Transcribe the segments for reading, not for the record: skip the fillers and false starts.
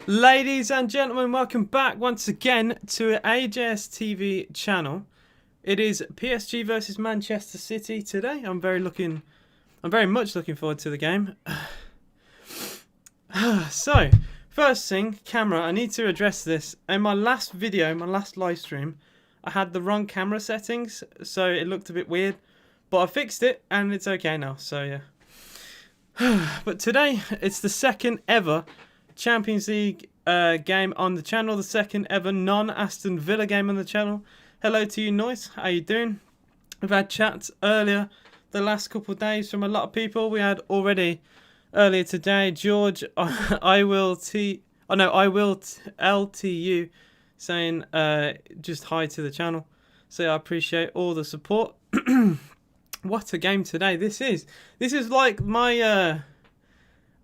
Ladies and gentlemen, welcome back once again to AJS TV channel. It is PSG versus Manchester City today. I'm very much looking forward to the game. So, first thing, camera. I need to address this. In my last video, my last live stream, I had the wrong camera settings, so it looked a bit weird. But I fixed it, and it's okay now. So yeah. But today, it's the second ever Champions League game on the channel, the second ever non-Aston Villa game on the channel. Hello to you, Noise. How you doing? We've had chats earlier the last couple of days from a lot of people. We had already earlier today, George, I will LTU saying just hi to the channel. So I appreciate all the support. What a game today this is. This is like my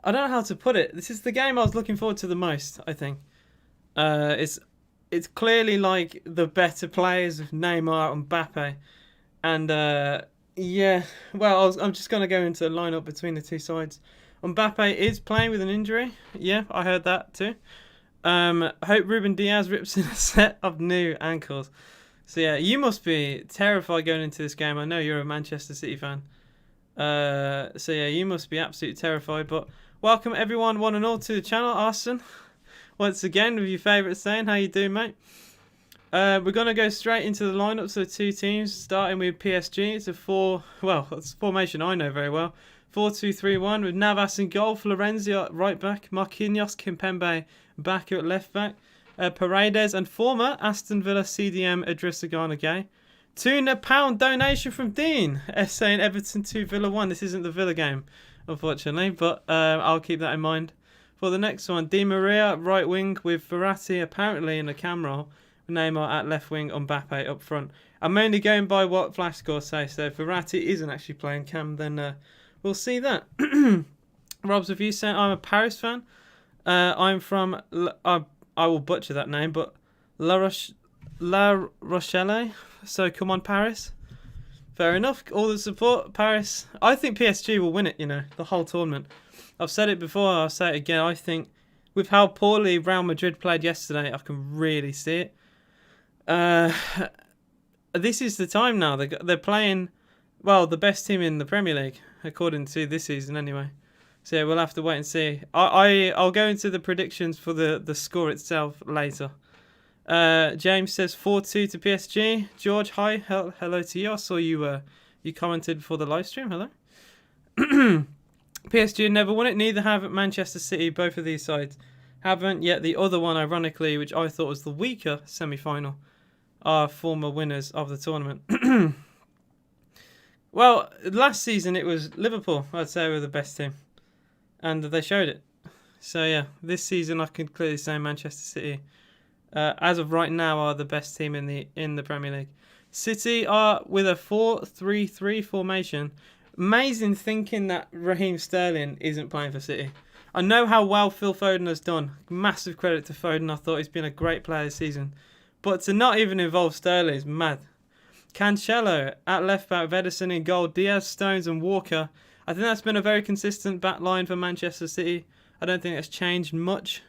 I don't know how to put it. This is the game I was looking forward to the most, I think. It's clearly like the better players of Neymar and Mbappe. And yeah, well, I'm just going to go into the lineup between the two sides. Mbappe is playing with an injury. Yeah, I heard that too. I hope Ruben Diaz rips in a set of new ankles. So yeah, you must be terrified going into this game. I know you're a Manchester City fan. So yeah, you must be absolutely terrified. But welcome everyone, one and all, to the channel. Arson, once again with your favourite saying. How you doing, mate? We're gonna go straight into the lineups of the two teams, starting with PSG. It's it's a formation I know very well. 4-2-3-1 with Navas in goal, Florenzi at right back, Marquinhos, Kimpembe back at left back, Paredes and former Aston Villa CDM Idrissa Gana Gueye. £200 donation from Dean, saying Everton 2 Villa 1. This isn't the Villa game, unfortunately, but I'll keep that in mind for the next one. Di Maria right wing with Verratti apparently in the cam role, Neymar at left wing, Mbappe up front. I'm only going by what Flash Score say, so if Verratti isn't actually playing cam, then we'll see that. Rob's review saying I'm a Paris fan. I'm from I will butcher that name, but La Rochelle. So come on, Paris. Fair enough. All the support, Paris. I think PSG will win it, the whole tournament. I've said it before, I'll say it again. I think with how poorly Real Madrid played yesterday, I can really see it. This is the time now. They're playing, well, the best team in the Premier League, according to this season anyway. So yeah, we'll have to wait and see. I'll go into the predictions for the score itself later. James says 4-2 to PSG. George, hi, hello to you. I saw you commented before the live stream. Hello. PSG never won it. Neither have Manchester City. Both of these sides haven't. Yet the other one, ironically, which I thought was the weaker semi-final, are former winners of the tournament. Well, last season it was Liverpool, I'd say, were the best team, and they showed it. So yeah, this season I can clearly say Manchester City, as of right now, are the best team in the Premier League. City are with a 4-3-3 formation. Amazing thinking that Raheem Sterling isn't playing for City. I know how well Phil Foden has done. Massive credit to Foden. I thought he's been a great player this season. But to not even involve Sterling is mad. Cancelo at left back, Ederson in goal, Diaz, Stones and Walker. I think that's been a very consistent back line for Manchester City. I don't think that's changed much.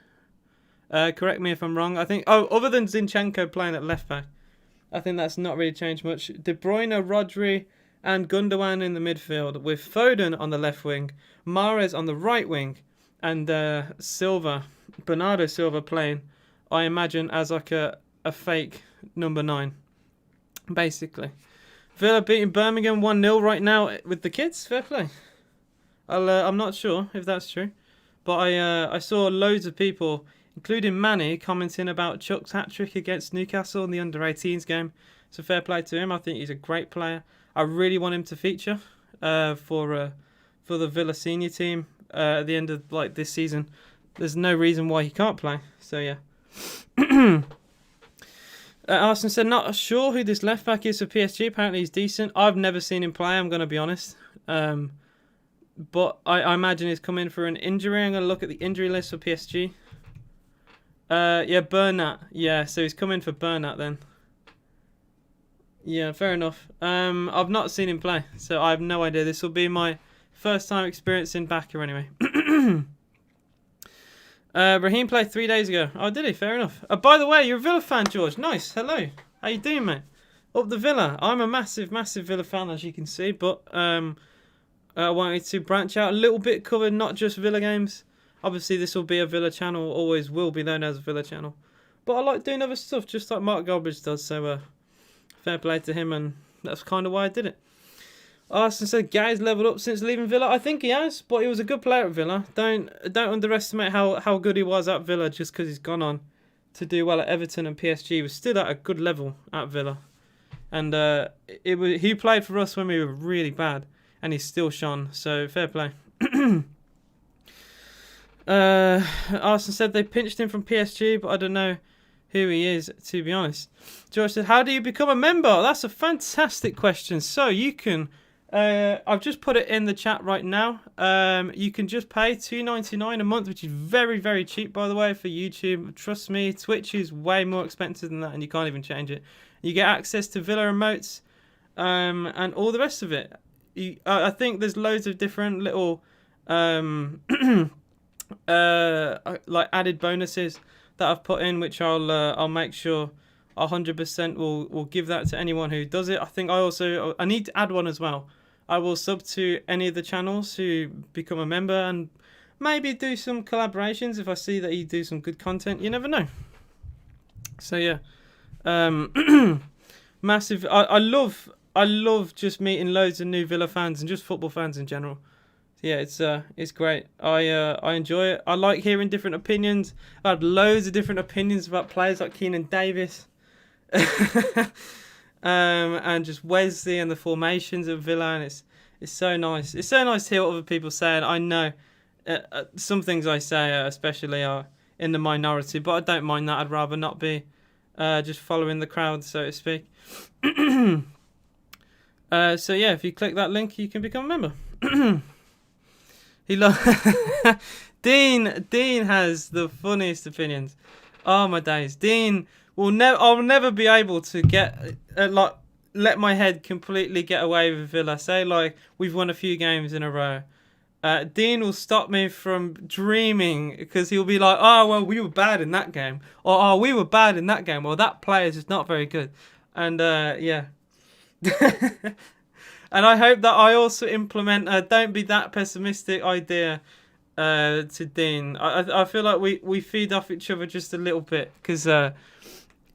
Correct me if I'm wrong. I think, other than Zinchenko playing at left back, I think that's not really changed much. De Bruyne, Rodri and Gundogan in the midfield, with Foden on the left wing, Mahrez on the right wing, and Bernardo Silva playing, I imagine, as like a fake number 9, basically. Villa beating Birmingham 1-0 right now with the kids. Fair play. I'm not sure if that's true, but I saw loads of people, including Manny, commenting about Chuck's hat-trick against Newcastle in the under-18s game. So fair play to him. I think he's a great player. I really want him to feature for the Villa senior team at the end of this season. There's no reason why he can't play. So yeah. Arsene said, not sure who this left back is for PSG. Apparently he's decent. I've never seen him play, I'm going to be honest. But I imagine he's come in for an injury. I'm going to look at the injury list for PSG. Yeah, Bernat. Yeah, so he's come in for Bernat then. Yeah, fair enough. I've not seen him play, so I have no idea. This will be my first time experiencing Bakker anyway. Raheem played 3 days ago. Oh, did he? Fair enough. By the way, you're a Villa fan, George. Nice. Hello. How you doing, mate? Up the Villa. I'm a massive, massive Villa fan, as you can see. But I wanted to branch out a little bit, cover not just Villa games. Obviously, this will be a Villa channel. Always will be known as a Villa channel. But I like doing other stuff, just like Mark Goldbridge does. So fair play to him, and that's kind of why I did it. Arsenal said Guy's leveled up since leaving Villa. I think he has, but he was a good player at Villa. Don't underestimate how good he was at Villa just because he's gone on to do well at Everton and PSG. He was still at a good level at Villa, and he played for us when we were really bad, and he still shone. So fair play. Arsenal said they pinched him from PSG, but I don't know who he is, to be honest. George said, how do you become a member? That's a fantastic question. So you can, I've just put it in the chat right now. You can just pay $2.99 a month, which is very, very cheap, by the way, for YouTube. Trust me, Twitch is way more expensive than that, and you can't even change it. You get access to Villa emotes, and all the rest of it. I think there's loads of different little like added bonuses that I've put in, which I'll make sure 100% will give that to anyone who does it. I think I need to add one as well. I will sub to any of the channels who become a member, and maybe do some collaborations if I see that you do some good content. You never know. So yeah, massive. I love just meeting loads of new Villa fans and just football fans in general. Yeah, it's great. I enjoy it. I like hearing different opinions. I had loads of different opinions about players like Keenan Davis, and just Wesley and the formations of Villa. And it's so nice. It's so nice to hear what other people say. And I know some things I say, especially, are in the minority, but I don't mind that. I'd rather not be just following the crowd, so to speak. So yeah, if you click that link, you can become a member. Dean has the funniest opinions. Oh my days. Dean I'll never be able to get let my head completely get away with Villa. Say like we've won a few games in a row. Dean will stop me from dreaming, because he'll be like, oh well, we were bad in that game, or oh, we were bad in that game, well, that player is just not very good. And yeah. And I hope that I also implement don't be that pessimistic idea to Dean. I feel like we feed off each other just a little bit, because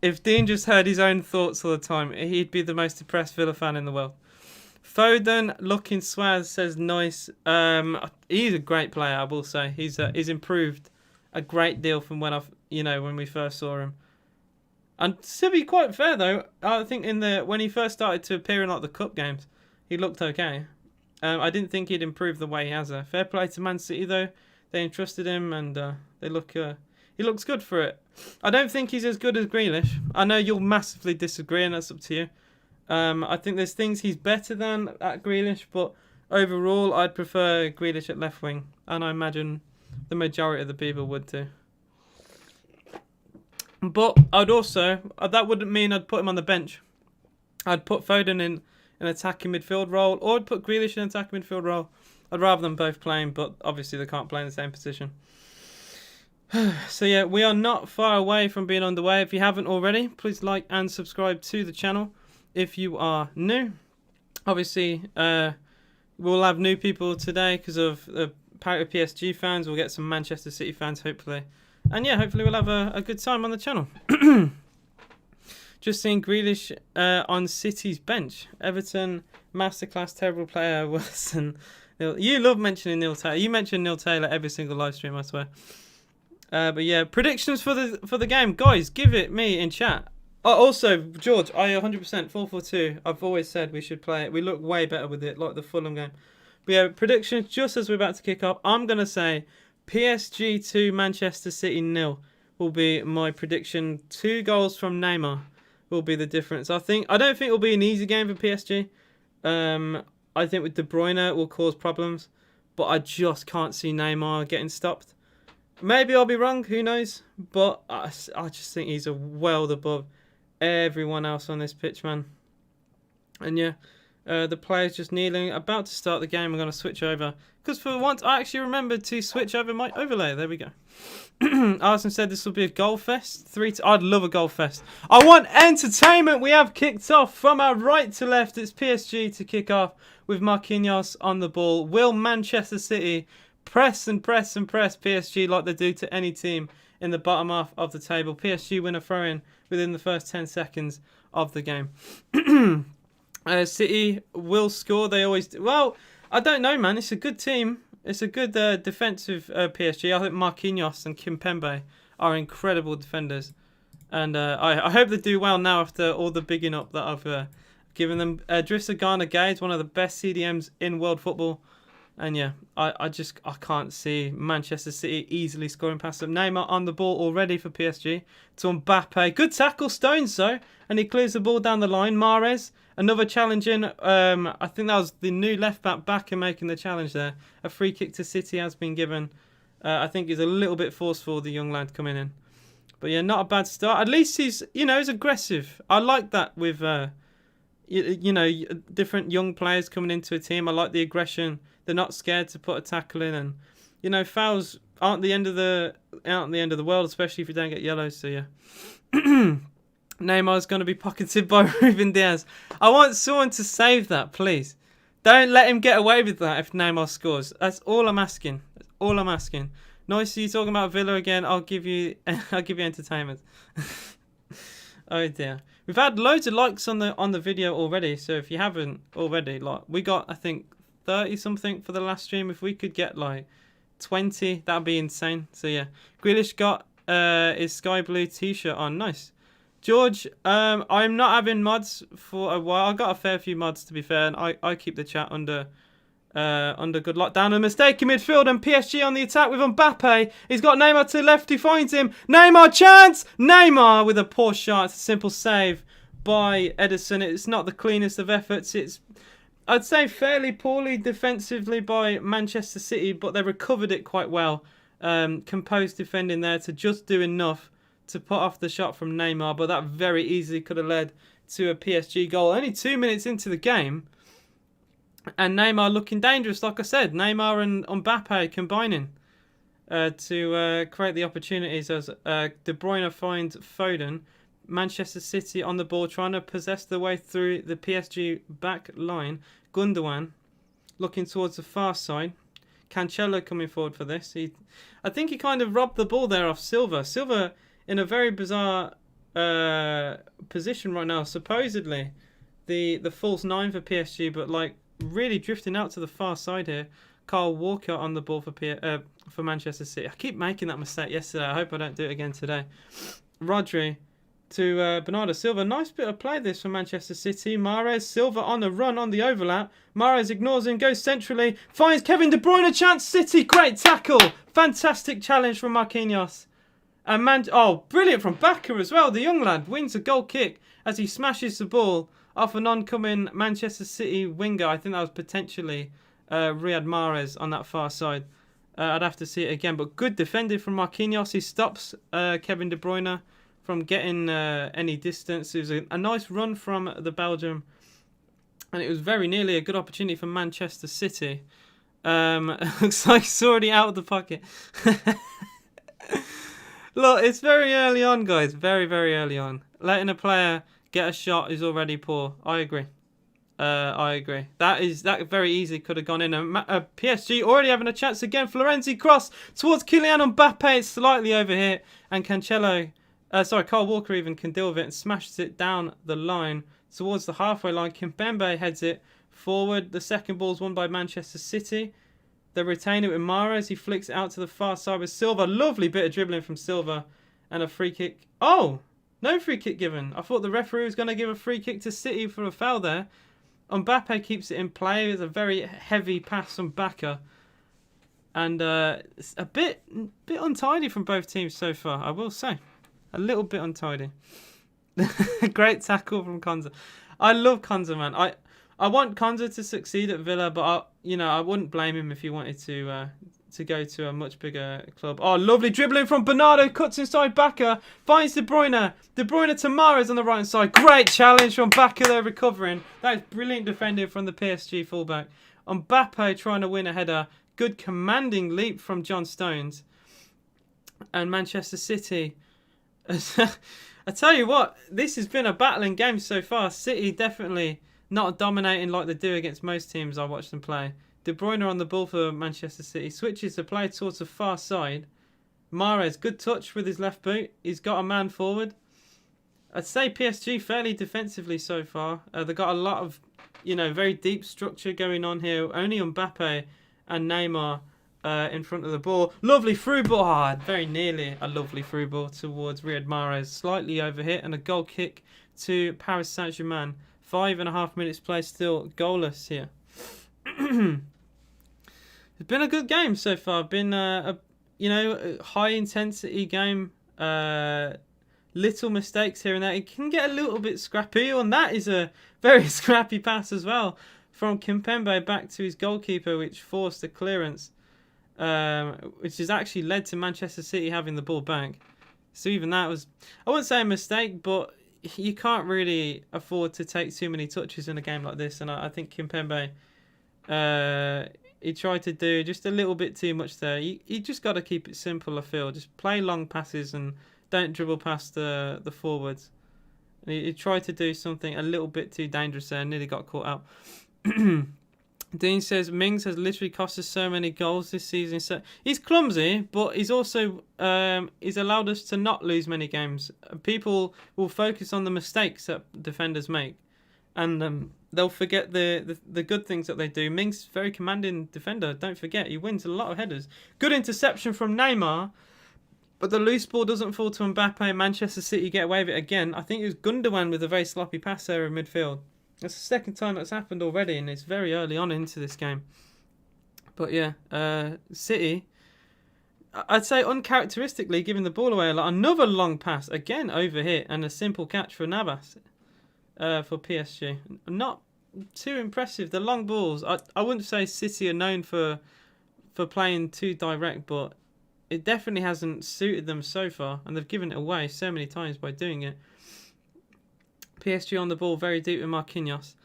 if Dean just heard his own thoughts all the time, he'd be the most depressed Villa fan in the world. Foden looking swaz says nice. He's a great player, I will say. He's improved a great deal from when we first saw him. And to be quite fair though, I think when he first started to appear in like the cup games, he looked okay. I didn't think he'd improved the way he has. Fair play to Man City though. They entrusted him, and he looks good for it. I don't think he's as good as Grealish. I know you'll massively disagree, and that's up to you. I think there's things he's better than at Grealish, but overall I'd prefer Grealish at left wing, and I imagine the majority of the people would too. But I'd also, that wouldn't mean I'd put him on the bench. I'd put Foden in an attacking midfield role, or I'd put Grealish in an attacking midfield role. I'd rather them both playing, but obviously they can't play in the same position. So yeah, we are not far away from being underway. If you haven't already, please like and subscribe to the channel if you are new. Obviously, we'll have new people today because of the pack of PSG fans. We'll get some Manchester City fans, hopefully. And yeah, hopefully we'll have a good time on the channel. Just seeing Grealish on City's bench. Everton, masterclass, terrible player, worse than Neil. You love mentioning Neil Taylor. You mention Neil Taylor every single live stream, I swear. But yeah, predictions for the game. Guys, give it me in chat. Oh, also, George, I 100% 4-4-2. I've always said we should play it. We look way better with it, like the Fulham game. But yeah, predictions just as we're about to kick off. I'm going to say PSG 2, Manchester City 0 will be my prediction. 2 goals from Neymar will be the difference. I don't think it'll be an easy game for PSG. I think with De Bruyne it will cause problems, but I just can't see Neymar getting stopped. Maybe I'll be wrong, who knows? But I just think he's a world above everyone else on this pitch, man. And yeah, The players just kneeling, about to start the game. I'm going to switch over. Because for once, I actually remembered to switch over my overlay. There we go. Arsene said this will be a goal fest. I'd love a goal fest. I want entertainment. We have kicked off from our right to left. It's PSG to kick off with Marquinhos on the ball. Will Manchester City press and press and press PSG like they do to any team in the bottom half of the table? PSG win a throw-in within the first 10 seconds of the game. City will score. They always do. Well, I don't know, man. It's a good team. It's a good defensive PSG. I think Marquinhos and Kimpembe are incredible defenders. And I hope they do well now after all the bigging up that I've given them. Drissa Gana Gueye is one of the best CDMs in world football. And yeah, I can't see Manchester City easily scoring past them. Neymar on the ball already for PSG to Mbappe. Good tackle, Stones though. And he clears the ball down the line. Mahrez, another challenge in. I think that was the new left back in making the challenge there. A free kick to City has been given. I think he's a little bit forceful, the young lad coming in. But yeah, not a bad start. At least he's aggressive. I like that with, different young players coming into a team. I like the aggression. They're not scared to put a tackle in, and fouls aren't the end of the world, especially if you don't get yellows. So yeah, Neymar's going to be pocketed by Ruben Diaz. I want someone to save that, please. Don't let him get away with that if Neymar scores. That's all I'm asking. That's all I'm asking. Nice, you talking about Villa again? I'll give you entertainment. Oh dear, we've had loads of likes on the video already. So if you haven't already, we got I think 30 something for the last stream. If we could get 20, that'd be insane. So yeah, Grealish got his sky blue t-shirt on. Nice. George, I'm not having mods for a while. I got a fair few mods to be fair, and I keep the chat under good lockdown. A mistake in midfield and PSG on the attack with Mbappe. He's got Neymar to the left. He finds him. Neymar chance. Neymar with a poor shot. It's a simple save by Ederson. It's not the cleanest of efforts. It's, I'd say, fairly poorly defensively by Manchester City, but they recovered it quite well. Composed defending there to just do enough to put off the shot from Neymar, but that very easily could have led to a PSG goal. Only 2 minutes into the game, and Neymar looking dangerous, like I said. Neymar and Mbappe combining to create the opportunities as De Bruyne finds Foden. Manchester City on the ball, trying to possess their way through the PSG back line. Gundogan looking towards the far side. Cancelo coming forward for this. I think he kind of robbed the ball there off Silva. Silva in a very bizarre position right now. Supposedly the false 9 for PSG, but really drifting out to the far side here. Kyle Walker on the ball for Manchester City. I keep making that mistake yesterday. I hope I don't do it again today. Rodri to Bernardo Silva. Nice bit of play this for Manchester City. Mahrez, Silva on the run on the overlap. Mahrez ignores him, goes centrally, finds Kevin De Bruyne, chance City. Great tackle. Fantastic challenge from Marquinhos. And brilliant from Baka as well. The young lad wins a goal kick as he smashes the ball off an oncoming Manchester City winger. I think that was potentially Riyad Mahrez on that far side. I'd have to see it again. But good defending from Marquinhos. He stops Kevin De Bruyne from getting any distance. It was a nice run from the Belgium. And it was very nearly a good opportunity for Manchester City. Looks like it's already out of the pocket. Look, it's very early on, guys. Very, very early on. Letting a player get a shot is already poor. I agree. That very easily could have gone in. PSG already having a chance again. Florenzi cross towards Kylian Mbappe. It's slightly over here. And Kyle Walker even can deal with it and smashes it down the line towards the halfway line. Kimpembe heads it forward. The second ball's won by Manchester City. They retain it with Mahrez. He flicks it out to the far side with Silva. Lovely bit of dribbling from Silva. And a free kick. Oh! No free kick given. I thought the referee was going to give a free kick to City for a foul there. Mbappe keeps it in play. It's a very heavy pass from Baka. And it's a bit untidy from both teams so far, I will say. A little bit untidy. Great tackle from Konza. I love Konza, man. I want Konza to succeed at Villa, but I wouldn't blame him if he wanted to to go to a much bigger club. Oh, lovely dribbling from Bernardo, cuts inside Bacca, finds De Bruyne. De Bruyne to Mahrez on the right side. Great challenge from Bacca there, recovering. That is brilliant defending from the PSG fullback. Mbappe trying to win a header. Good commanding leap from John Stones. And Manchester City. I tell you what, this has been a battling game so far. City definitely not dominating like they do against most teams I watch them play. De Bruyne on the ball for Manchester City. Switches to play towards the far side. Mahrez, good touch with his left boot. He's got a man forward. I'd say PSG fairly defensively so far. They've got a lot of, very deep structure going on here. Only Mbappe and Neymar in front of the ball. Lovely through ball. Very nearly a lovely through ball towards Riyad Mahrez. Slightly overhit and a goal kick to Paris Saint-Germain. 5.5 minutes played, still goalless here. It's been a good game so far. Been a high intensity game. Little mistakes here and there. It can get a little bit scrappy, and that is a very scrappy pass as well from Kimpembe back to his goalkeeper, which forced a clearance, which has actually led to Manchester City having the ball back. So even that was, I wouldn't say a mistake, but you can't really afford to take too many touches in a game like this. And I think Kimpembe, he tried to do just a little bit too much there. You just got to keep it simple, I feel. Just play long passes and don't dribble past the forwards. He tried to do something a little bit too dangerous there and nearly got caught out. Dean says, Mings has literally cost us so many goals this season. So he's clumsy, but he's also he's allowed us to not lose many games. People will focus on the mistakes that defenders make, and they'll forget the good things that they do. Mings, very commanding defender. Don't forget, he wins a lot of headers. Good interception from Neymar, but the loose ball doesn't fall to Mbappe. Manchester City get away with it again. I think it was Gundogan with a very sloppy pass there in midfield. That's the second time that's happened already, and it's very early on into this game. But yeah, City, I'd say uncharacteristically giving the ball away a lot. Another long pass, again overhit, and a simple catch for Navas for PSG. Not too impressive. The long balls, I wouldn't say City are known for playing too direct, but it definitely hasn't suited them so far, and they've given it away so many times by doing it. PSG on the ball, very deep with Marquinhos.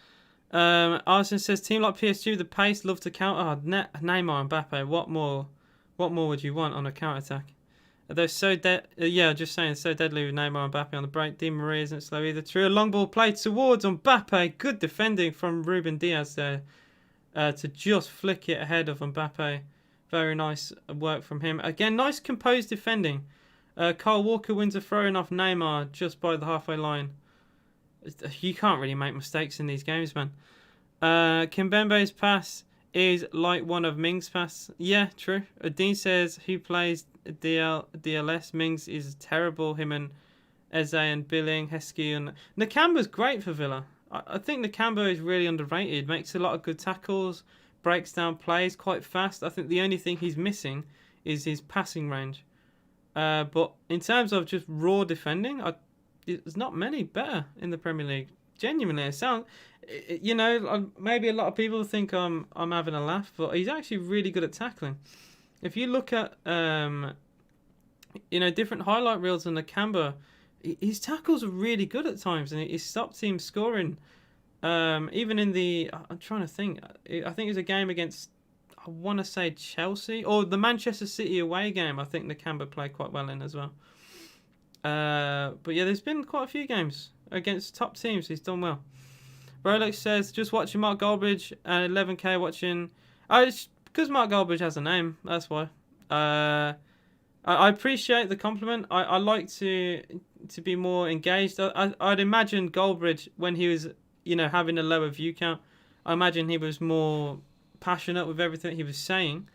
Arsene says, team like PSG with the pace, love to counter. Neymar and Mbappe, what more would you want on a counter-attack? They're so just saying, so deadly with Neymar and Mbappe on the break. Di Maria isn't slow either. True, a long ball played towards Mbappe. Good defending from Ruben Diaz there to just flick it ahead of Mbappe. Very nice work from him. Again, nice composed defending. Kyle Walker wins a throw-in off Neymar just by the halfway line. You can't really make mistakes in these games, man. Kimpembe's pass is like one of Mings' pass. Yeah, true. Dean says, who plays DLS? Mings is terrible. Him and Eze and Billing, Heskey and Nakamba's great for Villa. I think Nakamba is really underrated. Makes a lot of good tackles, breaks down plays quite fast. I think the only thing he's missing is his passing range. But in terms of just raw defending, there's not many better in the Premier League. Genuinely, maybe a lot of people think I'm having a laugh, but he's actually really good at tackling. If you look at different highlight reels on Nakamba, his tackles are really good at times, and he stopped teams scoring. Even in I'm trying to think. I think it was a game against, I want to say Chelsea or the Manchester City away game. I think Nakamba played quite well in as well. But yeah, there's been quite a few games against top teams. He's done well. Rolex says, just watching Mark Goldbridge and 11k watching. It's because Mark Goldbridge has a name. That's why. I appreciate the compliment. I like to be more engaged. I'd imagine Goldbridge when he was having a lower view count. I imagine he was more passionate with everything he was saying.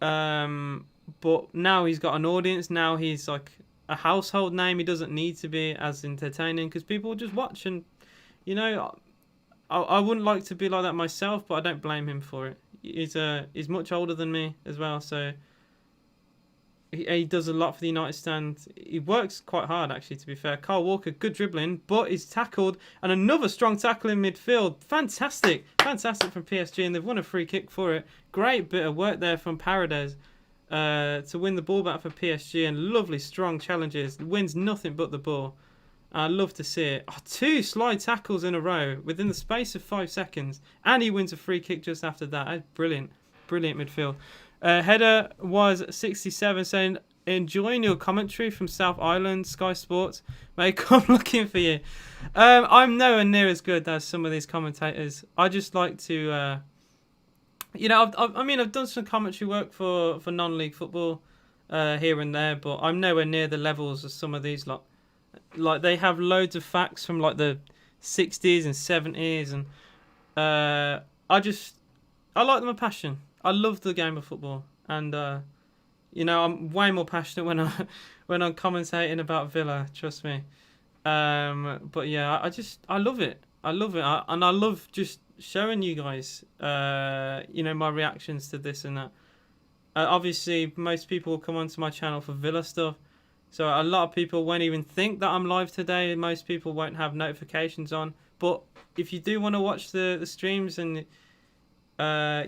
But now he's got an audience. Now he's like a household name. He doesn't need to be as entertaining because people just watch, and I wouldn't like to be like that myself, but I don't blame him for it. He's much older than me as well, so He does a lot for the United stand. He works quite hard, actually, to be fair. Kyle Walker, good dribbling, but he's tackled. And another strong tackle in midfield. Fantastic. Fantastic from PSG, and they've won a free kick for it. Great bit of work there from Paredes to win the ball back for PSG, and lovely, strong challenges. Wins nothing but the ball. I love to see it. Oh, 2 slide tackles in a row within the space of 5 seconds. And he wins a free kick just after that. That's brilliant. Brilliant midfield. Header was 67, saying, enjoying your commentary from South Island, Sky Sports. Mate, I'm looking for you. I'm nowhere near as good as some of these commentators. I just like to, I've done some commentary work for non-league football here and there, but I'm nowhere near the levels of some of these lot. Like, they have loads of facts from like the 60s and 70s, and I like them with passion. I love the game of football, and I'm way more passionate when I'm commentating about Villa. Trust me. But yeah, I love it. I love it, and I love just showing you guys, my reactions to this and that. Obviously, most people will come onto my channel for Villa stuff, so a lot of people won't even think that I'm live today. Most people won't have notifications on. But if you do want to watch the streams and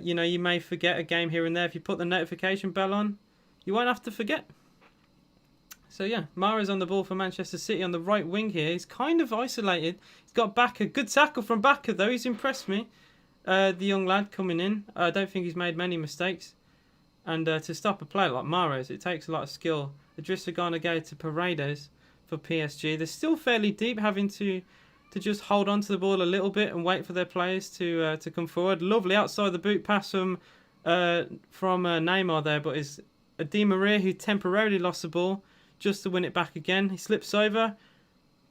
you may forget a game here and there. If you put the notification bell on, you won't have to forget. So yeah, Mara's on the ball for Manchester City on the right wing here. He's kind of isolated. He's got Baka. Good tackle from Baka though. He's impressed me. The young lad coming in. I don't think he's made many mistakes. And to stop a player like Mahrez, it takes a lot of skill. Idrissa Gana go to Paredes for PSG. They're still fairly deep, having to just hold on to the ball a little bit and wait for their players to come forward. Lovely outside the boot pass from Neymar there, but it's Di Maria who temporarily lost the ball just to win it back again. He slips over,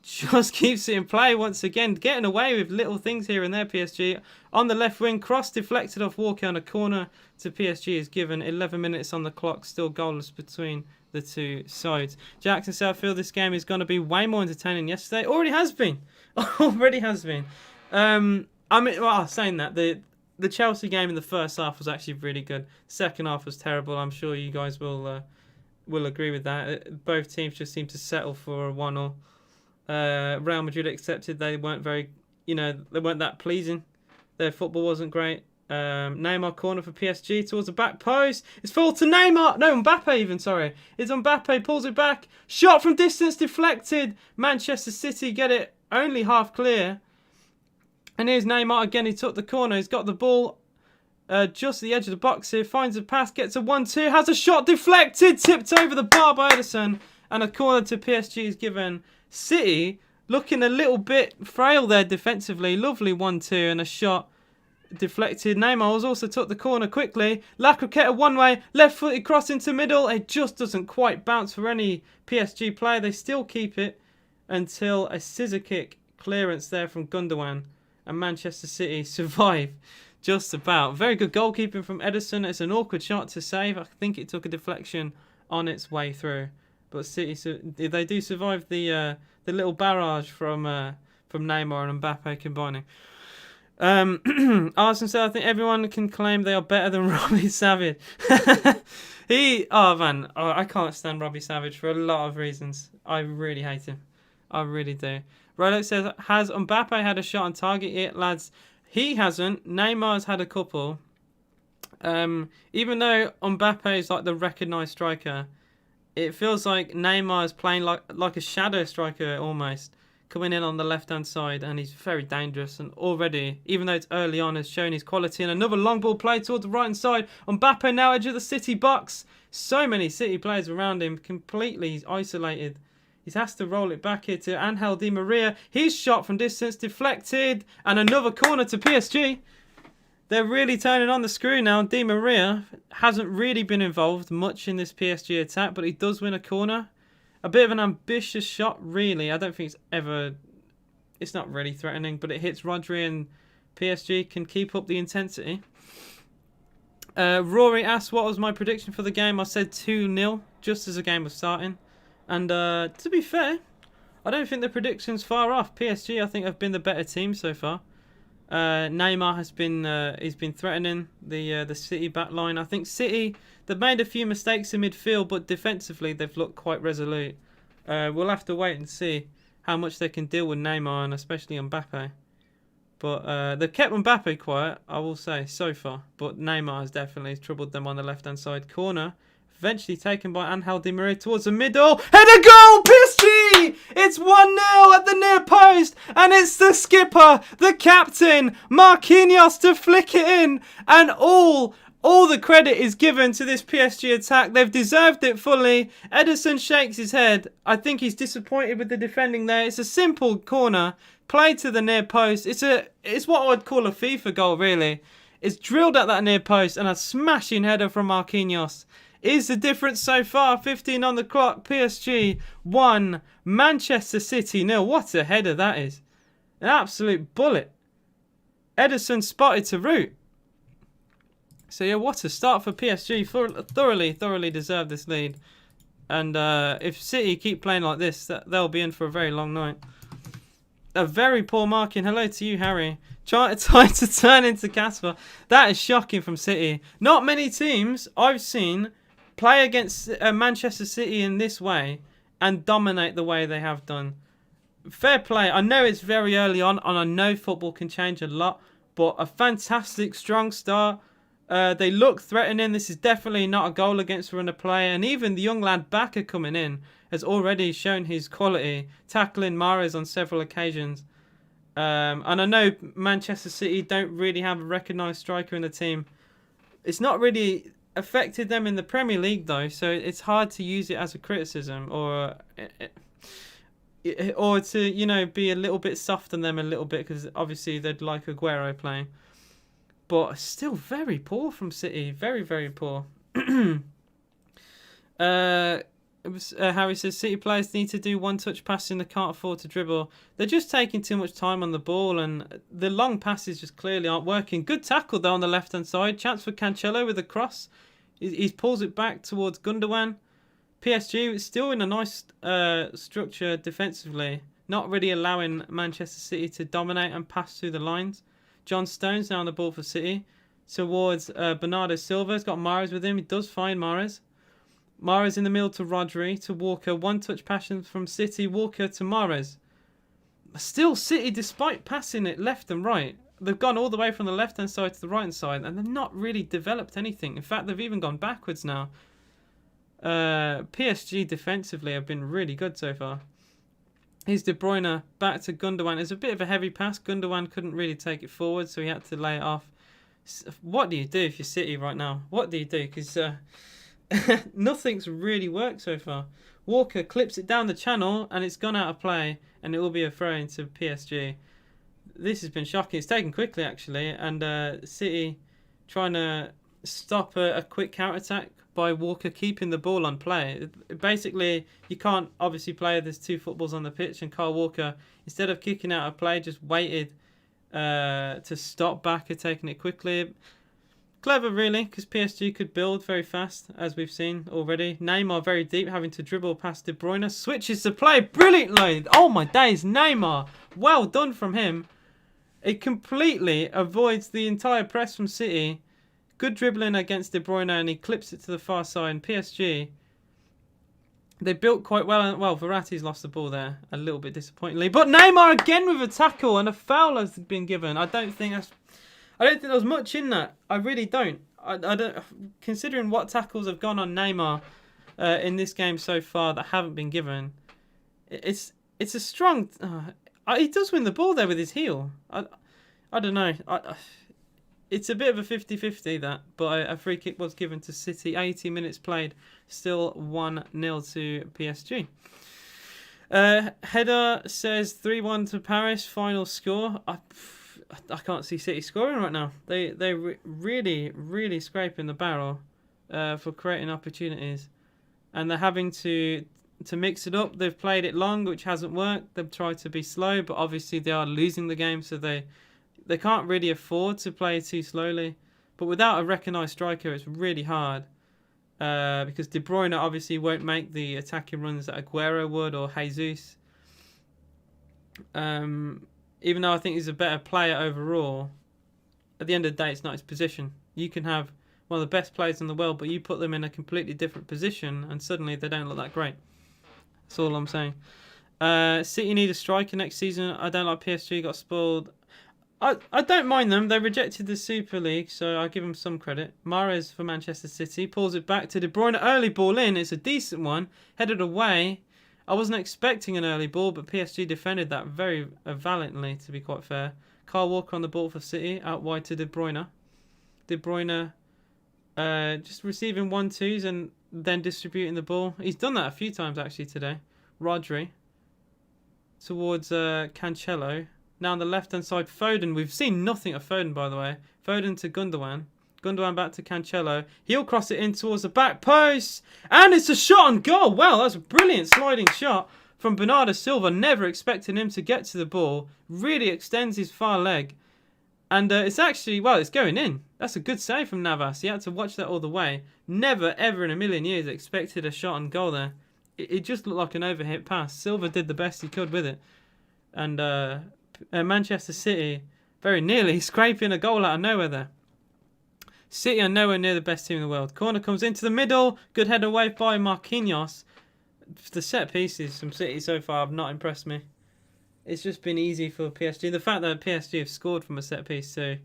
just keeps it in play once again, getting away with little things here and there. PSG on the left wing, cross deflected off Walker on a corner to PSG is given. 11 minutes on the clock, still goalless between the two sides. Jackson Southfield, this game is going to be way more entertaining than yesterday. Already has been. Saying that, the Chelsea game in the first half was actually really good. Second half was terrible. I'm sure you guys will agree with that. Both teams just seemed to settle for a 1-1. Real Madrid accepted they weren't they weren't that pleasing. Their football wasn't great. Neymar corner for PSG towards the back post. It's full to Neymar. No, Mbappe even, sorry. It's Mbappe, pulls it back. Shot from distance, deflected. Manchester City get it only half clear. And here's Neymar again. He took the corner. He's got the ball just at the edge of the box here. Finds a pass, gets a 1-2. Has a shot deflected. Tipped over the bar by Ederson. And a corner to PSG is given. City looking a little bit frail there defensively. Lovely 1-2 and a shot deflected. Neymar also took the corner quickly. Lacroqueta one way, left footed cross into middle. It just doesn't quite bounce for any PSG player. They still keep it until a scissor kick clearance there from Gundogan, and Manchester City survive just about. Very good goalkeeping from Ederson. It's an awkward shot to save. I think it took a deflection on its way through, but City they do survive the little barrage from Neymar and Mbappe combining. Arsenal said, I think everyone can claim they are better than Robbie Savage. I can't stand Robbie Savage for a lot of reasons. I really hate him. I really do. Rolex says, has Mbappe had a shot on target yet, lads? He hasn't. Neymar's had a couple. Even though Mbappe is like the recognised striker, it feels like Neymar is playing like a shadow striker almost, coming in on the left-hand side, and he's very dangerous. And already, even though it's early on, has shown his quality. And another long ball play towards the right-hand side. Mbappe now edge of the City box. So many City players around him, completely isolated. He has to roll it back here to Angel Di Maria. His shot from distance deflected, and another corner to PSG. They're really turning on the screw now. Di Maria hasn't really been involved much in this PSG attack, but he does win a corner. A bit of an ambitious shot, really. I don't think it's not really threatening, but it hits Rodri, and PSG can keep up the intensity. Rory asked what was my prediction for the game. I said 2-0 just as the game was starting. And to be fair, I don't think the prediction's far off. PSG, I think, have been the better team so far. Neymar has been he's been threatening the City back line. I think City, they've made a few mistakes in midfield, but defensively they've looked quite resolute. We'll have to wait and see how much they can deal with Neymar and especially Mbappe. But they've kept Mbappe quiet, I will say, so far. But Neymar has definitely troubled them on the left-hand side corner. Eventually taken by Angel Di Maria towards the middle. Header goal! PSG! It's 1-0 at the near post. And it's the skipper, the captain, Marquinhos to flick it in. And all the credit is given to this PSG attack. They've deserved it fully. Ederson shakes his head. I think he's disappointed with the defending there. It's a simple corner. Played to the near post. It's what I would call a FIFA goal, really. It's drilled at that near post and a smashing header from Marquinhos. Is the difference so far? 15 on the clock. PSG 1, Manchester City 0. What a header that is. An absolute bullet. Ederson spotted to root. So yeah, what a start for PSG. Thoroughly deserved this lead. And if City keep playing like this, they'll be in for a very long night. A very poor marking. Hello to you, Harry. Trying to turn into Casper. That is shocking from City. Not many teams I've seen play against Manchester City in this way and dominate the way they have done. Fair play. I know it's very early on, and I know football can change a lot, but a fantastic, strong start. They look threatening. This is definitely not a goal against run of play, and even the young lad Baka coming in has already shown his quality, tackling Mahrez on several occasions. And I know Manchester City don't really have a recognised striker in the team. It's not really affected them in the Premier League though, so it's hard to use it as a criticism or to, you know, be a little bit soft on them a little bit, because obviously they'd like Aguero playing. But still very poor from City, very poor. Harry says City players need to do one-touch passing. They can't afford to dribble. They're just taking too much time on the ball, and the long passes just clearly aren't working. Good tackle though on the left-hand side. Chance for Cancelo with a cross. He pulls it back towards Gundogan. PSG is still in a nice structure defensively, not really allowing Manchester City to dominate and pass through the lines. John Stones now on the ball for City towards Bernardo Silva. He's got Mahrez with him. He does find Mahrez. Mahrez in the middle to Rodri, to Walker. One-touch passion from City. Walker to Mahrez. Still City, despite passing it left and right, they've gone all the way from the left-hand side to the right-hand side, and they've not really developed anything. In fact, they've even gone backwards now. PSG defensively have been really good so far. Here's De Bruyne back to Gundogan. It's a bit of a heavy pass. Gundogan couldn't really take it forward, so he had to lay it off. What do you do if you're City right now? What do you do? Because nothing's really worked so far. Walker clips it down the channel, and it's gone out of play, and it will be a throw into PSG. This has been shocking. It's taken quickly, actually, and City trying to stop a quick counter-attack by Walker keeping the ball on play. Basically, you can't obviously play. There's two footballs on the pitch, and Kyle Walker, instead of kicking out of play, just waited to stop back and taking it quickly. Clever, really, because PSG could build very fast, as we've seen already. Neymar very deep, having to dribble past De Bruyne. Switches the play brilliantly. Oh my days, Neymar. Well done from him. It completely avoids the entire press from City. Good dribbling against De Bruyne, and he clips it to the far side. And PSG, they built quite well. Well, Verratti's lost the ball there a little bit disappointingly. But Neymar again with a tackle, and a foul has been given. I don't think there was much in that. I really don't. I don't. Considering what tackles have gone on Neymar in this game so far that haven't been given, it's a strong. He does win the ball there with his heel. I don't know. It's a bit of a 50-50 that, but a free kick was given to City. 80 minutes played, still 1-0 to PSG. Header says 3-1 to Paris. Final score. I can't see City scoring right now. They really scraping the barrel for creating opportunities, and they're having to mix it up. They've played it long, which hasn't worked. They've tried to be slow, but obviously they are losing the game, so they can't really afford to play too slowly. But without a recognised striker, it's really hard because De Bruyne obviously won't make the attacking runs that Aguero would or Jesus. even though I think he's a better player overall, at the end of the day, it's not his position. You can have one of the best players in the world, but you put them in a completely different position, and suddenly they don't look that great. That's all I'm saying. City need a striker next season. I don't like PSG, got spoiled. I don't mind them. They rejected the Super League, so I give them some credit. Mahrez for Manchester City. Pulls it back to De Bruyne. Early ball in. It's a decent one. Headed away. I wasn't expecting an early ball, but PSG defended that very valiantly, to be quite fair. Kyle Walker on the ball for City. Out wide to De Bruyne. De Bruyne just receiving 1-2s and then distributing the ball. He's done that a few times, actually, today. Rodri. Towards Cancelo. Now on the left-hand side, Foden. We've seen nothing of Foden, by the way. Foden to Gundogan. Gundogan back to Cancelo. He'll cross it in towards the back post. And it's a shot on goal. Wow, that's a brilliant sliding shot from Bernardo Silva. Never expecting him to get to the ball. Really extends his far leg. And it's actually, well, it's going in. That's a good save from Navas. He had to watch that all the way. Never, ever in a million years expected a shot on goal there. It just looked like an overhit pass. Silva did the best he could with it. And Manchester City very nearly scraping a goal out of nowhere there. City are nowhere near the best team in the world. Corner comes into the middle. Good header away by Marquinhos. The set pieces from City so far have not impressed me. It's just been easy for PSG. The fact that PSG have scored from a set piece, so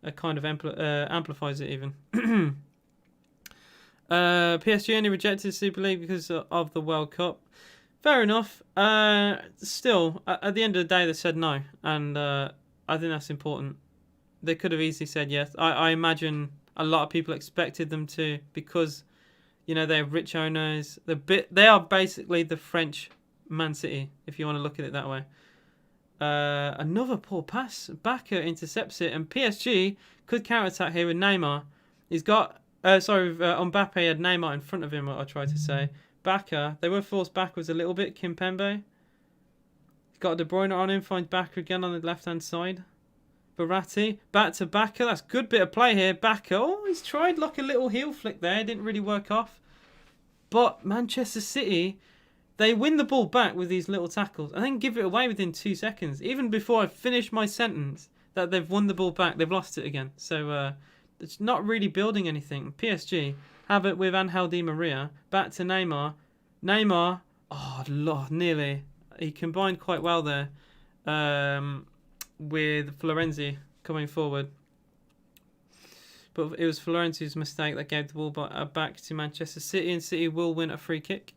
it kind of amplifies it even. PSG only rejected the Super League because of the World Cup. Fair enough. Still, at the end of the day, they said no. And I think that's important. They could have easily said yes. I imagine a lot of people expected them to because, you know, they have rich owners. They are basically the French Man City, if you want to look at it that way. Another poor pass. Baka intercepts it. And PSG could counter-attack here with Neymar. He's got... Mbappe had Neymar in front of him, what I tried to say. Baka, they were forced backwards a little bit. Kimpembe. Got De Bruyne on him. Finds Baka again on the left-hand side. Verratti. Back to Baka. That's a good bit of play here. Baka. Oh, he's tried like a little heel flick there. It didn't really work off. But Manchester City, they win the ball back with these little tackles and then give it away within 2 seconds. Even before I finish my sentence that they've won the ball back, they've lost it again. So it's not really building anything. PSG have it with Angel Di Maria. Back to Neymar. Neymar. Oh, Lord, nearly. He combined quite well there with Florenzi coming forward. But it was Florenzi's mistake that gave the ball back to Manchester City, and City will win a free kick.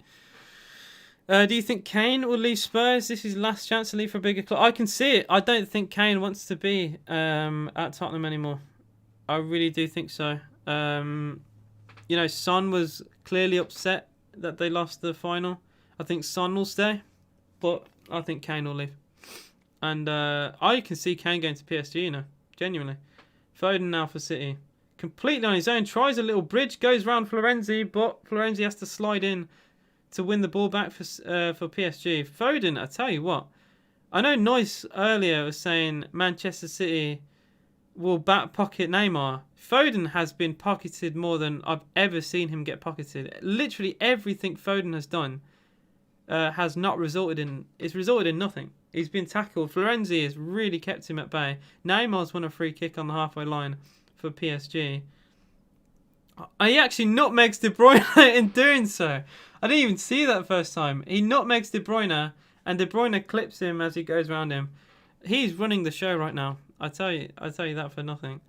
Do you think Kane will leave Spurs? This is his last chance to leave for a bigger club. I can see it. I don't think Kane wants to be at Tottenham anymore. I really do think so. You know, Son was clearly upset that they lost the final. I think Son will stay, but I think Kane will leave. And I can see Kane going to PSG, you know, genuinely. Foden now for City. Completely on his own. Tries a little bridge, goes round Florenzi, but Florenzi has to slide in to win the ball back for PSG. Foden, I tell you what. I know Noyce earlier was saying Manchester City will back pocket Neymar. Foden has been pocketed more than I've ever seen him get pocketed. Literally everything Foden has done has not resulted in... It's resulted in nothing. He's been tackled. Florenzi has really kept him at bay. Neymar's won a free kick on the halfway line for PSG. He actually nutmegs De Bruyne in doing so. I didn't even see that first time. He nutmegs De Bruyne, and De Bruyne clips him as he goes around him. He's running the show right now. I tell you that for nothing.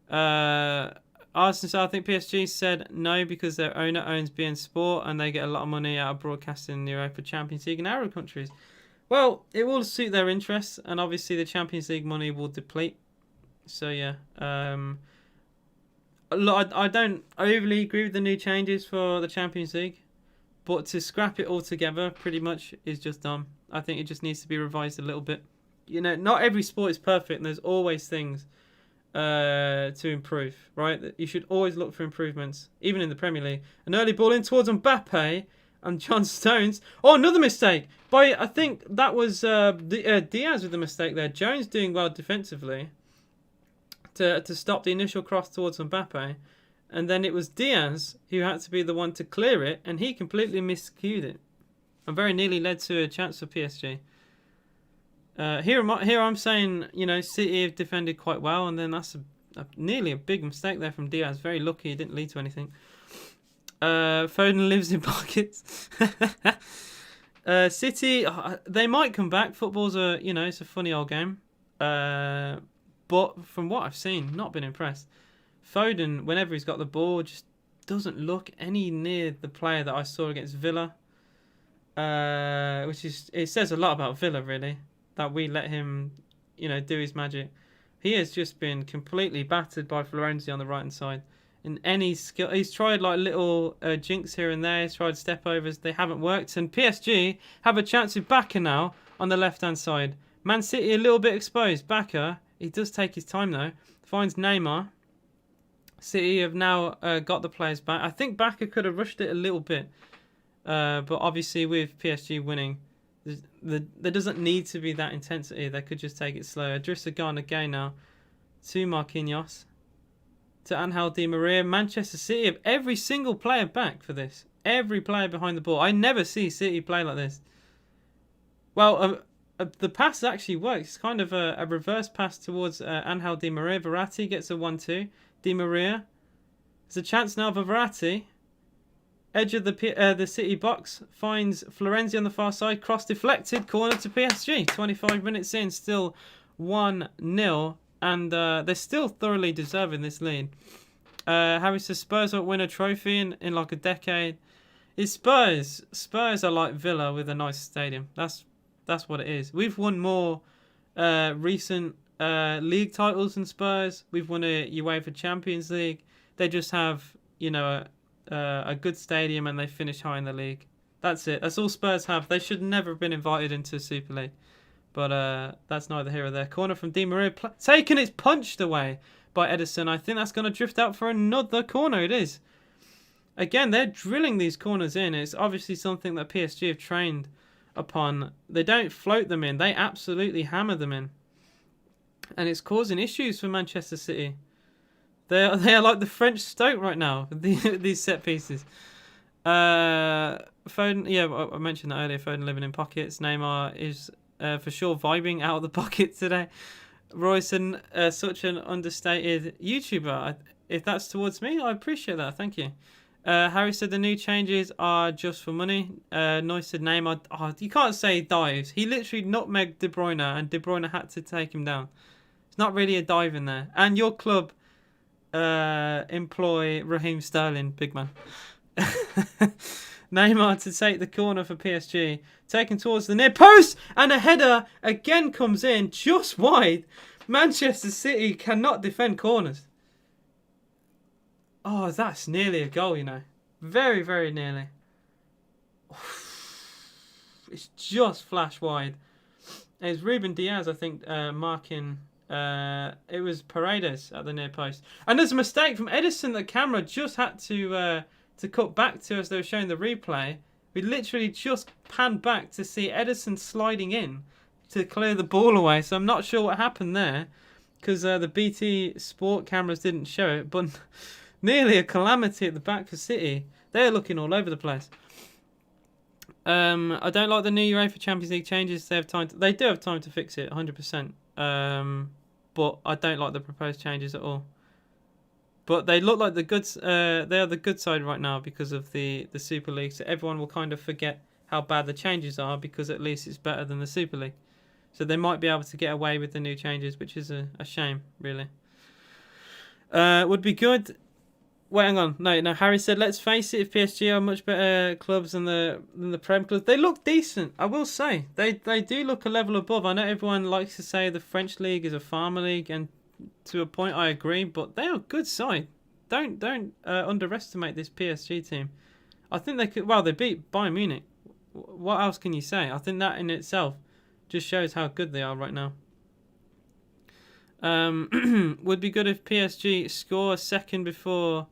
Arsenal, so I think PSG said no because their owner owns beIN Sport and they get a lot of money out of broadcasting the Europa Champions League in Arab countries. Well, it will suit their interests, and obviously the Champions League money will deplete. So yeah, look, I don't overly agree with the new changes for the Champions League, but to scrap it all together pretty much is just dumb. I think it just needs to be revised a little bit. You know, not every sport is perfect, and there's always things to improve, right? You should always look for improvements, even in the Premier League. An early ball in towards Mbappe and John Stones. Oh, another mistake by, I think that was Diaz with the mistake there. Jones doing well defensively to stop the initial cross towards Mbappe, and then it was Diaz who had to be the one to clear it, and he completely miscued it and very nearly led to a chance for PSG. Here I'm saying, City have defended quite well, and then that's nearly a big mistake there from Diaz. Very lucky it didn't lead to anything. Foden lives in pockets. City, they might come back. Football's it's a funny old game. But from what I've seen, not been impressed. Foden, whenever he's got the ball, just doesn't look any near the player that I saw against Villa. It says a lot about Villa, really, that we let him, do his magic. He has just been completely battered by Florenzi on the right hand side. In any skill, he's tried like little jinks here and there. He's tried step overs, they haven't worked. And PSG have a chance with Baka now on the left hand side. Man City a little bit exposed. Baka, he does take his time though. Finds Neymar. City have now got the players back. I think Baka could have rushed it a little bit. But obviously with PSG winning, there doesn't need to be that intensity. They could just take it slow. Idrissa Gana again now to Marquinhos, to Angel Di Maria. Manchester City have every single player back for this. Every player behind the ball. I never see City play like this. Well, the pass actually works. It's kind of a reverse pass towards Angel Di Maria. Verratti gets a 1-2. Di Maria. There's a chance now for Verratti. Edge of the City box, finds Florenzi on the far side, cross deflected, corner to PSG. 25 minutes in, still 1-0, and they're still thoroughly deserving this lead. Harry says Spurs won't win a trophy in like a decade. It's Spurs. Spurs are like Villa with a nice stadium. That's what it is. We've won more recent league titles than Spurs. We've won a UEFA Champions League. They just have, a good stadium, and they finish high in the league. That's it. That's all Spurs have. They should never have been invited into Super League. But that's neither here or there. Corner from Di Maria. Taken. It's punched away by Edison. I think that's going to drift out for another corner. It is. Again, they're drilling these corners in. It's obviously something that PSG have trained upon. They don't float them in. They absolutely hammer them in. And it's causing issues for Manchester City. They are like the French Stoke right now, these set pieces. Foden, yeah, I mentioned that earlier. Foden living in pockets. Neymar is for sure vibing out of the pocket today. Royson, such an understated YouTuber. If that's towards me, I appreciate that. Thank you. Harry said the new changes are just for money. Noise said Neymar. Oh, you can't say dives. He literally nutmegged De Bruyne, and De Bruyne had to take him down. It's not really a dive in there. And your club employ Raheem Sterling, big man. Neymar to take the corner for PSG, taken towards the near post, and a header again comes in just wide. Manchester City cannot defend corners. Oh, that's nearly a goal, very, very nearly. It's just flash wide. It's Ruben Diaz, I think, marking. It was Paredes at the near post, and there's a mistake from Edison. The camera just had to cut back to as they were showing the replay. We literally just panned back to see Edison sliding in to clear the ball away. So I'm not sure what happened there, because the BT Sport cameras didn't show it. But nearly a calamity at the back for City. They're looking all over the place. I don't like the new UEFA Champions League changes. They do have time to fix it, 100%. But I don't like the proposed changes at all. But they look like the goods. They are the good side right now because of the Super League. So everyone will kind of forget how bad the changes are, because at least it's better than the Super League. So they might be able to get away with the new changes, which is a shame, really. Would be good. Wait, hang on. No. Harry said, let's face it, if PSG are much better clubs than the Prem clubs, they look decent. I will say they do look a level above. I know everyone likes to say the French league is a farmer league, and to a point I agree, but they are a good side. Don't underestimate this PSG team. I think they could. Well, they beat Bayern Munich. What else can you say? I think that in itself just shows how good they are right now. Would be good if PSG score a second before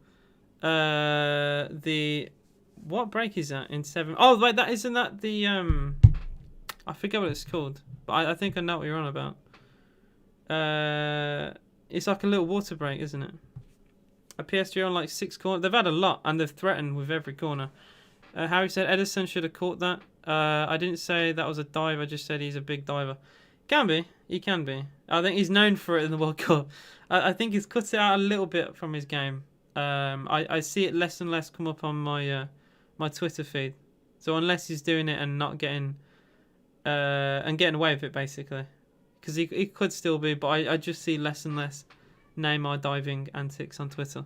the what break is that in 7? Oh wait, that isn't that the I forget what it's called, but I think I know what you're on about. It's like a little water break, isn't it? A PSG on like 6 corners. They've had a lot, and they've threatened with every corner. Harry said Edison should have caught that. I didn't say that was a dive. I just said he's a big diver. Can be. He can be. I think he's known for it in the World Cup. I think he's cut it out a little bit from his game. I see it less and less come up on my Twitter feed. So unless he's doing it and not getting and getting away with it, basically, because he could still be, but I just see less and less Neymar diving antics on Twitter.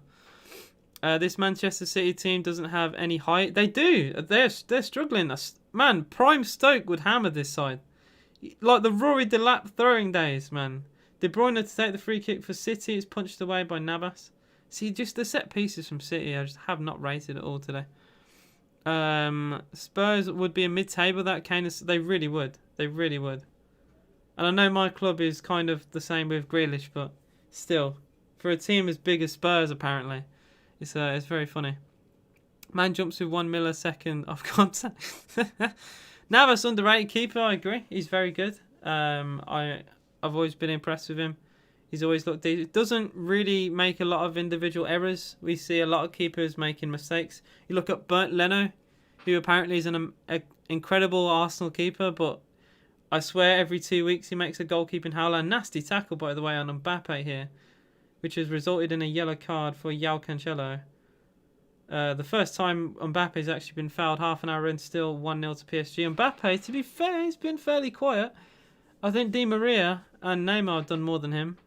This Manchester City team doesn't have any height. They do. They're struggling. Man, prime Stoke would hammer this side. Like the Rory Delap throwing days, man. De Bruyne to take the free kick for City. It's punched away by Navas. See, just the set pieces from City, I just have not rated at all today. Spurs would be a mid-table. That kind of, they really would. They really would. And I know my club is kind of the same with Grealish, but still, for a team as big as Spurs, apparently, it's very funny. Man jumps with 1 millisecond of contact. Navas underrated keeper. I agree. He's very good. I've always been impressed with him. He's always looked. He doesn't really make a lot of individual errors. We see a lot of keepers making mistakes. You look at Bernd Leno, who apparently is an incredible Arsenal keeper, but I swear every 2 weeks he makes a goalkeeping howler. Nasty tackle, by the way, on Mbappe here, which has resulted in a yellow card for João Cancelo. The first time Mbappe's actually been fouled half an hour in, still 1-0 to PSG. Mbappe, to be fair, he's been fairly quiet. I think Di Maria and Neymar have done more than him.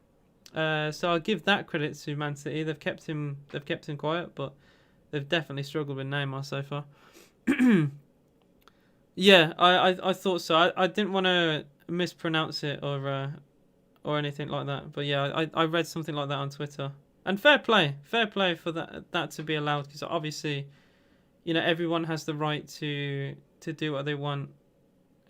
So I'll give that credit to Man City. They've kept him quiet, but they've definitely struggled with Neymar so far. Yeah, I thought so. I didn't want to mispronounce it or anything like that. But yeah, I read something like that on Twitter. And fair play for that to be allowed, because obviously, you know, everyone has the right to do what they want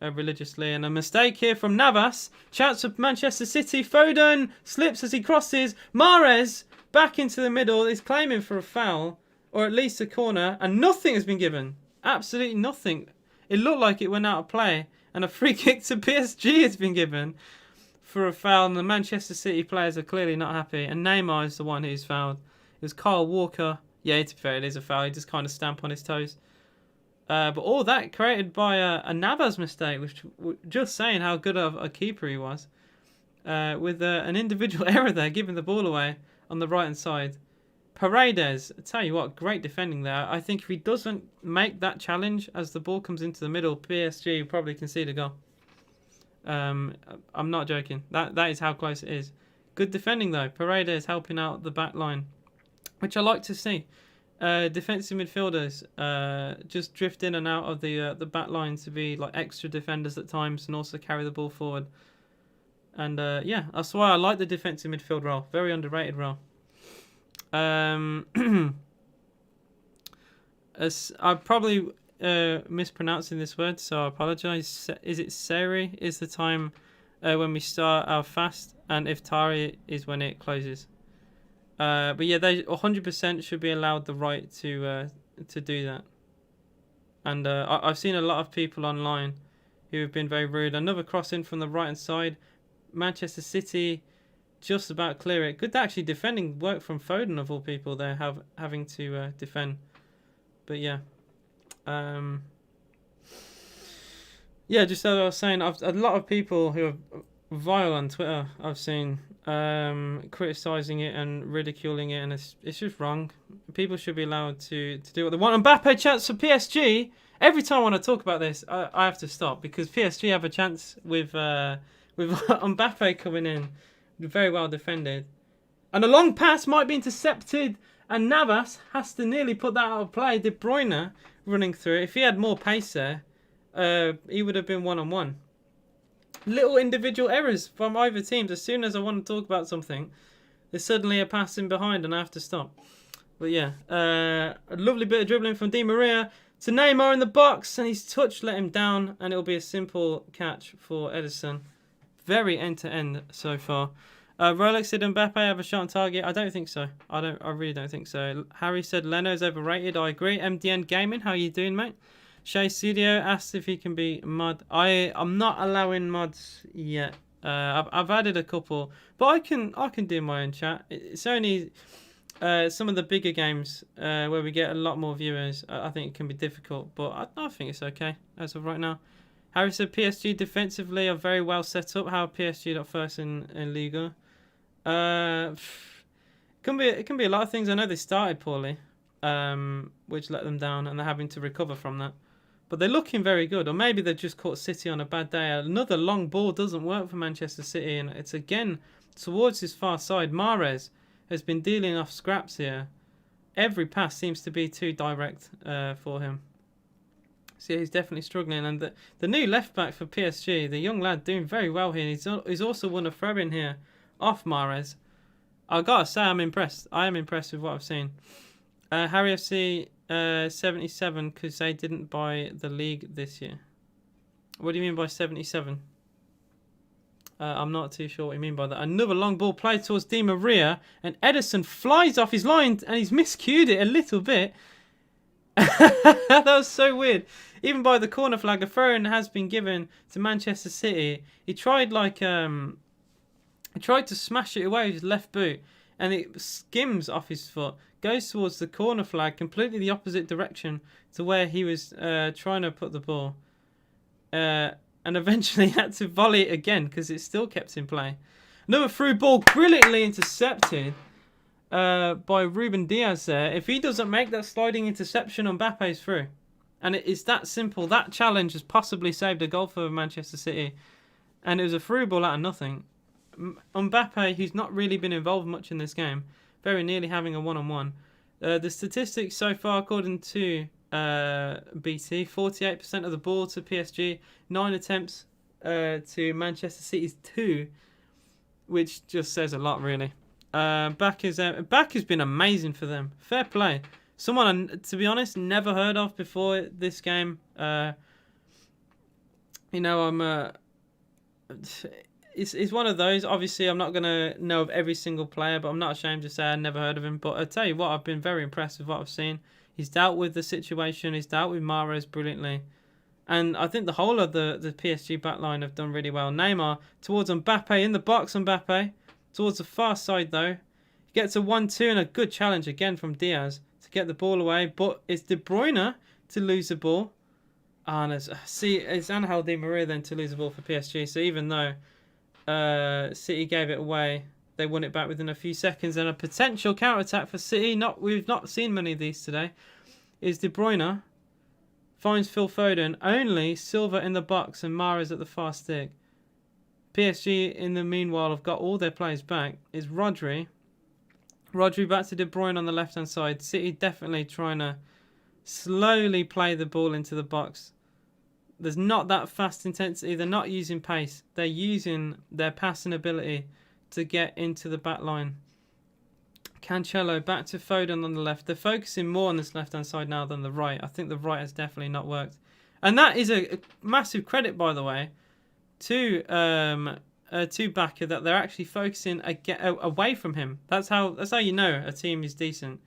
religiously. And a mistake here from Navas. Chance of Manchester City. Foden slips as he crosses. Mahrez back into the middle is claiming for a foul, or at least a corner, and nothing has been given. Absolutely nothing. It looked like it went out of play, and a free kick to PSG has been given for a foul, and the Manchester City players are clearly not happy, and Neymar is the one who's fouled. It was Kyle Walker. Yeah, to be fair, it is a foul. He just kind of stamped on his toes. But all that created by a Navas mistake, which just saying how good of a keeper he was. With an individual error there, giving the ball away on the right-hand side. Paredes, I tell you what, great defending there. I think if he doesn't make that challenge as the ball comes into the middle, PSG will probably concede a goal. I'm not joking. That is how close it is. Good defending though. Paredes helping out the back line, which I like to see. Defensive midfielders just drift in and out of the back line to be like extra defenders at times and also carry the ball forward. And yeah, that's why I like the defensive midfield role. Very underrated role. I'm probably mispronouncing this word, so I apologise. Is it Seri is the time when we start our fast, and Iftari is when it closes. But yeah, they 100% should be allowed the right to do that. And I've seen a lot of people online who have been very rude. Another cross in from the right hand side. Manchester City just about clear it. Good actually defending work from Foden of all people there, having to defend. But yeah. Yeah, just as I was saying, a lot of people who are vile on Twitter I've seen criticising it and ridiculing it, and it's just wrong. People should be allowed to do what they want. Mbappe chance for PSG. Every time I want to talk about this, I have to stop, because PSG have a chance with Mbappe coming in, very well defended, and a long pass might be intercepted, and Navas has to nearly put that out of play. De Bruyne running through it. If he had more pace there, he would have been 1-on-1. Little individual errors from either teams. As soon as I want to talk about something, there's suddenly a pass in behind and I have to stop. But yeah, a lovely bit of dribbling from Di Maria to Neymar in the box, and his touch let him down, and it'll be a simple catch for Edison. Very end-to-end so far. Rolex, did Mbappe have a shot on target? I don't think so. I really don't think so. Harry said Leno's overrated. I agree. MDN Gaming, how you doing, mate? Shay Studio asked if he can be mod. I'm not allowing mods yet. I've added a couple, but I can do my own chat. It's only some of the bigger games where we get a lot more viewers. I think it can be difficult, but I think it's okay as of right now. Harry said PSG defensively are very well set up. How are PSG not first in Liga? It can be a lot of things. I know they started poorly, which let them down, and they're having to recover from that. But they're looking very good, or maybe they've just caught City on a bad day. Another long ball doesn't work for Manchester City, and it's again towards his far side. Mahrez has been dealing off scraps here. Every pass seems to be too direct for him. So yeah, he's definitely struggling. And the new left back for PSG, the young lad, doing very well here. He's also won a throw-in here off Mahrez. I gotta say, I'm impressed. I am impressed with what I've seen. Harry FC 77 because they didn't buy the league this year. What do you mean by 77? I'm not too sure what you mean by that. Another long ball played towards Di Maria, and Ederson flies off his line, and he's miscued it a little bit. That was so weird. Even by the corner flag, a throw-in has been given to Manchester City. He tried to smash it away with his left boot, and it skims off his foot, goes towards the corner flag, completely the opposite direction to where he was trying to put the ball. And eventually had to volley it again because it still kept in play. Another through ball brilliantly intercepted by Ruben Diaz there. If he doesn't make that sliding interception, Mbappe's through. And it's that simple. That challenge has possibly saved a goal for Manchester City. And it was a through ball out of nothing. Mbappe, who's not really been involved much in this game, very nearly having a one-on-one. The statistics so far, according to BT, 48% of the ball to PSG, 9 attempts to Manchester City's 2, which just says a lot, really. Back has been amazing for them. Fair play. Someone, to be honest, never heard of before this game. It's one of those. Obviously, I'm not going to know of every single player, but I'm not ashamed to say I never heard of him. But I tell you what, I've been very impressed with what I've seen. He's dealt with the situation. He's dealt with Mahrez brilliantly. And I think the whole of the PSG backline have done really well. Neymar towards Mbappe, in the box, Mbappe. Towards the far side, though. He gets a 1-2 and a good challenge again from Diaz to get the ball away. But it's De Bruyne to lose the ball. And it's Angel Di Maria then to lose the ball for PSG. So even though City gave it away, they won it back within a few seconds, and a potential counter-attack for City. We've not seen many of these today. Is De Bruyne finds Phil Foden, only Silva in the box and Mahrez at the far stick. PSG in the meanwhile have got all their players back. Is Rodri back to De Bruyne on the left-hand side. City definitely trying to slowly play the ball into the box. There's not that fast intensity. They're not using pace. They're using their passing ability to get into the back line. Cancelo back to Foden on the left. They're focusing more on this left-hand side now than the right. I think the right has definitely not worked. And that is a massive credit, by the way, to Bakker, that they're actually focusing away from him. That's how you know a team is decent.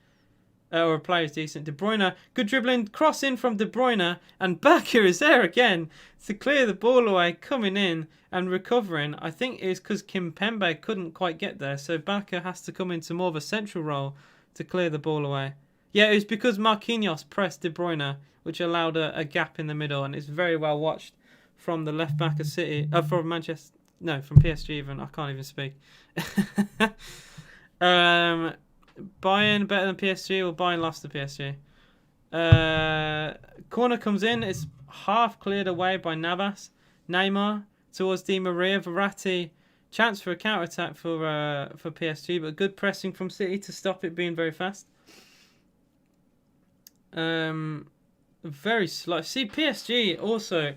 Or a player is decent. De Bruyne, good dribbling, cross in from De Bruyne, and Bakker is there again to clear the ball away, coming in and recovering. I think it's because Kimpembe couldn't quite get there, so Bakker has to come into more of a central role to clear the ball away. Yeah, it was because Marquinhos pressed De Bruyne, which allowed a gap in the middle, and it's very well watched from the left back of City, from Manchester, no, from PSG even. I can't even speak. Bayern better than PSG, or Bayern lost to PSG? Corner comes in. It's half cleared away by Navas. Neymar towards Di Maria. Verratti, chance for a counter-attack for PSG, but good pressing from City to stop it being very fast. Very slow. See, PSG also,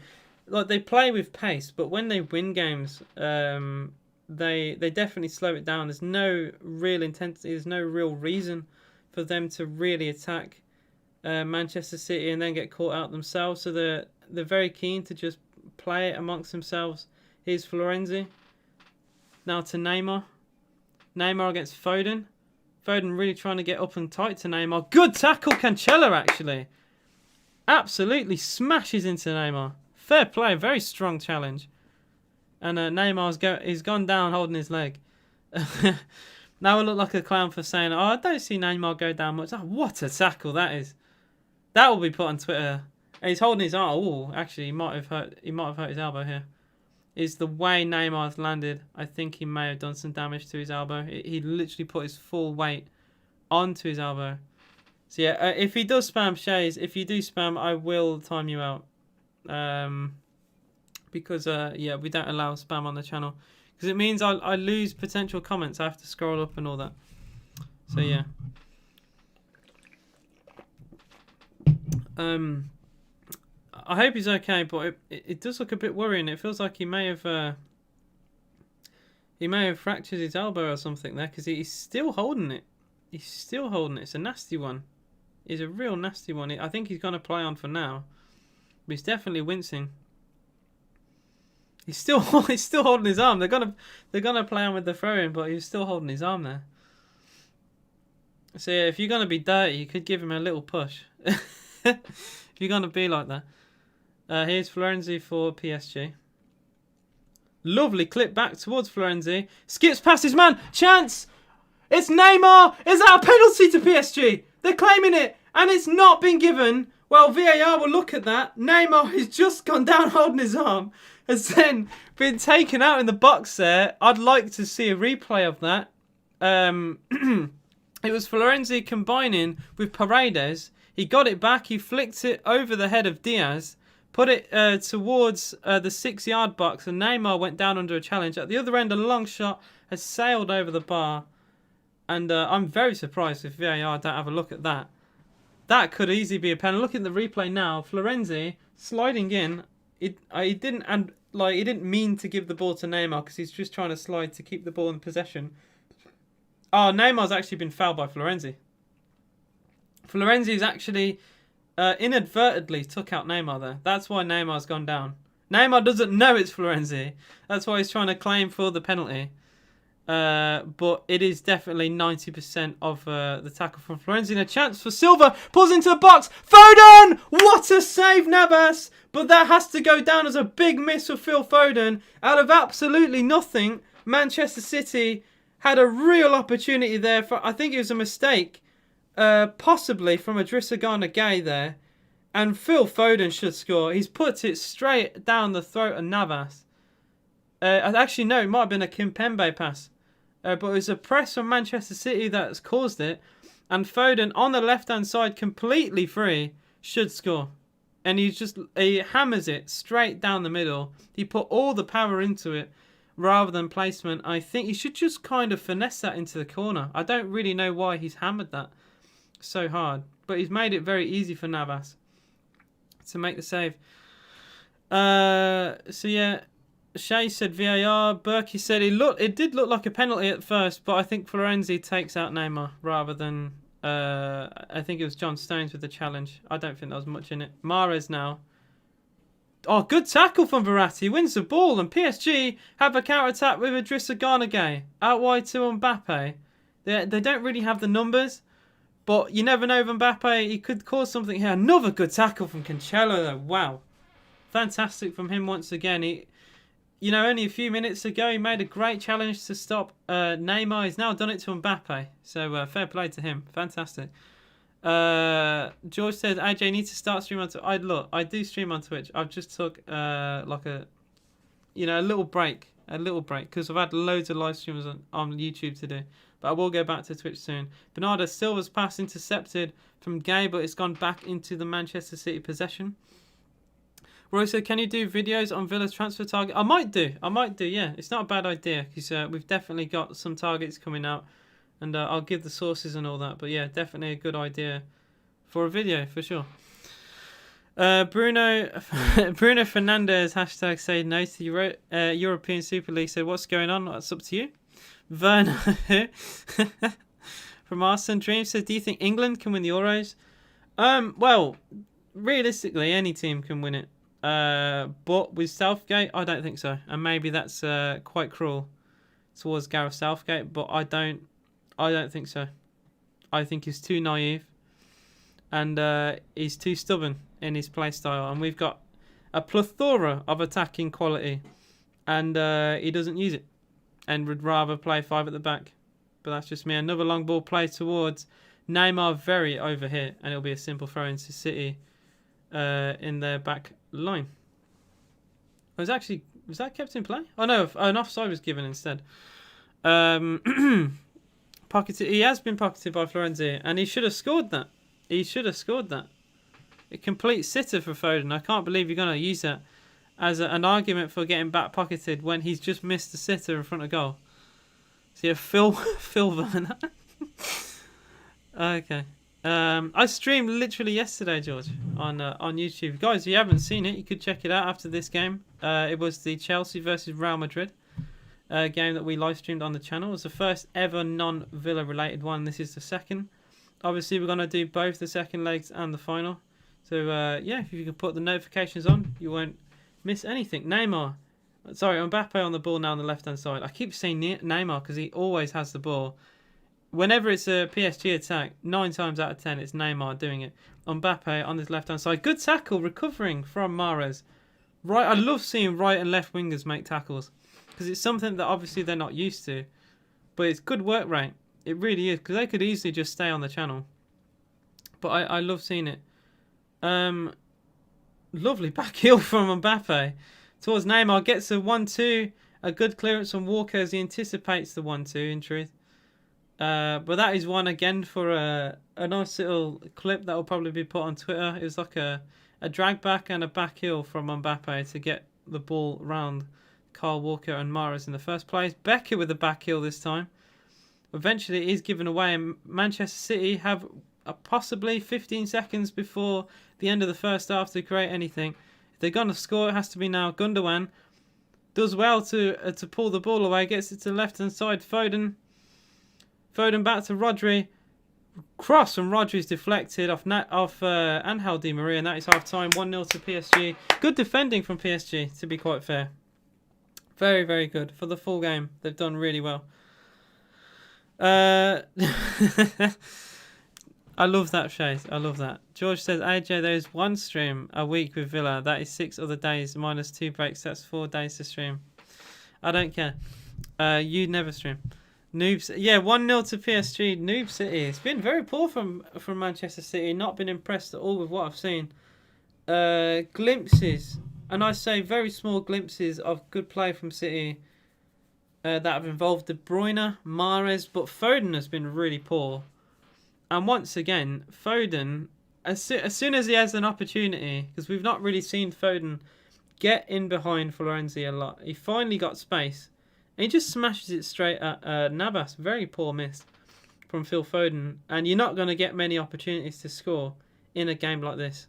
like, they play with pace, but when they win games, they definitely slow it down. There's no real intensity. There's no real reason for them to really attack Manchester City and then get caught out themselves. So they're very keen to just play it amongst themselves. Here's Florenzi. Now to Neymar. Neymar against Foden. Foden really trying to get up and tight to Neymar. Good tackle, Cancelo, actually. Absolutely smashes into Neymar. Fair play. Very strong challenge. And Neymar's gone down holding his leg. Now I look like a clown for saying, oh, I don't see Neymar go down much. Oh, what a tackle that is. That will be put on Twitter And he's holding his arm. Oh, actually, he might have hurt his elbow here. Is the way Neymar's landed. I think he may have done some damage to his elbow. He literally put his full weight onto his elbow. So yeah, if he does spam Shays, if you do spam, I will time you out. Because yeah, we don't allow spam on the channel. Because it means I lose potential comments. I have to scroll up and all that. So yeah. I hope he's okay, but it does look a bit worrying. It feels like he may have fractured his elbow or something there, because he's still holding it. He's still holding it. It's a nasty one. It's a real nasty one. I think he's going to play on for now, but he's definitely wincing. He's still holding his arm. They're gonna play on with the throw-in, but he's still holding his arm there. So yeah, if you're gonna be dirty, you could give him a little push. If you're gonna be like that. Here's Florenzi for PSG. Lovely clip back towards Florenzi. Skips past his man. Chance! It's Neymar! Is that a penalty to PSG? They're claiming it, and it's not been given. Well, VAR will look at that. Neymar has just gone down holding his arm. Has then been taken out in the box there. I'd like to see a replay of that. It was Florenzi combining with Paredes. He got it back. He flicked it over the head of Diaz. Put it towards the 6-yard box, and Neymar went down under a challenge. At the other end, a long shot has sailed over the bar. And I'm very surprised if VAR don't have a look at that. That could easily be a penalty. Look at the replay now. Florenzi sliding in. He didn't mean to give the ball to Neymar, because he's just trying to slide to keep the ball in possession. Oh, Neymar's actually been fouled by Florenzi. Florenzi's actually inadvertently took out Neymar there. That's why Neymar's gone down. Neymar doesn't know it's Florenzi. That's why he's trying to claim for the penalty. But it is definitely 90% of the tackle from Florenzi. And a chance for Silva. Pulls into the box. Foden! What a save, Navas! But that has to go down as a big miss for Phil Foden. Out of absolutely nothing, Manchester City had a real opportunity there. I think it was a mistake. Possibly from Idrissa Gana Gueye there. And Phil Foden should score. He's put it straight down the throat of Navas. Actually, no, it might have been a Kimpembe pass. But it was a press from Manchester City that's caused it. And Foden on the left-hand side, completely free, should score. And he hammers it straight down the middle. He put all the power into it rather than placement. I think he should just kind of finesse that into the corner. I don't really know why he's hammered that so hard. But he's made it very easy for Navas to make the save. So yeah, Shay said VAR. Berkey said it did look like a penalty at first, but I think Florenzi takes out Neymar rather than I think it was John Stones with the challenge. I don't think there was much in it. Mahrez now. Oh, good tackle from Verratti. Wins the ball, and PSG have a counter-attack with Idrissa Gana Gueye. Out wide to Mbappe. They don't really have the numbers, but you never know with Mbappe. He could cause something here. Another good tackle from Cancelo, though. Wow. Fantastic from him once again. Only a few minutes ago, he made a great challenge to stop Neymar. He's now done it to Mbappe. So, fair play to him. Fantastic. George said, AJ needs to start streaming on Twitch. I do stream on Twitch. I've just took a little break. Because I've had loads of live streams on YouTube to do. But I will go back to Twitch soon. Bernardo Silva's pass intercepted from Gay, but it's gone back into the Manchester City possession. Roy said, can you do videos on Villa's transfer target? I might do, yeah. It's not a bad idea, because we've definitely got some targets coming out. And I'll give the sources and all that. But yeah, definitely a good idea for a video, for sure. Bruno Fernandez, hashtag say no to European Super League, said, what's going on? That's up to you. Werner from Arsenal Dream says, do you think England can win the Euros? Well, realistically, any team can win it. But with Southgate, I don't think so. And maybe that's quite cruel towards Gareth Southgate, but I don't think so. I think he's too naive, and he's too stubborn in his play style. And we've got a plethora of attacking quality, and he doesn't use it, and would rather play 5 at the back. But that's just me. Another long ball play towards Neymar, very over here, and it'll be a simple throw into City. in their back line. Was that kept in play? Oh no, an offside was given instead. Pocketed. He has been pocketed by Florenzi, and he should have scored that. He should have scored that. A complete sitter for Foden. I can't believe you're going to use that as an argument for getting back pocketed when he's just missed the sitter in front of goal. So yeah, Phil Werner. Okay. I streamed literally yesterday, George, on YouTube. Guys, if you haven't seen it, you could check it out after this game. It was the Chelsea versus Real Madrid game that we live streamed on the channel. It was the first ever non-Villa related one. This is the second. Obviously, we're going to do both the second legs and the final. So, yeah, if you can put the notifications on, you won't miss anything. Mbappe on the ball now on the left-hand side. I keep saying Neymar because he always has the ball. Whenever it's a PSG attack, 9 times out of 10, it's Neymar doing it. Mbappe on his left-hand side. Good tackle, recovering from Mahrez. Right, I love seeing right and left wingers make tackles because it's something that obviously they're not used to. But it's good work rate. It really is, because they could easily just stay on the channel. But I love seeing it. Lovely back heel from Mbappe towards Neymar. Gets a 1-2. A good clearance from Walker as he anticipates the 1-2, in truth. But that is one again for a nice little clip that will probably be put on Twitter. It was like a drag back and a back heel from Mbappe to get the ball round Kyle Walker and Mahrez in the first place. Becker with the back heel this time. Eventually it is given away, and Manchester City have possibly 15 seconds before the end of the first half to create anything. If they're going to score, it has to be now. Gundogan does well to pull the ball away, gets it to the left-hand side. Foden back to Rodri. Cross from Rodri is deflected off Angel Di Maria, and that is half-time. 1-0 to PSG. Good defending from PSG, to be quite fair. Very, very good. For the full game, they've done really well. I love that, Chase. I love that. George says, AJ, there's one stream a week with Villa. That is 6 other days minus 2 breaks. That's 4 days to stream. I don't care. You never stream. Noobs. Yeah, 1-0 to PSG. Noob City. It's been very poor from Manchester City. Not been impressed at all with what I've seen. Glimpses, and I say very small glimpses of good play from City that have involved De Bruyne, Mahrez, but Foden has been really poor. And once again, Foden, as soon as he has an opportunity, because we've not really seen Foden get in behind Florenzi a lot, he finally got space, and he just smashes it straight at Navas. Very poor miss from Phil Foden, and you're not going to get many opportunities to score in a game like this.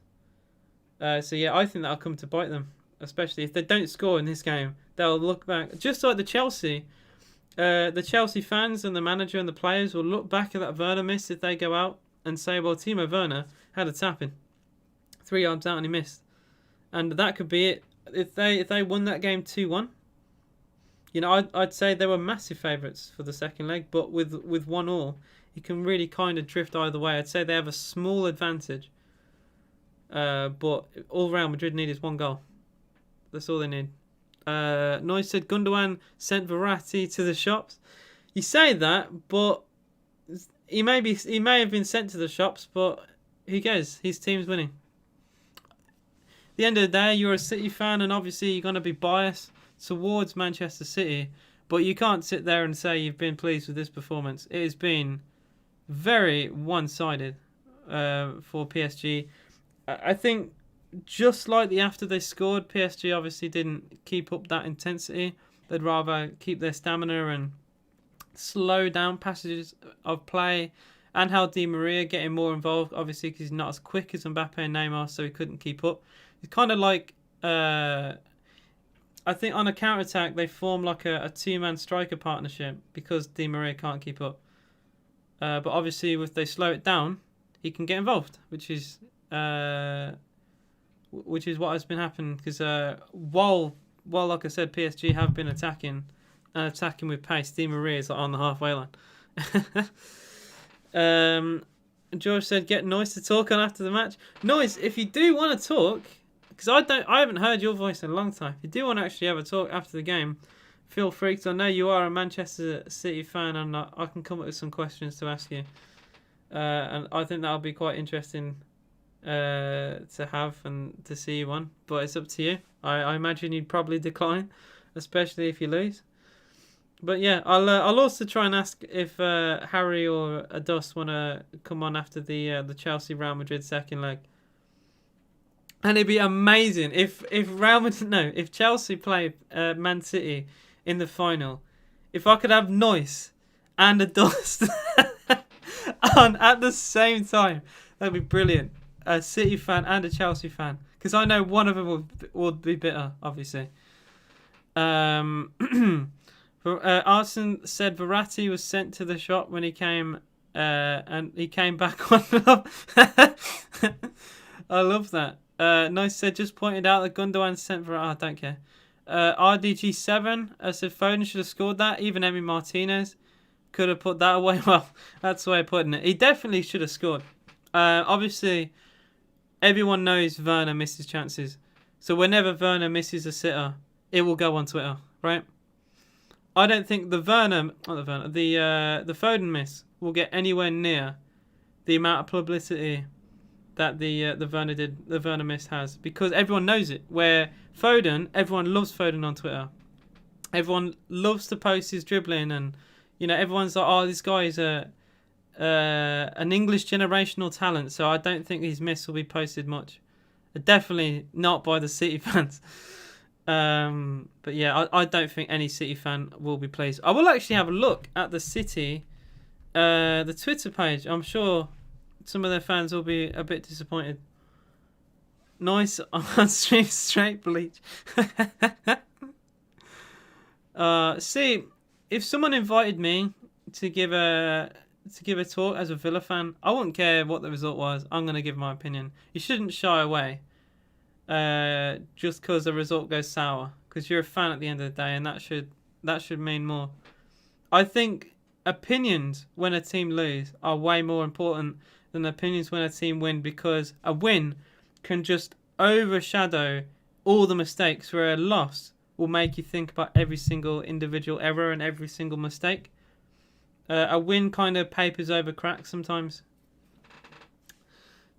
So yeah, I think that'll come to bite them, especially if they don't score in this game. They'll look back, just like the Chelsea fans and the manager and the players will look back at that Werner miss if they go out and say, well, Timo Werner had a tap-in 3 yards out and he missed. And that could be it. If they won that game 2-1, you know, I'd say they were massive favourites for the second leg, but with 1-1, you can really kind of drift either way. I'd say they have a small advantage. But all Real Madrid need is 1 goal. That's all they need. Noise said Gundogan sent Verratti to the shops. You say that, but he may have been sent to the shops, but who cares? His team's winning. At the end of the day, you're a City fan, and obviously you're going to be biased towards Manchester City, but you can't sit there and say you've been pleased with this performance. It has been very one-sided for PSG. I think just slightly after they scored, PSG obviously didn't keep up that intensity. They'd rather keep their stamina and slow down passages of play. Angel Di Maria getting more involved, obviously, because he's not as quick as Mbappe and Neymar, so he couldn't keep up. It's kind of like, I think on a counter-attack, they form like a two-man striker partnership because Di Maria can't keep up. But obviously, if they slow it down, he can get involved, which is what has been happening, because while like I said, PSG have been attacking with pace, Di Maria is like on the halfway line. George said, get Noise to talk on after the match. Noise, if you do want to talk, because I haven't heard your voice in a long time, if you do want to actually have a talk after the game, feel free, because I know you are a Manchester City fan, and I can come up with some questions to ask you. And I think that'll be quite interesting to have and to see one, but it's up to you. I imagine you'd probably decline, especially if you lose. But yeah, I'll also try and ask if Harry or Adust want to come on after the Chelsea Real Madrid second leg. And it'd be amazing if Real Madrid, no, if Chelsea play Man City in the final, if I could have Noise and Adust on at the same time, that'd be brilliant. A City fan and a Chelsea fan, because I know one of them would be bitter, obviously. Arsene said Verratti was sent to the shop when he came, and he came back on. I love that. Nice said, just pointed out that Gundogan sent Verratti. I don't care. RDG7 said Foden should have scored that. Even Emi Martinez could have put that away. Well, that's the way of putting it. He definitely should have scored. Obviously, everyone knows Werner misses chances. So whenever Werner misses a sitter, it will go on Twitter, right? I don't think the Foden miss will get anywhere near the amount of publicity that the Werner miss has, because everyone knows it. Where Foden, everyone loves Foden on Twitter. Everyone loves to post his dribbling, and everyone's like, oh, this guy is an English generational talent. So I don't think his miss will be posted much. Definitely not by the City fans. But yeah, I don't think any City fan will be pleased. I will actually have a look at the City, the Twitter page. I'm sure some of their fans will be a bit disappointed. Nice on stream, straight bleach. See, if someone invited me to give a talk as a Villa fan, I wouldn't care what the result was. I'm going to give my opinion. You shouldn't shy away just because the result goes sour, because you're a fan at the end of the day, and that should mean more. I think opinions when a team lose are way more important than opinions when a team win, because a win can just overshadow all the mistakes, where a loss will make you think about every single individual error and every single mistake. A win kind of papers over cracks sometimes.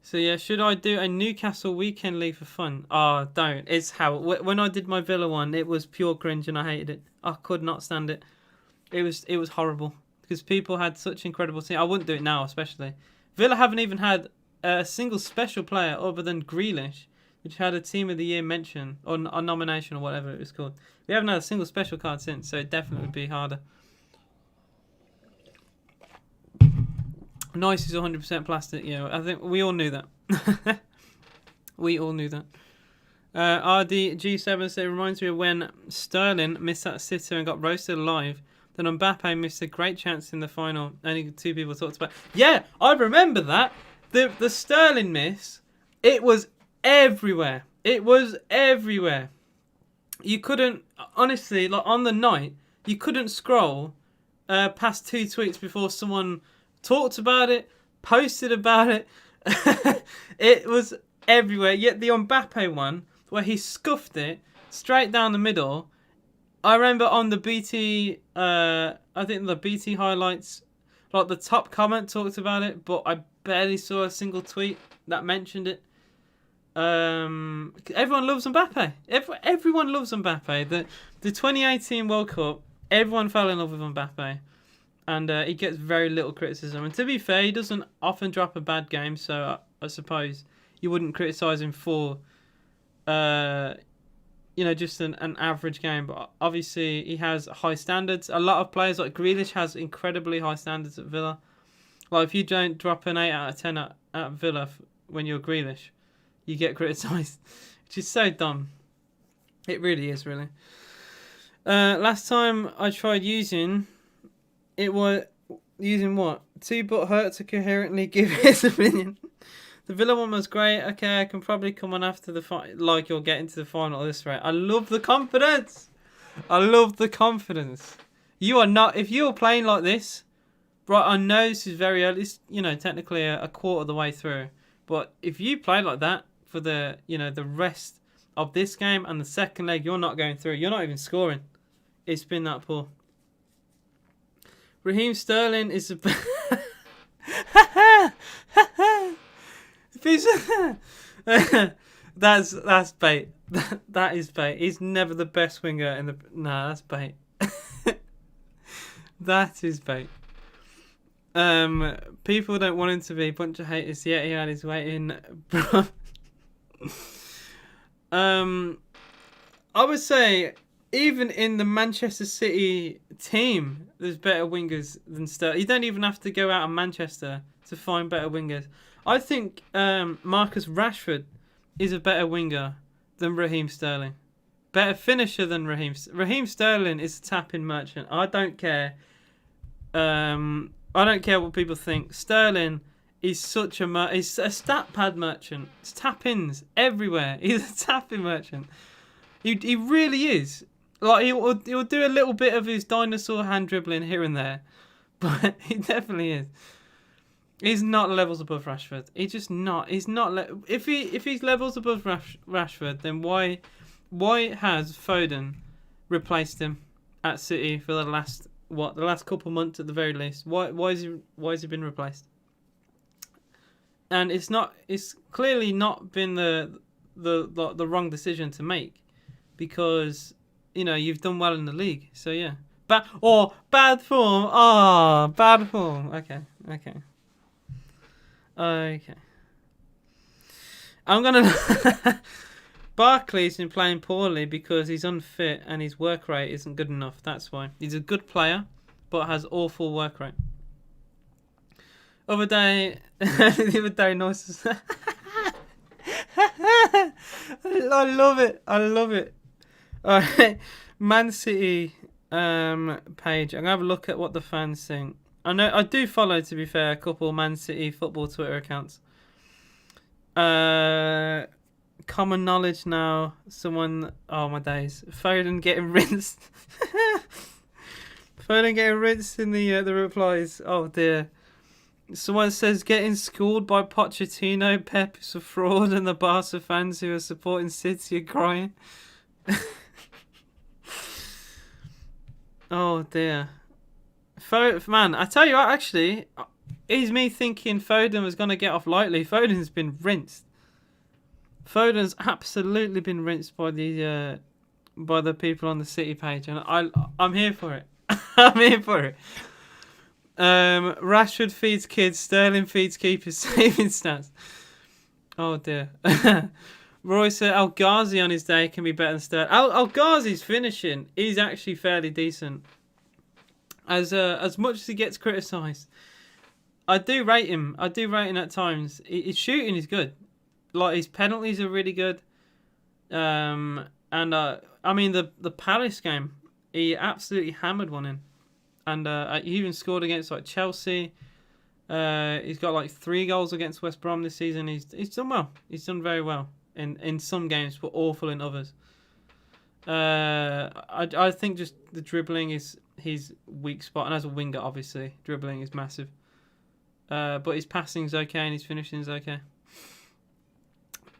So yeah, should I do a Newcastle weekend league for fun? Oh, don't. It's how when I did my Villa one, it was pure cringe and I hated it. I could not stand it. It was horrible because people had such incredible teams. I wouldn't do it now, especially. Villa haven't even had a single special player other than Grealish, which had a Team of the Year mention or a nomination or whatever it was called. We haven't had a single special card since, so it definitely would be harder. Nice is 100% plastic. Yeah, I think we all knew that. We all knew that. RDG7 said, it reminds me of when Sterling missed that sitter and got roasted alive. Then Mbappe missed a great chance in the final. Only two people talked about. Yeah, I remember that. The Sterling miss, it was everywhere. It was everywhere. You couldn't, honestly, like on the night, you couldn't scroll past 2 tweets before someone talked about it, posted about it. It was everywhere. Yet the Mbappe one, where he scuffed it straight down the middle, I remember on the BT, I think the BT highlights, like the top comment talked about it, but I barely saw a single tweet that mentioned it. Everyone loves Mbappe. Everyone loves Mbappe. The 2018 World Cup, everyone fell in love with Mbappe. And he gets very little criticism. And to be fair, he doesn't often drop a bad game, so I suppose you wouldn't criticise him for, just an average game. But obviously, he has high standards. A lot of players, like Grealish, has incredibly high standards at Villa. Like, if you don't drop an 8 out of 10 at Villa when you're Grealish, you get criticised, which is so dumb. It really is, really. Last time I tried using... It was using what? 2But to coherently give his opinion. The Villa one was great. Okay, I can probably come on after the fight. Like you're getting to the final this rate. I love the confidence. I love the confidence. You are not. If you're playing like this, right? I know this is very early. It's, technically a quarter of the way through. But if you play like that for the rest of this game and the second leg, you're not going through. You're not even scoring. It's been that poor. Raheem Sterling is If he's that's bait. That is bait. He's never the best winger in the. Nah, that's bait. That is bait. People don't want him to be. Bunch of haters. Yeah, he had his weight in. I would say even in the Manchester City team, there's better wingers than Sterling. You don't even have to go out of Manchester to find better wingers. I think Marcus Rashford is a better winger than Raheem Sterling. Better finisher than Raheem. Raheem Sterling is a tap-in merchant. I don't care. I don't care what people think. Sterling is such a he's a stat pad merchant. It's tap-ins everywhere. He's a tap-in merchant. He really is. Like he'll do a little bit of his dinosaur hand dribbling here and there, but he definitely is. He's not levels above Rashford. He's just not. He's not. If he's levels above Rashford, then why has Foden replaced him at City for the last couple months at the very least? Why has he been replaced? And it's clearly not been the wrong decision to make, because you've done well in the league. So yeah, bad form. Bad form. Okay. I'm gonna. Barkley's been playing poorly because he's unfit and his work rate isn't good enough. That's why. He's a good player, but has awful work rate. The other day, nice. I love it. All right, Man City page. I'm gonna have a look at what the fans think. I do follow, to be fair, a couple Man City football Twitter accounts. Common knowledge now. Someone, oh my days, Foden getting rinsed. Foden getting rinsed in the replies. Oh dear. Someone says getting schooled by Pochettino. Pep is a fraud, and the Barca fans who are supporting City are crying. Oh dear. Man, I tell you what, actually, is me thinking Foden was going to get off lightly. Foden's been rinsed. Foden's absolutely been rinsed by the people on the City page, and I'm here for it. I'm here for it. Rashford feeds kids, Sterling feeds keepers, saving stats. Oh dear. Roy said El Ghazi on his day can be better than Sterling. El Ghazi's finishing is actually fairly decent. As much as he gets criticised, I do rate him. At times. His shooting is good. Like, his penalties are really good. I mean, the Palace game, he absolutely hammered one in. And he even scored against like Chelsea. He's got like 3 goals against West Brom this season. He's done well. He's done very well in some games, but awful in others. I think just the dribbling is his weak spot, and as a winger, obviously, dribbling is massive. But his passing's okay and his finishing's okay.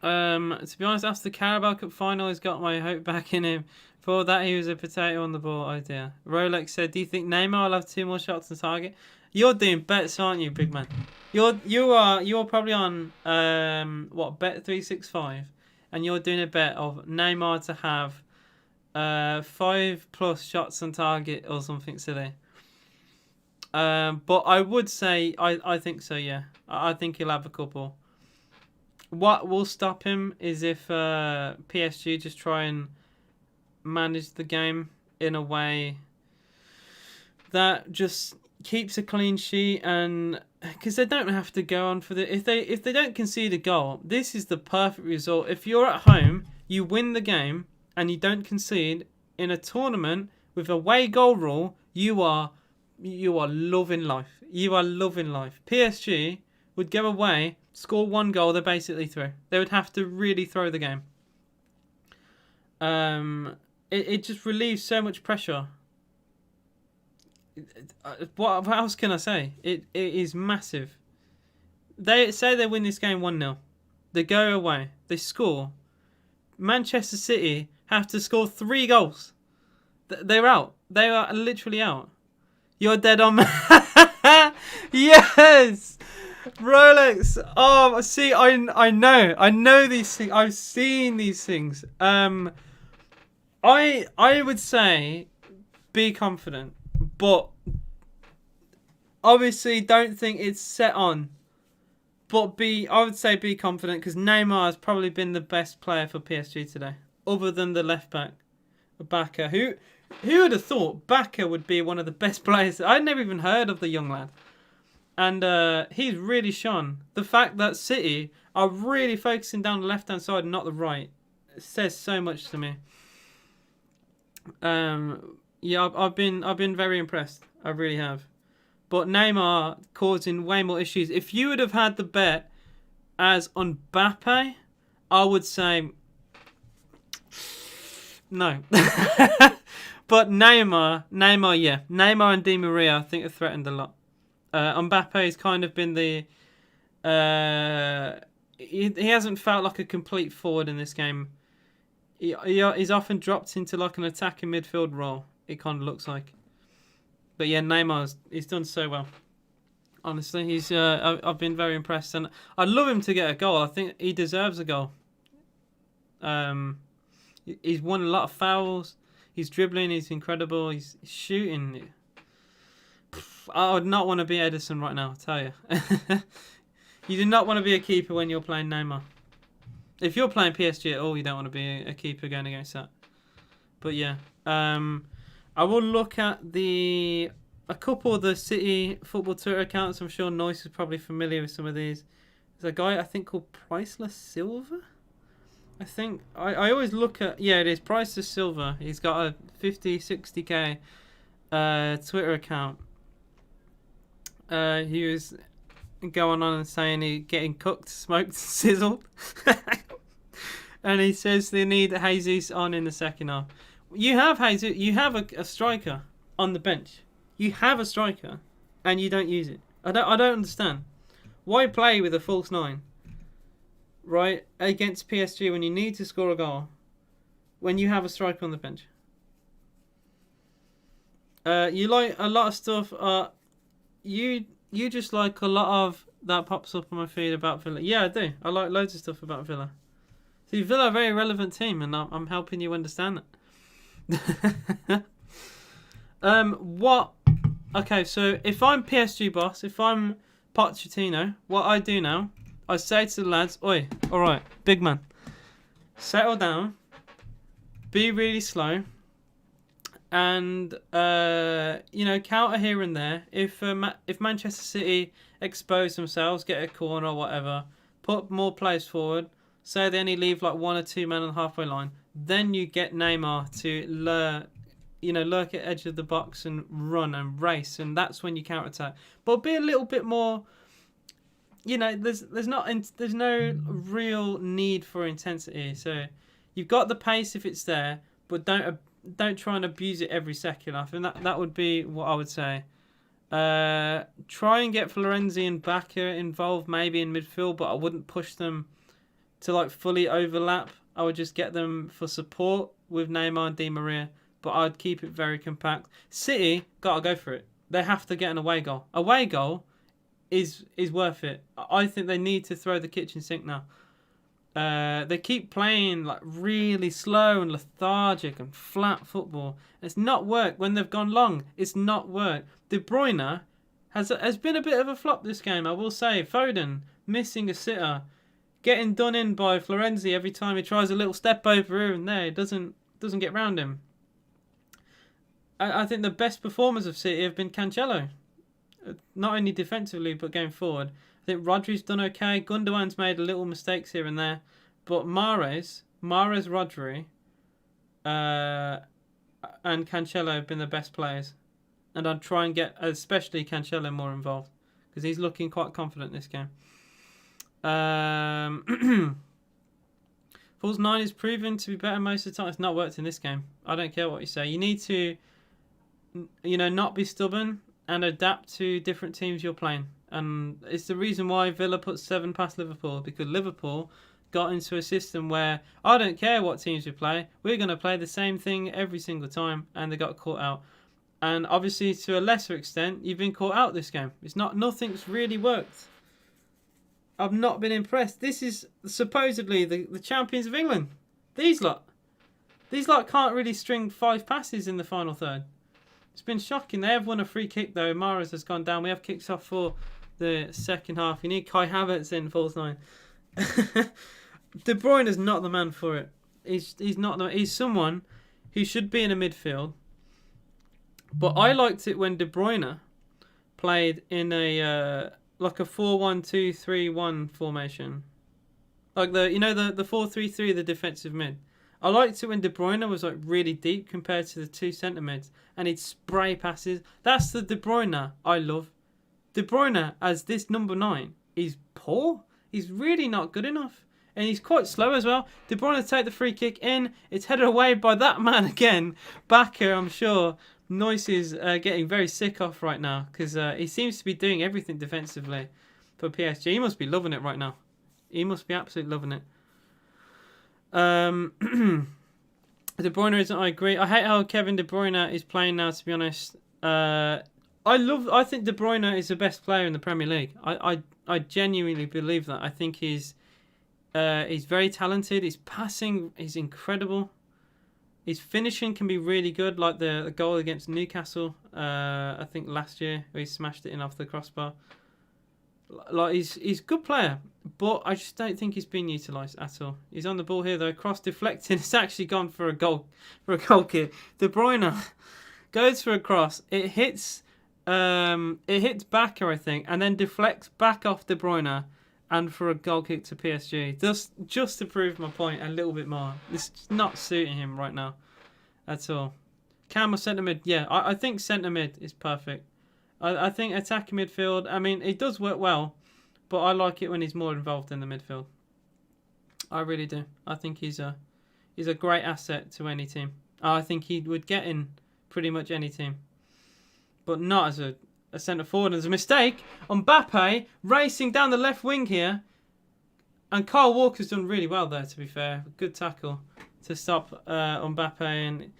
To be honest, after the Carabao Cup final, he's got my hope back in him. For that, he was a potato on the ball. Oh dear. Rolex said, "Do you think Neymar will have 2 more shots on target?" You're doing bets, aren't you, big man? You're probably on Bet365, and you're doing a bet of Neymar to have 5+ shots on target or something silly. But I would say I think so. Yeah, I think he'll have a couple. What will stop him is if PSG just try and manage the game in a way that just keeps a clean sheet, and because they don't have to go on for if they don't concede a goal, this is the perfect result. If you're at home, you win the game and you don't concede in a tournament with away goal rule, you are loving life. You are loving life. PSG would go away, score 1 goal, they're basically through. They would have to really throw the game. It just relieves so much pressure. What else can I say? It is massive. They say they win this game 1-0. They go away. They score. Manchester City have to score 3 goals. They're out. They are literally out. You're dead on. Yes! Rolex. Oh, see, I know these things. I've seen these things. I would say be confident, but obviously don't think it's set on. But I would say be confident because Neymar has probably been the best player for PSG today, other than the left back, Baka. Who would have thought Baka would be one of the best players? I'd never even heard of the young lad. And he's really shone. The fact that City are really focusing down the left-hand side and not the right says so much to me. Yeah, I've been very impressed. I really have. But Neymar causing way more issues. If you would have had the bet as on Mbappe, I would say no. But Neymar, yeah. Neymar and Di Maria, I think, are threatened a lot. Mbappe has kind of been the... he hasn't felt like a complete forward in this game. He's often dropped into like an attacking midfield role, it kind of looks like. But yeah, he's done so well. Honestly, I've been very impressed, and I'd love him to get a goal. I think he deserves a goal. He's won a lot of fouls. He's dribbling. He's incredible. He's shooting. I would not want to be Edison right now, I tell you. You do not want to be a keeper when you're playing Neymar. If you're playing PSG at all, you don't want to be a keeper going against that. But yeah, I will look at a couple of the City football Twitter accounts. I'm sure Noyce is probably familiar with some of these. There's a guy I think called Priceless Silver. I think I always look at, yeah, it is Priceless Silver. He's got a 50-60k Twitter account. He was going on and saying he's getting cooked, smoked, sizzled. And he says they need Jesus on in the second half. You have Jesus. You have a striker on the bench. You have a striker, and you don't use it. I don't understand. Why play with a false nine, right, against PSG when you need to score a goal, when you have a striker on the bench? You like a lot of stuff. You just like a lot of that pops up on my feed about Villa. Yeah, I do. I like loads of stuff about Villa. See, Villa are a very relevant team, and I'm helping you understand that. What? Okay, so if I'm PSG boss, if I'm Pochettino, what I do now, I say to the lads, "Oi, all right, big man, settle down, be really slow, and counter here and there. If Manchester City expose themselves, get a corner or whatever, put more players forward. Say they only leave like 1 or 2 men on the halfway line. Then you get Neymar to lurk at edge of the box and run and race, and that's when you counter attack. But be a little bit more. There's no real need for intensity. So you've got the pace if it's there, but don't try and abuse it every second. I think that would be what I would say. Try and get Florenzi and Baka involved maybe in midfield, but I wouldn't push them to like fully overlap. I would just get them for support with Neymar and Di Maria, but I'd keep it very compact. City gotta go for it. They have to get an away goal. Away goal is worth it. I think they need to throw the kitchen sink now. They keep playing like really slow and lethargic and flat football. It's not worked when they've gone long. It's not worked. De Bruyne has been a bit of a flop this game, I will say. Foden missing a sitter, getting done in by Florenzi every time he tries a little step over here and there. It doesn't get round him. I think the best performers of City have been Cancelo, not only defensively but going forward. I think Rodri's done okay. Gundogan's made a little mistakes here and there, but Mahrez, Rodri, and Cancelo have been the best players, and I'd try and get especially Cancelo more involved because he's looking quite confident this game. False 9 is proven to be better most of the time. It's not worked in this game. I don't care what you say. You need to, not be stubborn and adapt to different teams you're playing. And it's the reason why Villa put 7 past Liverpool, because Liverpool got into a system where I don't care what teams we play, we're going to play the same thing every single time, and they got caught out. And obviously, to a lesser extent, you've been caught out this game. Nothing's really worked. I've not been impressed. This is supposedly the champions of England. These lot can't really string 5 passes in the final third. It's been shocking. They have won a free kick though. Mahrez has gone down. We have kicks off for the second half. You need Kai Havertz in false 9. De Bruyne is not the man for it. He's not. He's someone who should be in a midfield. But I liked it when De Bruyne played in a like a 4-1-2-3-1 formation, like the 4-3-3, the defensive mid. I liked it when De Bruyne was like really deep compared to the 2 centre mids, and he'd spray passes. That's the De Bruyne I love. De Bruyne as this number 9 is poor. He's really not good enough. And he's quite slow as well. De Bruyne take the free kick in. It's headed away by that man again. Backer, I'm sure. Noyce is getting very sick off right now because he seems to be doing everything defensively for PSG. He must be loving it right now. He must be absolutely loving it. De Bruyne isn't. I agree. I hate how Kevin De Bruyne is playing now. To be honest, I think De Bruyne is the best player in the Premier League. I genuinely believe that. I think he's very talented. His passing is incredible. His finishing can be really good, like the goal against Newcastle, I think last year, where he smashed it in off the crossbar. Like he's a good player, but I just don't think he's been utilised at all. He's on the ball here though, cross deflecting. It's actually gone for a goal kick. De Bruyne goes for a cross. It hits Bakker, I think, and then deflects back off De Bruyne. And for a goal kick to PSG. Just to prove my point a little bit more. It's not suiting him right now at all. Cam or centre mid? Yeah, I think centre mid is perfect. I think attacking midfield, I mean, it does work well, but I like it when he's more involved in the midfield. I really do. I think he's a great asset to any team. I think he would get in pretty much any team. But not as a centre forward. There's a mistake. Mbappe racing down the left wing here. And Kyle Walker's done really well there, to be fair. Good tackle to stop Mbappe. And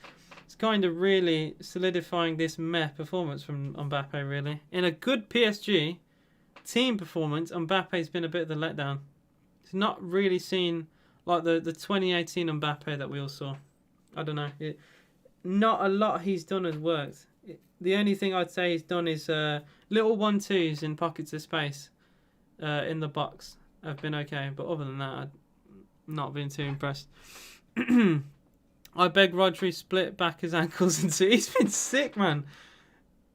it's kind of really solidifying this meh performance from Mbappe, really. In a good PSG team performance, Mbappe's been a bit of the letdown. It's not really seen like the 2018 Mbappe that we all saw. I don't know. Not a lot he's done has worked. The only thing I'd say he's done is little 1-2s in pockets of space in the box have been okay. But other than that, I've not been too impressed. I beg Rodri split back his ankles and he's been sick, man.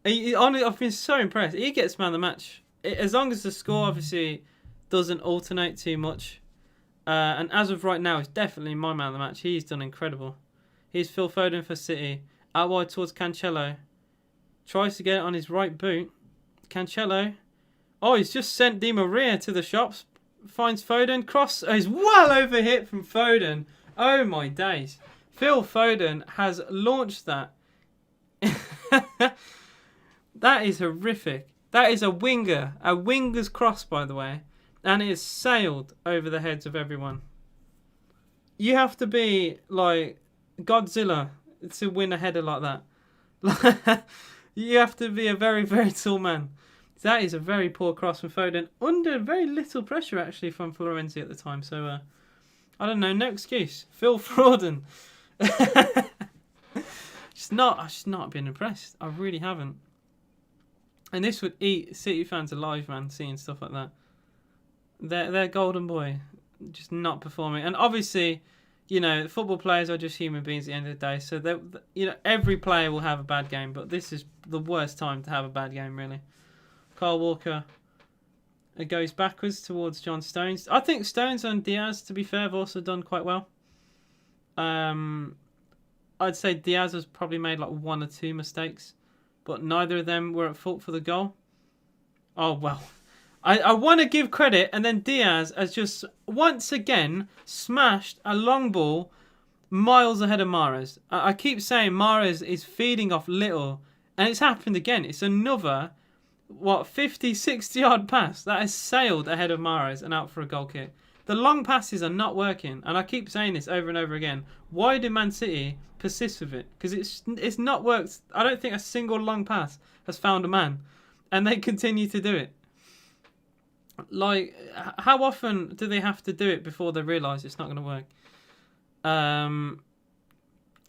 I've been so impressed. He gets man of the match. As long as the score obviously doesn't alternate too much. And as of right now, it's definitely my man of the match. He's done incredible. Here's Phil Foden for City. Out wide towards Cancelo. Tries to get it on his right boot. Cancelo. Oh, he's just sent Di Maria to the shops. Finds Foden. Cross is well overhit from Foden. Oh my days. Phil Foden has launched that. That is horrific. That is a winger. A winger's cross, by the way. And it has sailed over the heads of everyone. You have to be like Godzilla to win a header like that. You have to be a very, very tall man. That is a very poor cross from Foden. Under very little pressure, actually, from Florenzi at the time. So, I don't know. No excuse. Phil Foden. I've just not been impressed. I really haven't. And this would eat City fans alive, man, seeing stuff like that. Their golden boy just not performing. And obviously, you know, football players are just human beings at the end of the day. So, every player will have a bad game. But this is the worst time to have a bad game, really. Kyle Walker goes backwards towards John Stones. I think Stones and Diaz, to be fair, have also done quite well. I'd say Diaz has probably made like 1 or 2 mistakes. But neither of them were at fault for the goal. Oh, well. I want to give credit, and then Diaz has just once again smashed a long ball miles ahead of Mahrez. I keep saying Mahrez is feeding off little, and it's happened again. It's another, 50, 60 yard pass that has sailed ahead of Mahrez and out for a goal kick. The long passes are not working, and I keep saying this over and over again. Why do Man City persist with it? Because it's not worked. I don't think a single long pass has found a man, and they continue to do it. Like, how often do they have to do it before they realise it's not going to work?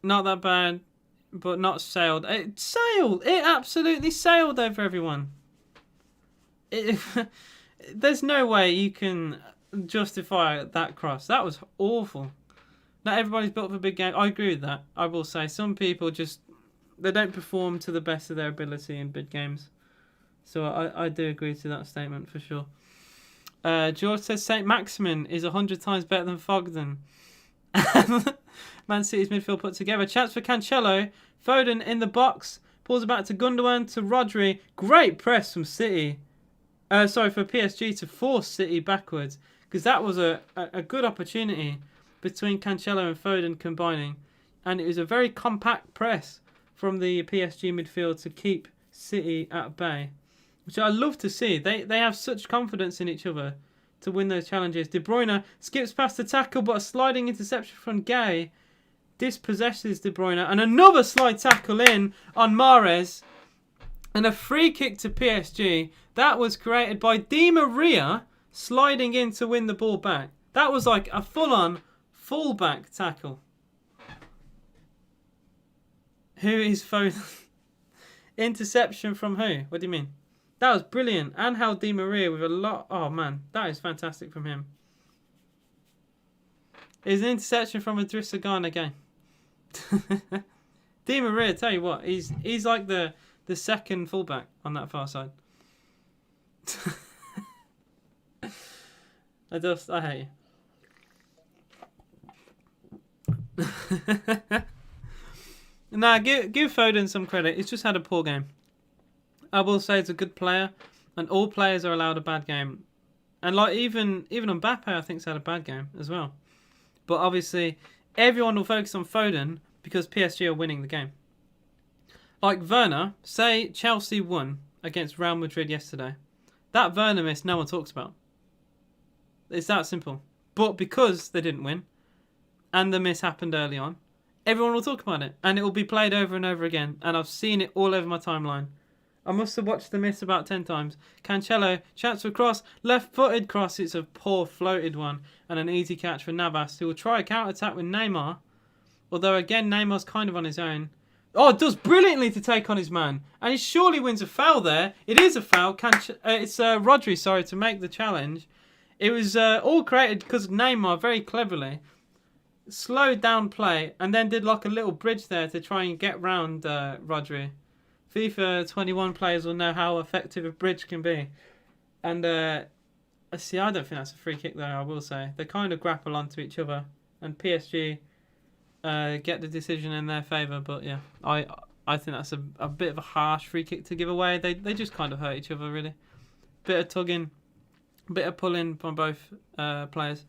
Not that bad, but not sailed. It sailed. It absolutely sailed over everyone. There's no way you can justify that cross. That was awful. Not everybody's built for big game. I agree with that. I will say some people just they don't perform to the best of their ability in big games. So I do agree to that statement for sure. George says Saint Maximin is 100 times better than Fogden. Man City's midfield put together. Chance for Cancelo. Foden in the box. Pulls it back to Gundogan to Rodri. Great press from City. For PSG to force City backwards. Because that was a good opportunity between Cancelo and Foden combining. And it was a very compact press from the PSG midfield to keep City at bay. Which I love to see. They have such confidence in each other to win those challenges. De Bruyne skips past the tackle, but a sliding interception from Gay dispossesses De Bruyne. And another slide tackle in on Mahrez. And a free kick to PSG. That was created by Di Maria sliding in to win the ball back. That was like a full-on full-back tackle. Who is Foden? Interception from who? What do you mean? That was brilliant. And how Di Maria with a lot... Oh, man. That is fantastic from him. It's an interception from Idrissa Gana again. Di Maria, tell you what, he's like the second fullback on that far side. I hate you. Nah, give Foden some credit. He's just had a poor game. I will say he's a good player, and all players are allowed a bad game. And like even Mbappe, I think's had a bad game as well. But obviously, everyone will focus on Foden because PSG are winning the game. Like Werner, say Chelsea won against Real Madrid yesterday. That Werner miss no one talks about. It's that simple. But because they didn't win, and the miss happened early on, everyone will talk about it. And it will be played over and over again. And I've seen it all over my timeline. I must have watched the miss about 10 times. Cancelo, chance for cross, left-footed cross. It's a poor floated one. And an easy catch for Navas, who will try a counter-attack with Neymar. Although, again, Neymar's kind of on his own. Oh, it does brilliantly to take on his man. And he surely wins a foul there. It is a foul. It's Rodri, to make the challenge. It was all created because Neymar, very cleverly, slowed down play and then did like a little bridge there to try and get round Rodri. FIFA 21 players will know how effective a bridge can be. And see, I don't think that's a free kick though, I will say. They kind of grapple onto each other. And PSG get the decision in their favour. But yeah, I think that's a bit of a harsh free kick to give away. They just kind of hurt each other, really. Bit of tugging, bit of pulling from both players.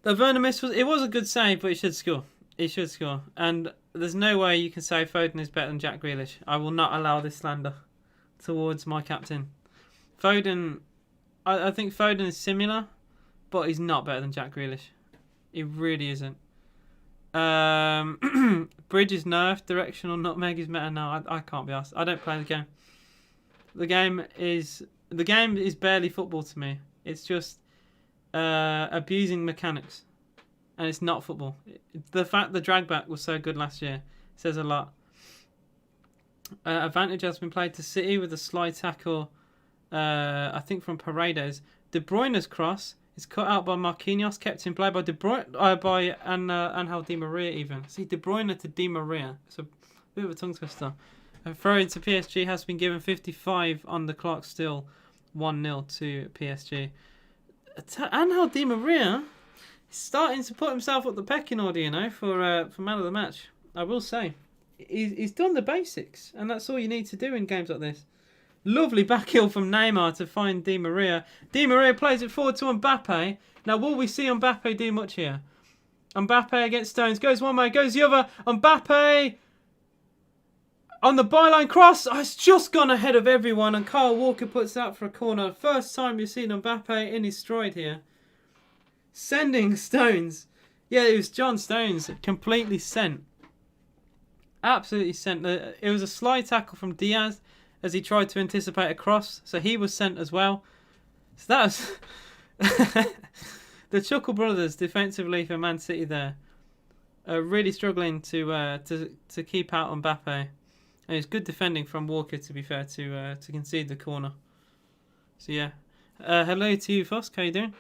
The Werner miss was a good save, but he should score. He should score. And there's no way you can say Foden is better than Jack Grealish. I will not allow this slander towards my captain. Foden, I think Foden is similar, but he's not better than Jack Grealish. He really isn't. Bridge is nerfed. Directional nutmeg is meta now. I can't be asked. I don't play the game. The game is barely football to me. It's just abusing mechanics. And it's not football. The fact the drag back was so good last year says a lot. Advantage has been played to City with a slide tackle, I think from Paredes. De Bruyne's cross is cut out by Marquinhos, kept in play by De Bruyne, by Angel Di Maria even. See, De Bruyne to Di Maria. It's a bit of a tongue twister. A throw into PSG has been given 55 on the clock, still 1-0 to PSG. Angel Di Maria is starting to put himself up the pecking order, you know, for man of the match. I will say. He's done the basics, and that's all you need to do in games like this. Lovely back heel from Neymar to find Di Maria. Di Maria plays it forward to Mbappe. Now, will we see Mbappe do much here? Mbappe against Stones. Goes one way, goes the other. Mbappe on the byline cross. Oh, it's just gone ahead of everyone, and Kyle Walker puts that for a corner. First time you've seen Mbappe in his stride here. Sending Stones. Yeah, it was John Stones. Completely sent. Absolutely sent. It was a slide tackle from Diaz as he tried to anticipate a cross. So he was sent as well. So that was the Chuckle brothers defensively for Man City there are really struggling to keep out on Mbappe. And it's good defending from Walker, to be fair, to concede the corner. So yeah, hello to you, Fosk. How you doing?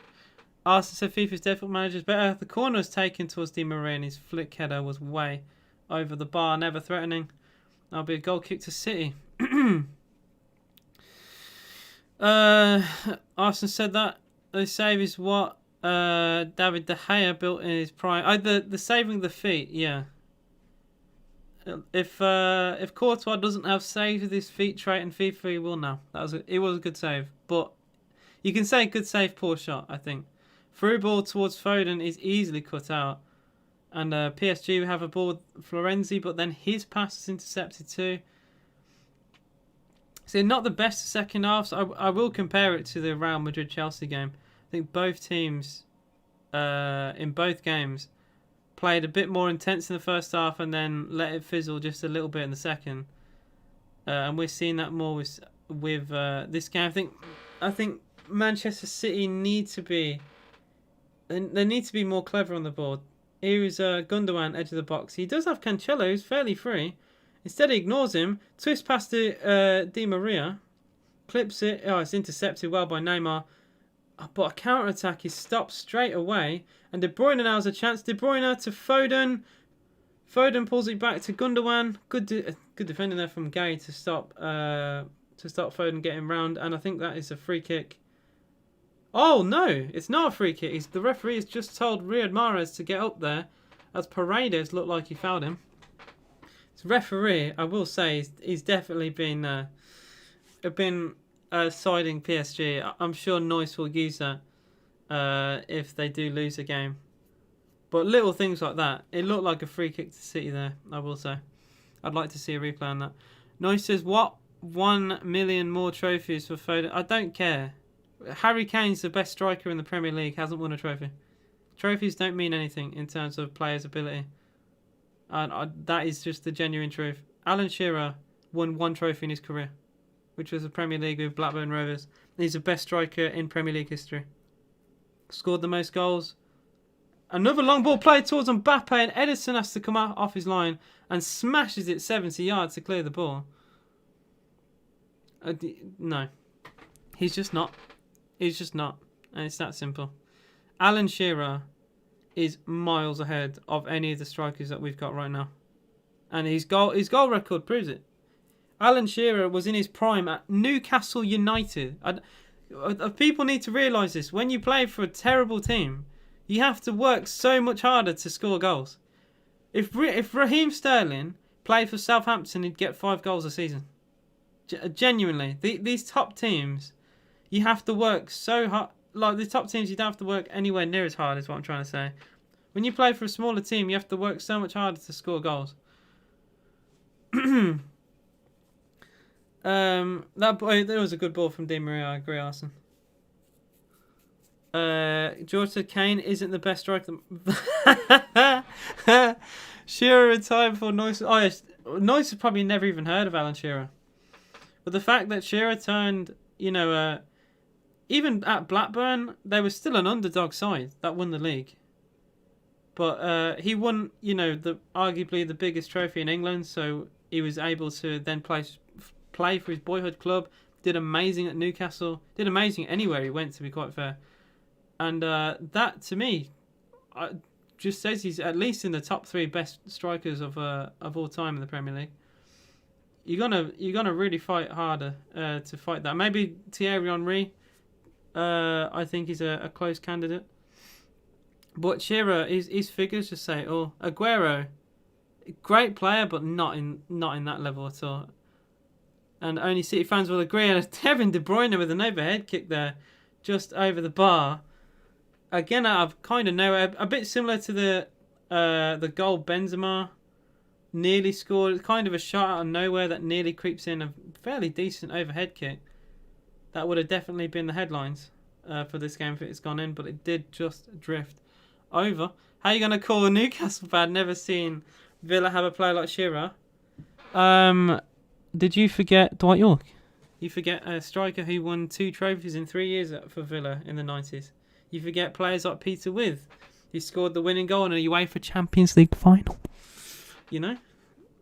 Arsenal said FIFA's default manager's better. The corner was taken towards Di Maria and his flick header was way over the bar, never threatening. That'll be a goal kick to City. Arsenal said that the save is what David De Gea built in his prime. The saving the feet, yeah. If Courtois doesn't have save with his feet trait in FIFA, he will now. It was a good save, but you can say good save, poor shot. I think through ball towards Foden is easily cut out, and PSG have a ball with Florenzi, but then his pass is intercepted too. So not the best second half. So I will compare it to the Real Madrid Chelsea game. I think both teams in both games played a bit more intense in the first half and then let it fizzle just a little bit in the second. And we're seeing that more with this game. I think Manchester City need to be more clever on the board. Here is Gundogan, edge of the box. He does have Cancelo, who's fairly free. Instead, he ignores him. Twist past to Di Maria. Clips it. Oh, it's intercepted well by Neymar. But a counter-attack is stopped straight away. And De Bruyne now has a chance. De Bruyne to Foden. Foden pulls it back to Gundogan. Good defending there from Gay to stop Foden getting round. And I think that is a free kick. Oh, no. It's not a free kick. The referee has just told Riyad Mahrez to get up there. As Paredes looked like he fouled him. Referee, I will say, he's definitely been siding PSG. I'm sure Neuss will use that if they do lose a game. But little things like that, it looked like a free kick to City there, I will say. I'd like to see a replay on that. Neuss says, what 1 million more trophies for Foden? I don't care. Harry Kane's the best striker in the Premier League, hasn't won a trophy. Trophies don't mean anything in terms of players' ability. That is just the genuine truth. Alan Shearer won 1 trophy in his career, which was the Premier League with Blackburn Rovers. He's the best striker in Premier League history. Scored the most goals. Another long ball played towards Mbappe, and Edison has to come off his line and smashes it 70 yards to clear the ball. No. He's just not. He's just not. And it's that simple. Alan Shearer is miles ahead of any of the strikers that we've got right now. And his goal record proves it. Alan Shearer was in his prime at Newcastle United. People need to realise this. When you play for a terrible team, you have to work so much harder to score goals. If Raheem Sterling played for Southampton, he'd get 5 goals a season. Genuinely. These top teams, you have to work so hard. Like the top teams, you don't have to work anywhere near as hard, is what I'm trying to say. When you play for a smaller team, you have to work so much harder to score goals. There was a good ball from Di Maria. I agree, Arsenal. George said Kane isn't the best striker. Shearer retired before Neuss. Oh yes, Neuss has probably never even heard of Alan Shearer. But the fact that Shearer turned, even at Blackburn, they were still an underdog side that won the league. But he won, arguably the biggest trophy in England, so he was able to then play for his boyhood club. Did amazing at Newcastle. Did amazing anywhere he went, to be quite fair. And that, to me, just says he's at least in the top 3 best strikers of all time in the Premier League. You're gonna really fight harder to fight that. Maybe Thierry Henry. I think he's a close candidate. But Shearer, his figures just say, oh, Aguero, great player, but not in that level at all. And only City fans will agree. And Kevin De Bruyne with an overhead kick there, just over the bar. Again, out of kind of nowhere, a bit similar to the goal Benzema nearly scored. It's kind of a shot out of nowhere that nearly creeps in, a fairly decent overhead kick. That would have definitely been the headlines for this game if it's gone in, but it did just drift over. How are you going to call a Newcastle fan never seen Villa have a player like Shearer? Did you forget Dwight York? You forget a striker who won 2 trophies in 3 years for Villa in the 90s. You forget players like Peter With, who scored the winning goal in a UEFA Champions League final. You know,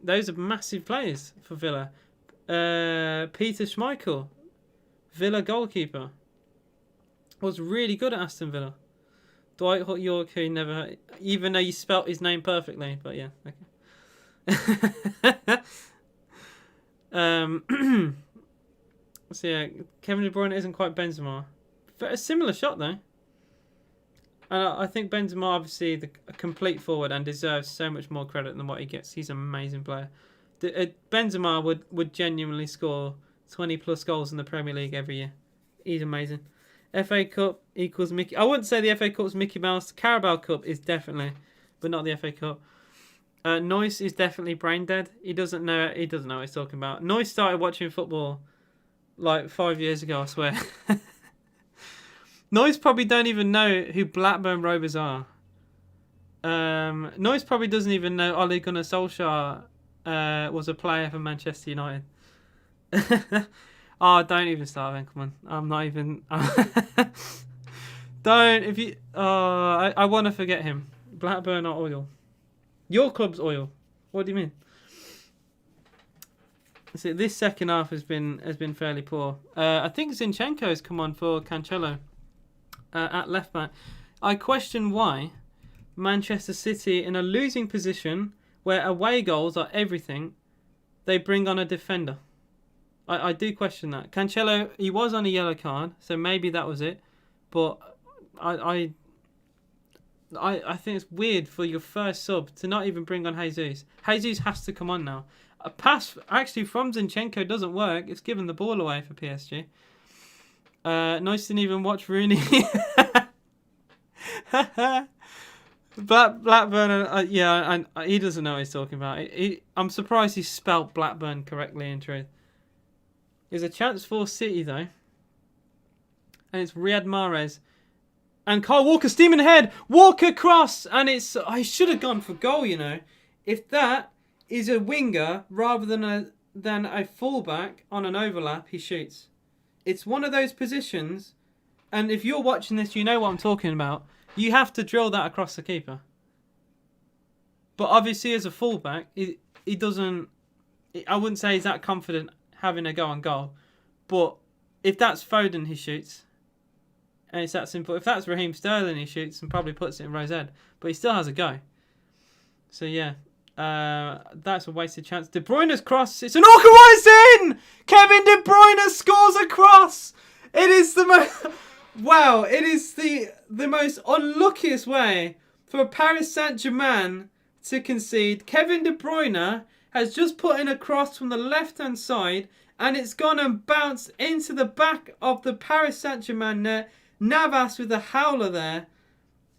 those are massive players for Villa. Peter Schmeichel, Villa goalkeeper, was really good at Aston Villa. Dwight York, who never, even though you spelt his name perfectly, but yeah, okay. So yeah, Kevin De Bruyne isn't quite Benzema. But a similar shot though. I think Benzema obviously a complete forward and deserves so much more credit than what he gets. He's an amazing player. Benzema would genuinely score 20 plus goals in the Premier League every year. He's amazing. FA Cup equals Mickey. I wouldn't say the FA Cup's Mickey Mouse. Carabao Cup is definitely, but not the FA Cup. Noyce is definitely brain dead. He doesn't know what he's talking about. Noyce started watching football like 5 years ago, I swear. Noyce probably don't even know who Blackburn Rovers are. Noyce probably doesn't even know Ole Gunnar Solskjaer was a player for Manchester United. Oh, don't even start then, come on. I'm not even... Don't, if you... I want to forget him. Blackburn are oil. Your club's oil. What do you mean? So this second half has been fairly poor. I think Zinchenko has come on for Cancelo at left back. I question why Manchester City, in a losing position where away goals are everything, they bring on a defender. I do question that. Cancelo, he was on a yellow card, so maybe that was it. But I think it's weird for your first sub to not even bring on Jesus. Jesus has to come on now. A pass actually from Zinchenko doesn't work. It's given the ball away for PSG. Nice didn't even watch Rooney. Blackburn, yeah, and he doesn't know what he's talking about. I'm surprised he spelt Blackburn correctly in truth. There's a chance for City though. And it's Riyad Mahrez. And Kyle Walker steaming ahead. Walker cross. And I should have gone for goal, you know. If that is a winger rather than a fullback on an overlap, he shoots. It's one of those positions. And if you're watching this, you know what I'm talking about. You have to drill that across the keeper. But obviously as a fullback, he doesn't... I wouldn't say he's that confident having a go on goal. But if that's Foden, he shoots. And it's that simple. If that's Raheem Sterling, he shoots and probably puts it in Rose Ed. But he still has a go. So yeah, that's a wasted chance. De Bruyne's cross. It's an authorised in! Kevin De Bruyne scores a cross! It is the most... Wow, it is the most unluckiest way for Paris Saint-Germain to concede. Kevin De Bruyne has just put in a cross from the left-hand side and it's gone and bounced into the back of the Paris Saint-Germain net. Navas with a howler there.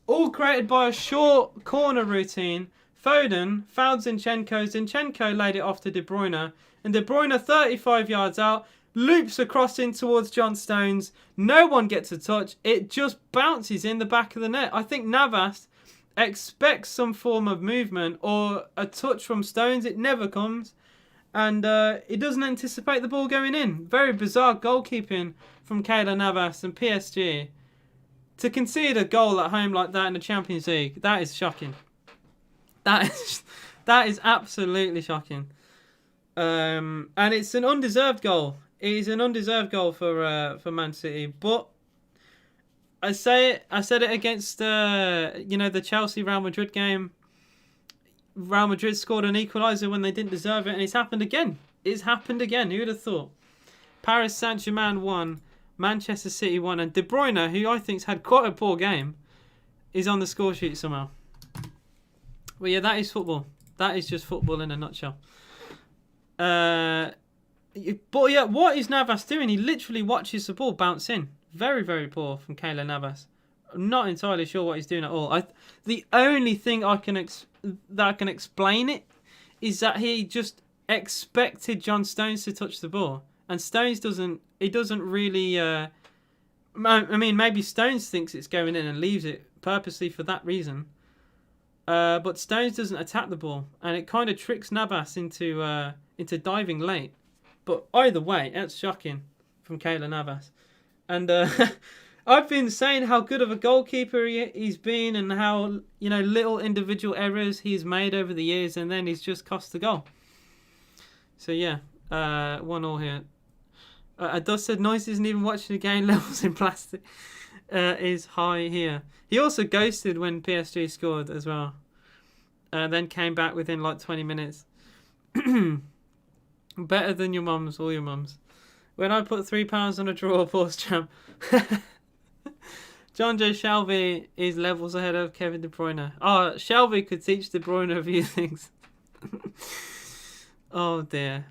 All created by a short corner routine. Foden fouled Zinchenko. Zinchenko laid it off to De Bruyne. And De Bruyne 35 yards out. Loops across in towards John Stones. No one gets a touch. It just bounces in the back of the net. I think Navas expects some form of movement or a touch from Stones. It never comes. And it doesn't anticipate the ball going in. Very bizarre goalkeeping from Keylor Navas and PSG. To concede a goal at home like that in the Champions League, that is shocking. That is absolutely shocking. And it's an undeserved goal. It is an undeserved goal for Man City. But I said it against the Chelsea Real Madrid game. Real Madrid scored an equaliser when they didn't deserve it, and it's happened again. It's happened again. Who would have thought? Paris Saint-Germain won, Manchester City won, and De Bruyne, who I think's had quite a poor game, is on the score sheet somehow. Well, yeah, that is football. That is just football in a nutshell. But yeah, what is Navas doing? He literally watches the ball bounce in. Very, very poor from Keylor Navas. I'm not entirely sure what he's doing at all. The only thing I can explain it is that he just expected John Stones to touch the ball, and Stones doesn't. He doesn't really. I mean, maybe Stones thinks it's going in and leaves it purposely for that reason. But Stones doesn't attack the ball, and it kind of tricks Navas into diving late. But either way, that's shocking from Keylor Navas. And I've been saying how good of a goalkeeper he's been and how, little individual errors he's made over the years, and then he's just cost the goal. So, yeah, 1-1 here. Dust said Noise isn't even watching the game, levels in plastic is high here. He also ghosted when PSG scored as well. Then came back within like 20 minutes. Better than your mums, all your mums. When I put £3 on a draw, pause champ. John Joe Shelby is levels ahead of Kevin De Bruyne. Oh, Shelby could teach De Bruyne a few things. Oh dear.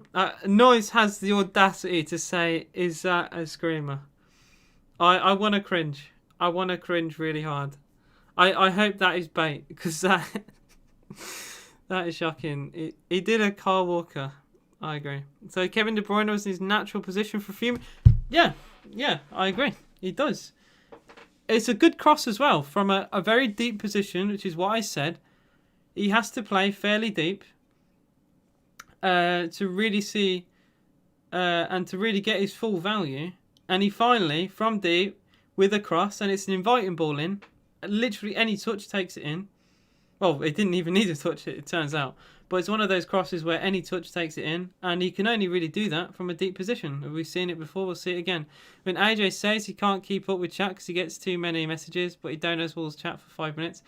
Noise has the audacity to say, is that a screamer? I want to cringe. I want to cringe really hard. I hope that is bait, because that is shocking. He did a Kyle Walker. I agree. So Kevin De Bruyne was in his natural position for a few... Yeah, I agree. He does. It's a good cross as well from a very deep position, which is what I said. He has to play fairly deep to really see and to really get his full value. And he finally, from deep, with a cross, and it's an inviting ball in. Literally any touch takes it in. Well, it didn't even need a touch, it turns out. But it's one of those crosses where any touch takes it in, and he can only really do that from a deep position. We've seen it before, we'll see it again. When AJ says he can't keep up with chat because he gets too many messages, but he donates Wolves chat for 5 minutes.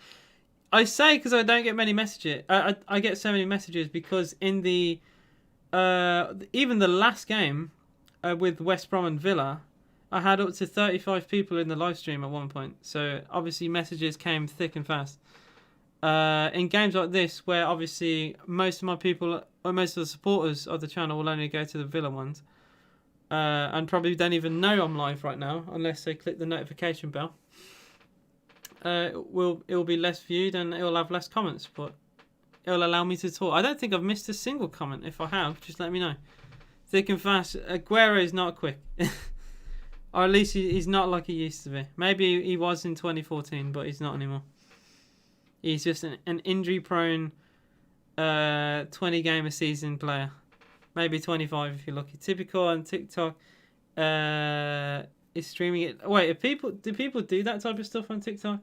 I say because I don't get many messages. I get so many messages because in the even the last game with West Brom and Villa, I had up to 35 people in the live stream at one point. So obviously messages came thick and fast. In games like this, where obviously most of my people, or most of the supporters of the channel will only go to the Villa ones, and probably don't even know I'm live right now unless they click the notification bell. It will be less viewed and it will have less comments, but it will allow me to talk. I don't think I've missed a single comment. If I have, just let me know. Thick and fast. Aguero is not quick, or at least he's not like he used to be. Maybe he was in 2014, but he's not anymore. He's just an injury-prone 20-game-a-season player. Maybe 25 if you're lucky. Typical on TikTok is streaming it. Wait, do people do that type of stuff on TikTok?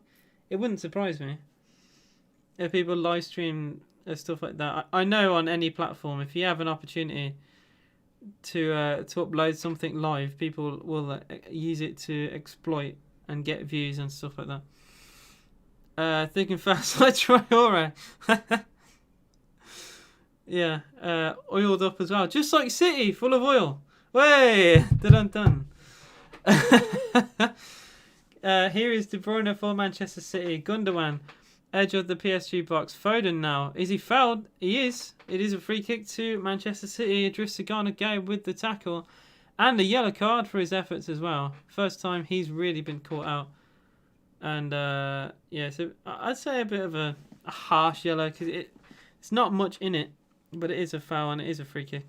It wouldn't surprise me. If people live stream stuff like that. I know on any platform, if you have an opportunity to upload something live, people will use it to exploit and get views and stuff like that. Thick and fast like Traore. Yeah, oiled up as well. Just like City, full of oil. Way! Dun-dun-dun. Here is De Bruyne for Manchester City. Gundogan, edge of the PSG box. Foden now. Is he fouled? He is. It is a free kick to Manchester City. Idrissa Gana Gueye with the tackle. And a yellow card for his efforts as well. First time he's really been caught out. And yeah, so I'd say a bit of a harsh yellow because it's not much in it, but it is a foul and it is a free kick.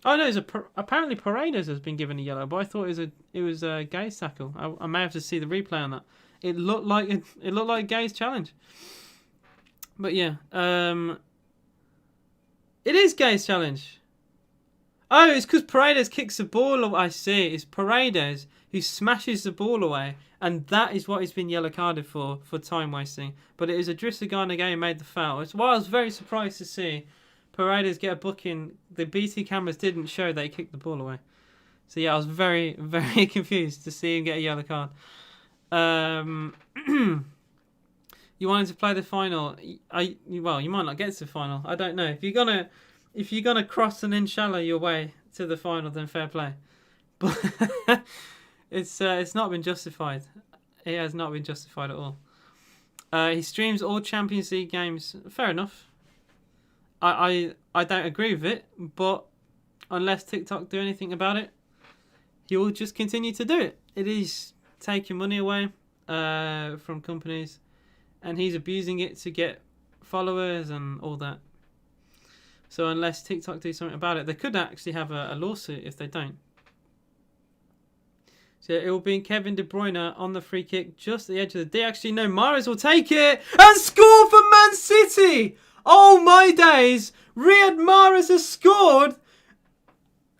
Oh no, apparently Paredes has been given a yellow, but I thought it was a Gueye's tackle. I may have to see the replay on that. It looked like Gueye's challenge. But yeah, it is Gueye's challenge. Oh, it's because Paredes kicks the ball away. I see. It's Paredes who smashes the ball away, and that is what he's been yellow carded for time wasting. But it is Idrissa Gana Gueye who made the foul. It's why I was very surprised to see Paredes get a booking. The BT cameras didn't show that he kicked the ball away. So yeah, I was very, very confused to see him get a yellow card. You wanted to play the final. Well, you might not get to the final. I don't know. If you're gonna cross an inshallah your way to the final, then fair play. But it's not been justified. It has not been justified at all. He streams all Champions League games. Fair enough. I don't agree with it, but unless TikTok do anything about it, he will just continue to do it. It is taking money away from companies, and he's abusing it to get followers and all that. So unless TikTok do something about it, they could actually have a lawsuit if they don't. So it will be Kevin De Bruyne on the free kick, just at the edge of the D. Actually, no, Mahrez will take it and score for Man City. Oh my days! Riyad Mahrez has scored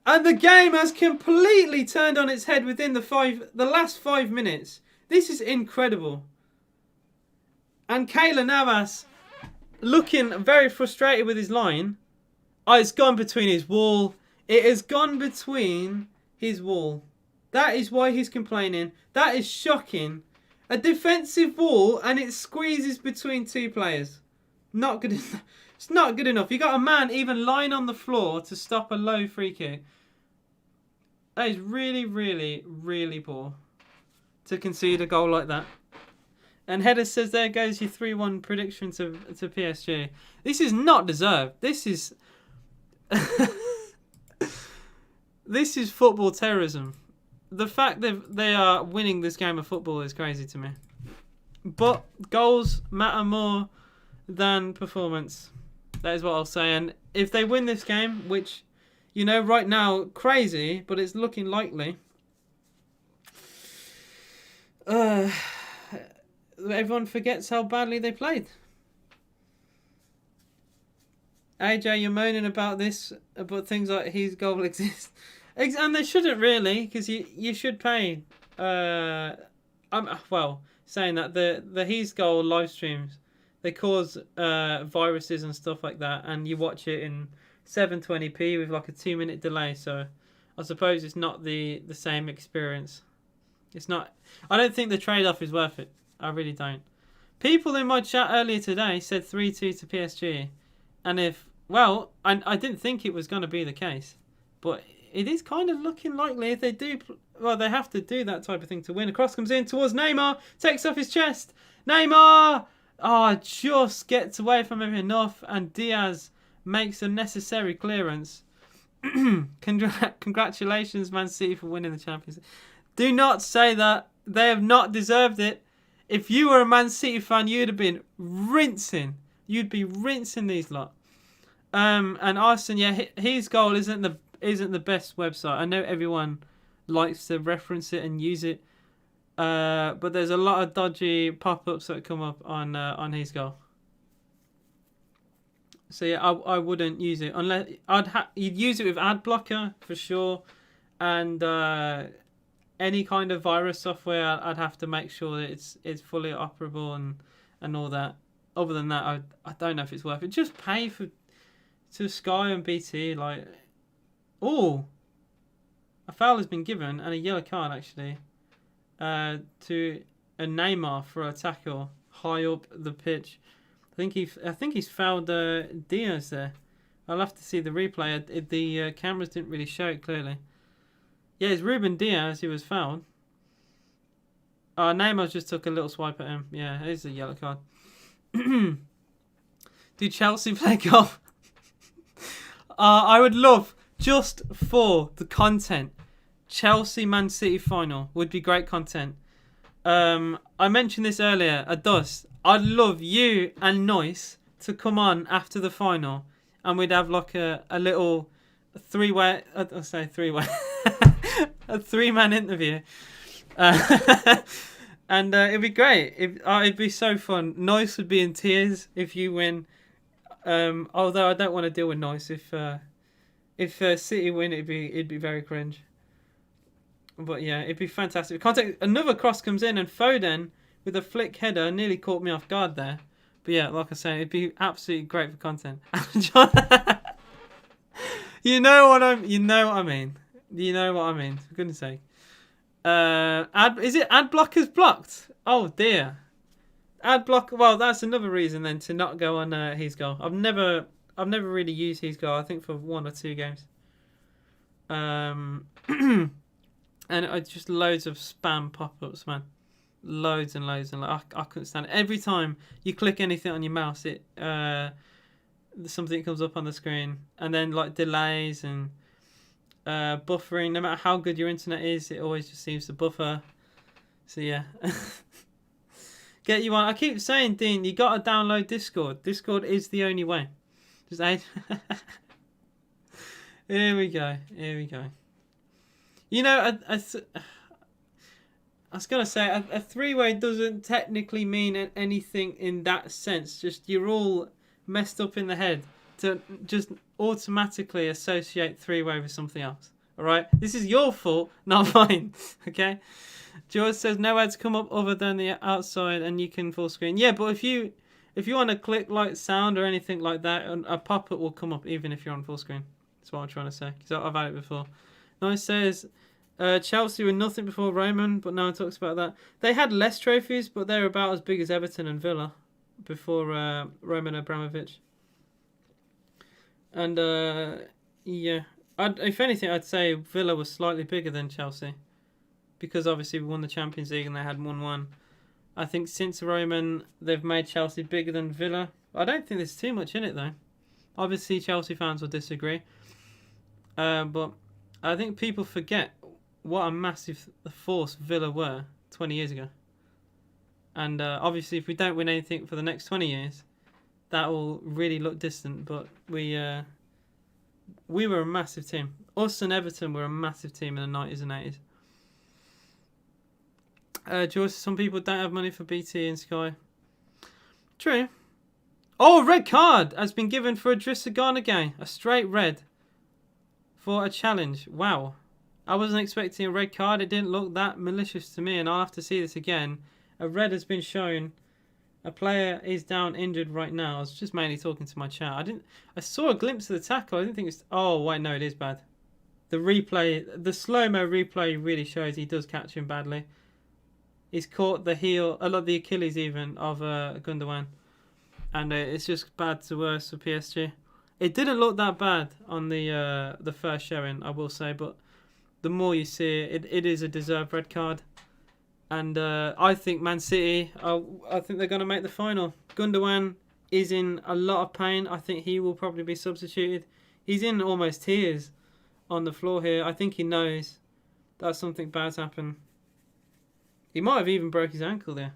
And the game has completely turned on its head within the last 5 minutes. This is incredible. And Keylor Navas looking very frustrated with his line. Oh, it's gone between his wall. It has gone between his wall. That is why he's complaining. That is shocking. A defensive wall and it squeezes between two players. Not good enough. It's not good enough. You got a man even lying on the floor to stop a low free kick. That is really, really, really poor to concede a goal like that. And Header says there goes your 3-1 prediction to PSG. This is not deserved. This is this is football terrorism. The fact that they are winning this game of football is crazy to me. But goals matter more than performance. That is what I'll say. And if they win this game, which, you know, right now, crazy, but it's looking likely. Everyone forgets how badly they played. AJ, you're moaning about this, but things like his goal exists. And they shouldn't really, because you should pay. Well, saying that the his goal live streams, they cause viruses and stuff like that, and you watch it in 720p with like a 2-minute delay. So I suppose it's not the same experience. It's not. I don't think the trade-off is worth it. I really don't. People in my chat earlier today said 3-2 to PSG, and I didn't think it was going to be the case, but it is kind of looking likely if they do. Well, they have to do that type of thing to win. A cross comes in towards Neymar, takes off his chest. Neymar! Oh, just gets away from him enough, and Diaz makes a necessary clearance. Congratulations, Man City, for winning the Champions League. Do not say that. They have not deserved it. If you were a Man City fan, you'd have been rinsing. You'd be rinsing these lot. And Arsene, yeah, his goal isn't the best website. I know everyone likes to reference it and use it, but there's a lot of dodgy pop-ups that come up on his goal. So yeah, I wouldn't use it unless you'd use it with ad blocker for sure, and any kind of virus software. I'd have to make sure that it's fully operable and all that. Other than that, I don't know if it's worth it. Just pay to Sky and BT. Like, oh, a foul has been given and a yellow card actually to a Neymar for a tackle high up the pitch. I think he's fouled Diaz there. I'll have to see the replay. The cameras didn't really show it clearly. Yeah, it's Ruben Diaz who was fouled. Neymar just took a little swipe at him. Yeah, it is a yellow card. Do Chelsea play golf? I would love, just for the content, Chelsea Man City final would be great content. I mentioned this earlier. I'd love you and Noyce to come on after the final, and we'd have like a little three-way. I'll say three-way. A 3-man interview. And it'd be great. It'd be so fun. Noyce would be in tears if you win. Although I don't want to deal with Noyce. If City win, it'd be very cringe. But yeah, it'd be fantastic. Another cross comes in, and Foden with a flick header nearly caught me off guard there. But yeah, like I say, it'd be absolutely great for content. You know what I mean. You know what I mean. For goodness sake. Is it ad blockers blocked? Oh dear. Ad block. Well, that's another reason then to not go on his goal. I've never really used his goal. I think for 1 or 2 games. And just loads of spam pop-ups, man. Loads and loads and loads. I couldn't stand it. Every time you click anything on your mouse, it something comes up on the screen, and then like delays and buffering. No matter how good your internet is, it always just seems to buffer. So yeah. Get you on. I keep saying, Dean, you got to download Discord. Discord is the only way. Just Here we go. You know, I was going to say, a 3-way doesn't technically mean anything in that sense. Just you're all messed up in the head to just automatically associate 3-way with something else. All right, this is your fault, not mine. Okay. George says no ads come up other than the outside, and you can full screen. Yeah, but if you want to click like sound or anything like that, a pop-up will come up even if you're on full screen. That's what I'm trying to say, because I've had it before. Nice says Chelsea were nothing before Roman, but no one talks about that. They had less trophies, but they're about as big as Everton and Villa before Roman Abramovich. And yeah, if anything, I'd say Villa was slightly bigger than Chelsea, because obviously we won the Champions League and they had 1-1. I think since Roman, they've made Chelsea bigger than Villa. I don't think there's too much in it, though. Obviously, Chelsea fans will disagree. But I think people forget what a massive force Villa were 20 years ago. And obviously, if we don't win anything for the next 20 years, that will really look distant. But we were a massive team. Us and Everton were a massive team in the 90s and 80s. George, some people don't have money for BT and Sky. True. Oh, red card has been given for Idrissa Gana Gueye. A straight red for a challenge. Wow. I wasn't expecting a red card. It didn't look that malicious to me, and I'll have to see this again. A red has been shown. A player is down injured right now. I was just mainly talking to my chat. I saw a glimpse of the tackle. I didn't think it's... Oh, wait, no, it is bad. The replay, the slow-mo replay really shows he does catch him badly. He's caught the heel, a lot of the Achilles even, of Gundogan. And it's just bad to worse for PSG. It didn't look that bad on the first showing, I will say. But the more you see it, it is a deserved red card. And I think Man City, I think they're going to make the final. Gundogan is in a lot of pain. I think he will probably be substituted. He's in almost tears on the floor here. I think he knows that something bad's happened. He might have even broke his ankle there.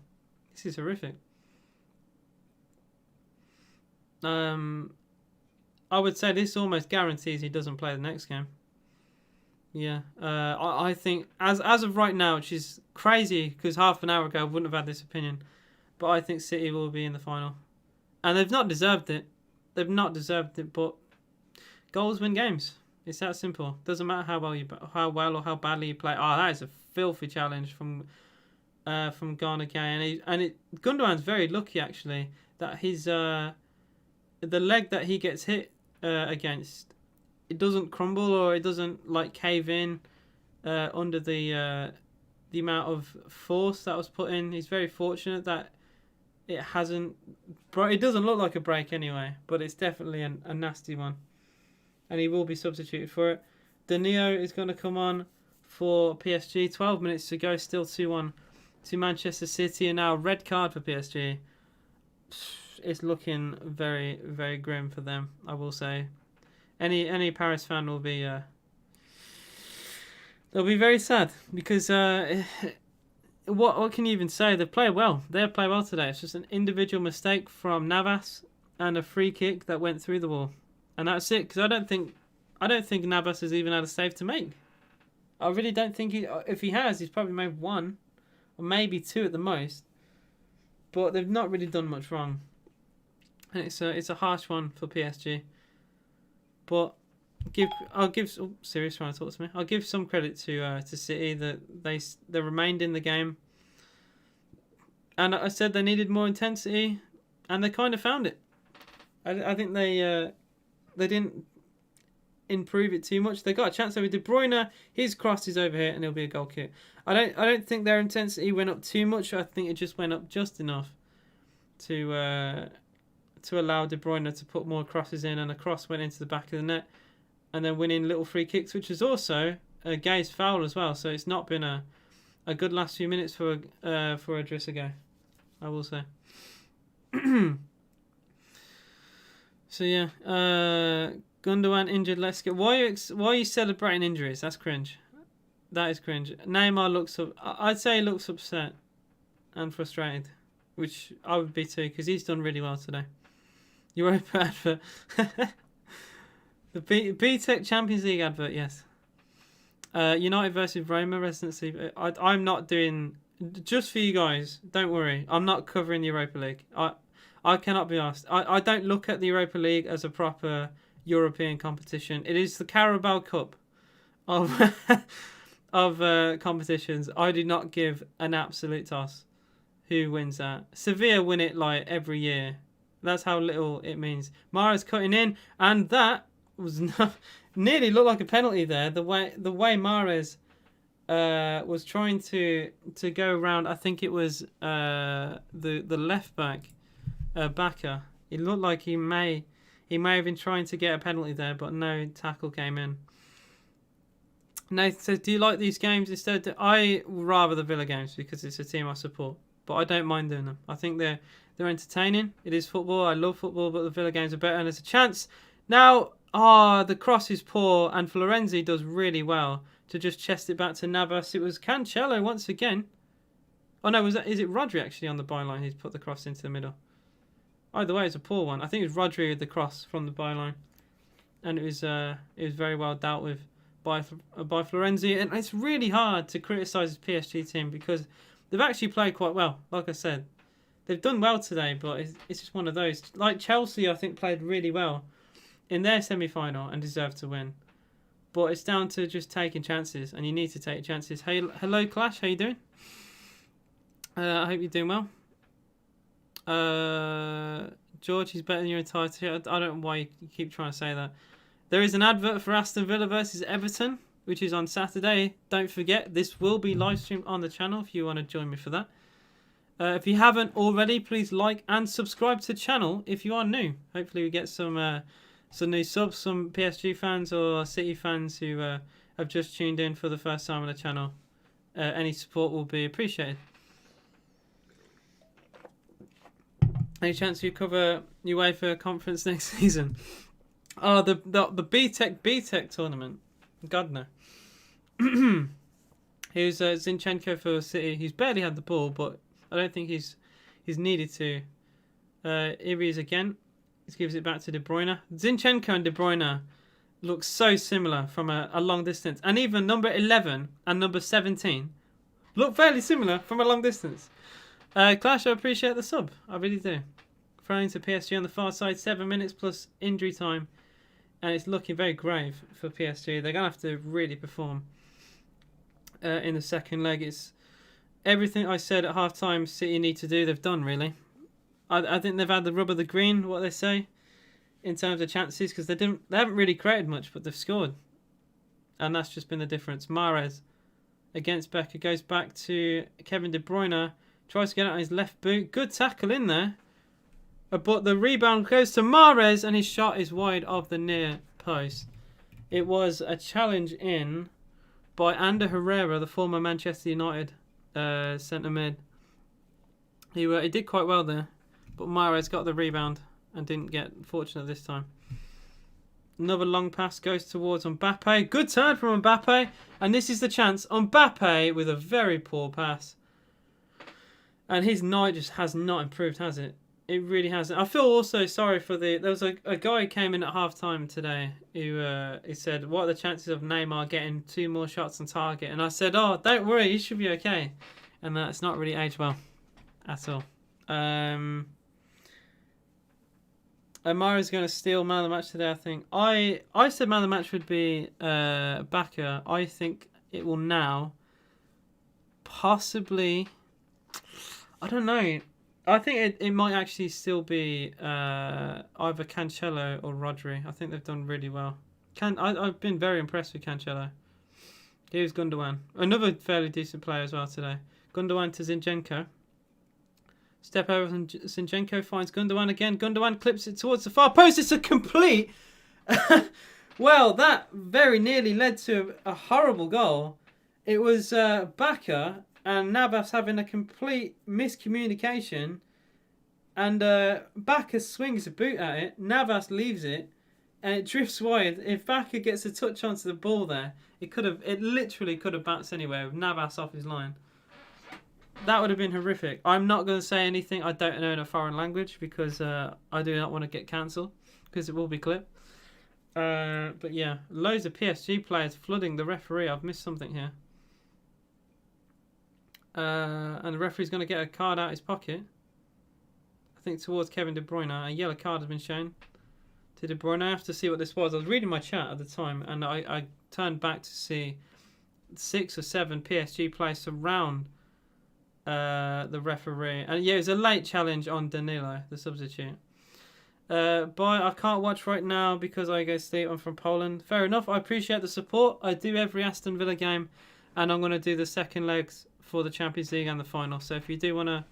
This is horrific. I would say this almost guarantees he doesn't play the next game. Yeah. I think, as of right now, which is crazy, because half an hour ago I wouldn't have had this opinion, but I think City will be in the final. And they've not deserved it. They've not deserved it, but goals win games. It's that simple. Doesn't matter how well or how badly you play. Oh, that is a filthy challenge from Gana Gueye, and Gundogan's very lucky actually that his the leg that he gets hit against, it doesn't crumble or it doesn't like cave in under the amount of force that was put in. He's very fortunate that it hasn't. It doesn't look like a break anyway, but it's definitely a nasty one, and he will be substituted for it. Danilo is going to come on for PSG. 12 minutes to go, still 2-1. To Manchester City, and now red card for PSG. It's looking very, very grim for them, I will say. Any Paris fan will be they'll be very sad, because what can you even say? They play well. They play well today. It's just an individual mistake from Navas and a free kick that went through the wall, and that's it. Because I don't think Navas has even had a save to make. I really don't think if he has, he's probably made one. Or maybe two at the most, but they've not really done much wrong, and it's a harsh one for PSG. But I'll give Sirius trying to talk to me. I'll give some credit to City that they remained in the game, and I said they needed more intensity, and they kind of found it. I think they didn't improve it too much. They got a chance over De Bruyne. His cross is over here, and it'll be a goal kick. I don't think their intensity went up too much. I think it just went up just enough to allow De Bruyne to put more crosses in, and a cross went into the back of the net, and then winning little free kicks, which is also a Gueye's foul as well. So it's not been a good last few minutes for Idrissa Gueye, I will say. So yeah, Gundogan injured. Let's get. Why are you celebrating injuries? That's cringe. That is cringe. Neymar looks up. I'd say he looks upset and frustrated, which I would be too, because he's done really well today. Europa advert. The BTEC Champions League advert, yes. United versus Roma residency. I'm not doing, just for you guys, don't worry, I'm not covering the Europa League. I cannot be asked. I don't look at the Europa League as a proper European competition. It is the Carabao Cup. of of competitions, I do not give an absolute toss who wins that. Sevilla win it like every year. That's how little it means. Mara's cutting in, and that was not, nearly looked like a penalty there. The way Mahrez was trying to go around. I think it was the left back, Bakker. It looked like he may have been trying to get a penalty there, but no tackle came in. Nathan says, "Do you like these games instead?" I rather the Villa games because it's a team I support, but I don't mind doing them. I think they're entertaining. It is football. I love football, but the Villa games are better, and there's a chance now. The cross is poor, and Florenzi does really well to just chest it back to Navas. It was Cancelo once again. Oh no, is it Rodri actually on the byline? He's put the cross into the middle. Either way, it's a poor one. I think it was Rodri with the cross from the byline, and it was very well dealt with by Florenzi. And it's really hard to criticise the PSG team because they've actually played quite well. Like I said, they've done well today, but it's just one of those. Like Chelsea, I think played really well in their semi-final and deserved to win. But it's down to just taking chances, and you need to take chances. Hey, hello Clash, how you doing? I hope you're doing well. George, he's better than your entire team. I don't know why you keep trying to say that. There is an advert for Aston Villa versus Everton, which is on Saturday. Don't forget, this will be live streamed on the channel if you want to join me for that. If you haven't already, please like and subscribe to the channel if you are new. Hopefully we get some new subs, some PSG fans or City fans who have just tuned in for the first time on the channel. Any support will be appreciated. Any chance you cover UEFA Conference next season? Oh, the BTEC tournament. God no. Here's Zinchenko for City. He's barely had the ball, but I don't think he's needed to. Here he is again. He gives it back to De Bruyne. Zinchenko and De Bruyne look so similar from a long distance. And even number 11 and number 17 look fairly similar from a long distance. Clash, I appreciate the sub. I really do. Throwing to PSG on the far side. 7 minutes plus injury time. And it's looking very grave for PSG. They're going to have to really perform in the second leg. It's everything I said at half-time City need to do, they've done, really. I think they've had the rub of the green, what they say, in terms of chances, because they haven't really created much, but they've scored. And that's just been the difference. Mahrez against Becker goes back to Kevin De Bruyne. Tries to get out on his left boot. Good tackle in there. But the rebound goes to Mahrez, and his shot is wide of the near post. It was a challenge in by Ander Herrera, the former Manchester United centre mid. He did quite well there, but Mahrez got the rebound and didn't get fortunate this time. Another long pass goes towards Mbappe. Good turn from Mbappe, and this is the chance. Mbappe with a very poor pass. And his night just has not improved, has it? It really hasn't. I feel also sorry for there was a guy who came in at half-time today who he said, what are the chances of Neymar getting 2 more shots on target? And I said, oh, don't worry, he should be okay. And that's not really aged well at all. Amara's going to steal man of the match today, I think. I said man of the match would be Bakker. I think it will now possibly... I don't know. I think it might actually still be either Cancelo or Rodri. I think they've done really well. I've been very impressed with Cancelo. Here's Gundogan. Another fairly decent player as well today. Gundogan to Zinchenko. Step over and Zinchenko finds Gundogan again. Gundogan clips it towards the far post. It's a complete... Well, that very nearly led to a horrible goal. It was Bakker and Navas having a complete miscommunication. And Bakker swings a boot at it. Navas leaves it. And it drifts wide. If Bakker gets a touch onto the ball there, it literally could have bounced anywhere with Navas off his line. That would have been horrific. I'm not going to say anything I don't know in a foreign language because I do not want to get cancelled because it will be clipped. But yeah, loads of PSG players flooding the referee. I've missed something here. And the referee's going to get a card out of his pocket. I think towards Kevin De Bruyne. A yellow card has been shown. to De Bruyne. I have to see what this was. I was reading my chat at the time, and I turned back to see 6 or 7 PSG players surround the referee. And yeah, it was a late challenge on Danilo, the substitute. But I can't watch right now because I go sleep. I'm from Poland. Fair enough. I appreciate the support. I do every Aston Villa game, and I'm going to do the second legs for the Champions League and the final. So if you do want to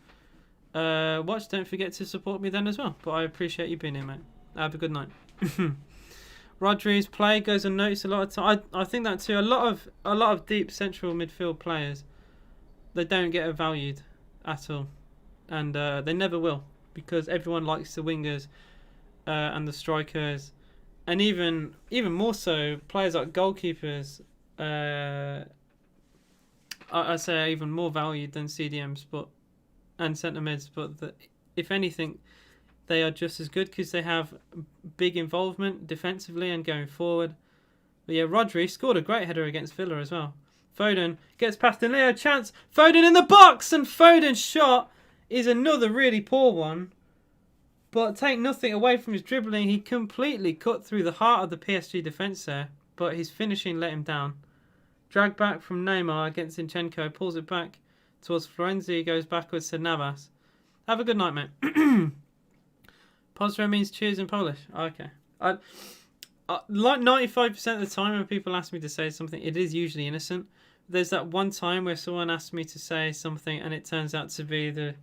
watch, don't forget to support me then as well. But I appreciate you being here, mate. Have a good night. Rodri's play goes unnoticed a lot of time. I think that too. A lot of deep central midfield players, they don't get valued at all, and they never will, because everyone likes the wingers and the strikers, and even more so players like goalkeepers. I say are even more valued than CDMs, and centre mids. But if anything, they are just as good because they have big involvement defensively and going forward. But yeah, Rodri scored a great header against Villa as well. Foden gets past the Leo chance. Foden in the box, and Foden's shot is another really poor one. But take nothing away from his dribbling. He completely cut through the heart of the PSG defence there, but his finishing let him down. Dragged back from Neymar against Zinchenko, pulls it back towards Florenzi, goes backwards to Navas. Have a good night, mate. Pozdro means cheers in Polish. Okay. Like 95% of the time when people ask me to say something, it is usually innocent. There's that one time where someone asked me to say something and it turns out to be a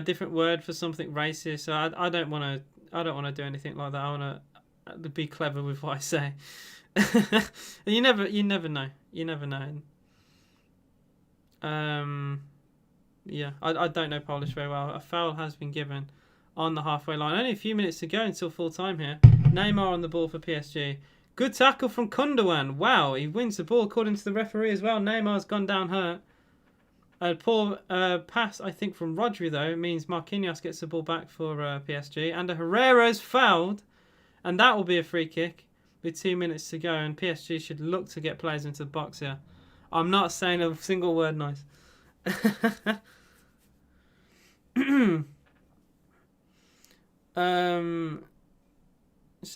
different word for something racist. So I don't want to do anything like that. I want to be clever with what I say. you never know. You never know. Yeah, I don't know Polish very well. A foul has been given on the halfway line. Only a few minutes to go until full time here. Neymar on the ball for PSG. Good tackle from Kundogan. Wow, he wins the ball according to the referee as well. Neymar's gone down hurt. A poor pass, I think, from Rodri, though, means Marquinhos gets the ball back for PSG. And Herrera's fouled. And that will be a free kick with 2 minutes to go. And PSG should look to get players into the box here. I'm not saying a single word nice.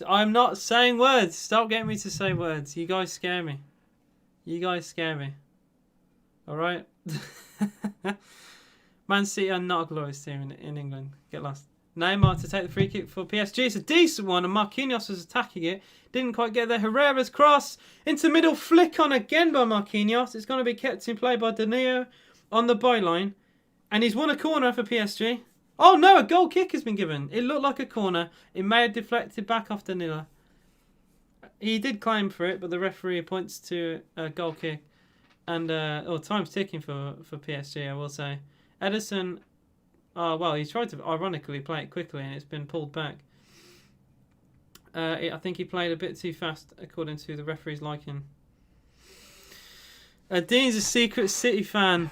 I'm not saying words. Stop getting me to say words. You guys scare me. Alright? Man City are not a glorious team in England. Get lost. Neymar to take the free kick for PSG. It's a decent one, and Marquinhos was attacking it. Didn't quite get there. Herrera's cross into middle, flick on again by Marquinhos. It's going to be kept in play by Danilo on the byline, and he's won a corner for PSG. Oh no, a goal kick has been given. It looked like a corner. It may have deflected back off Danilo. He did claim for it, but the referee points to a goal kick. And time's ticking for PSG, I will say. Edison, he tried to ironically play it quickly and it's been pulled back. I think he played a bit too fast according to the referee's liking. Dean's a secret City fan,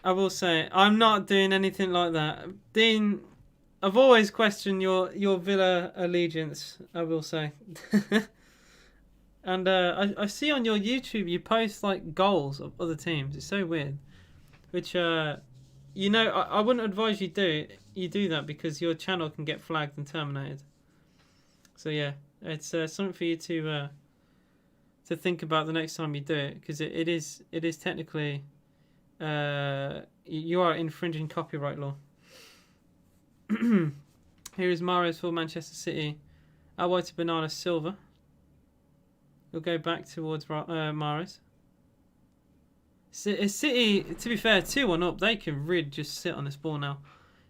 I will say. I'm not doing anything like that. Dean, I've always questioned your Villa allegiance, I will say. And I see on your YouTube you post like goals of other teams. It's so weird. Which I wouldn't advise you do that because your channel can get flagged and terminated. So yeah, it's something for you to think about the next time you do it, because it is technically you are infringing copyright law. Here is Mahrez for Manchester City. Away to Bernardo Silva. We'll go back towards Mahrez. City, to be fair, 2-1 up. They can really just sit on this ball now.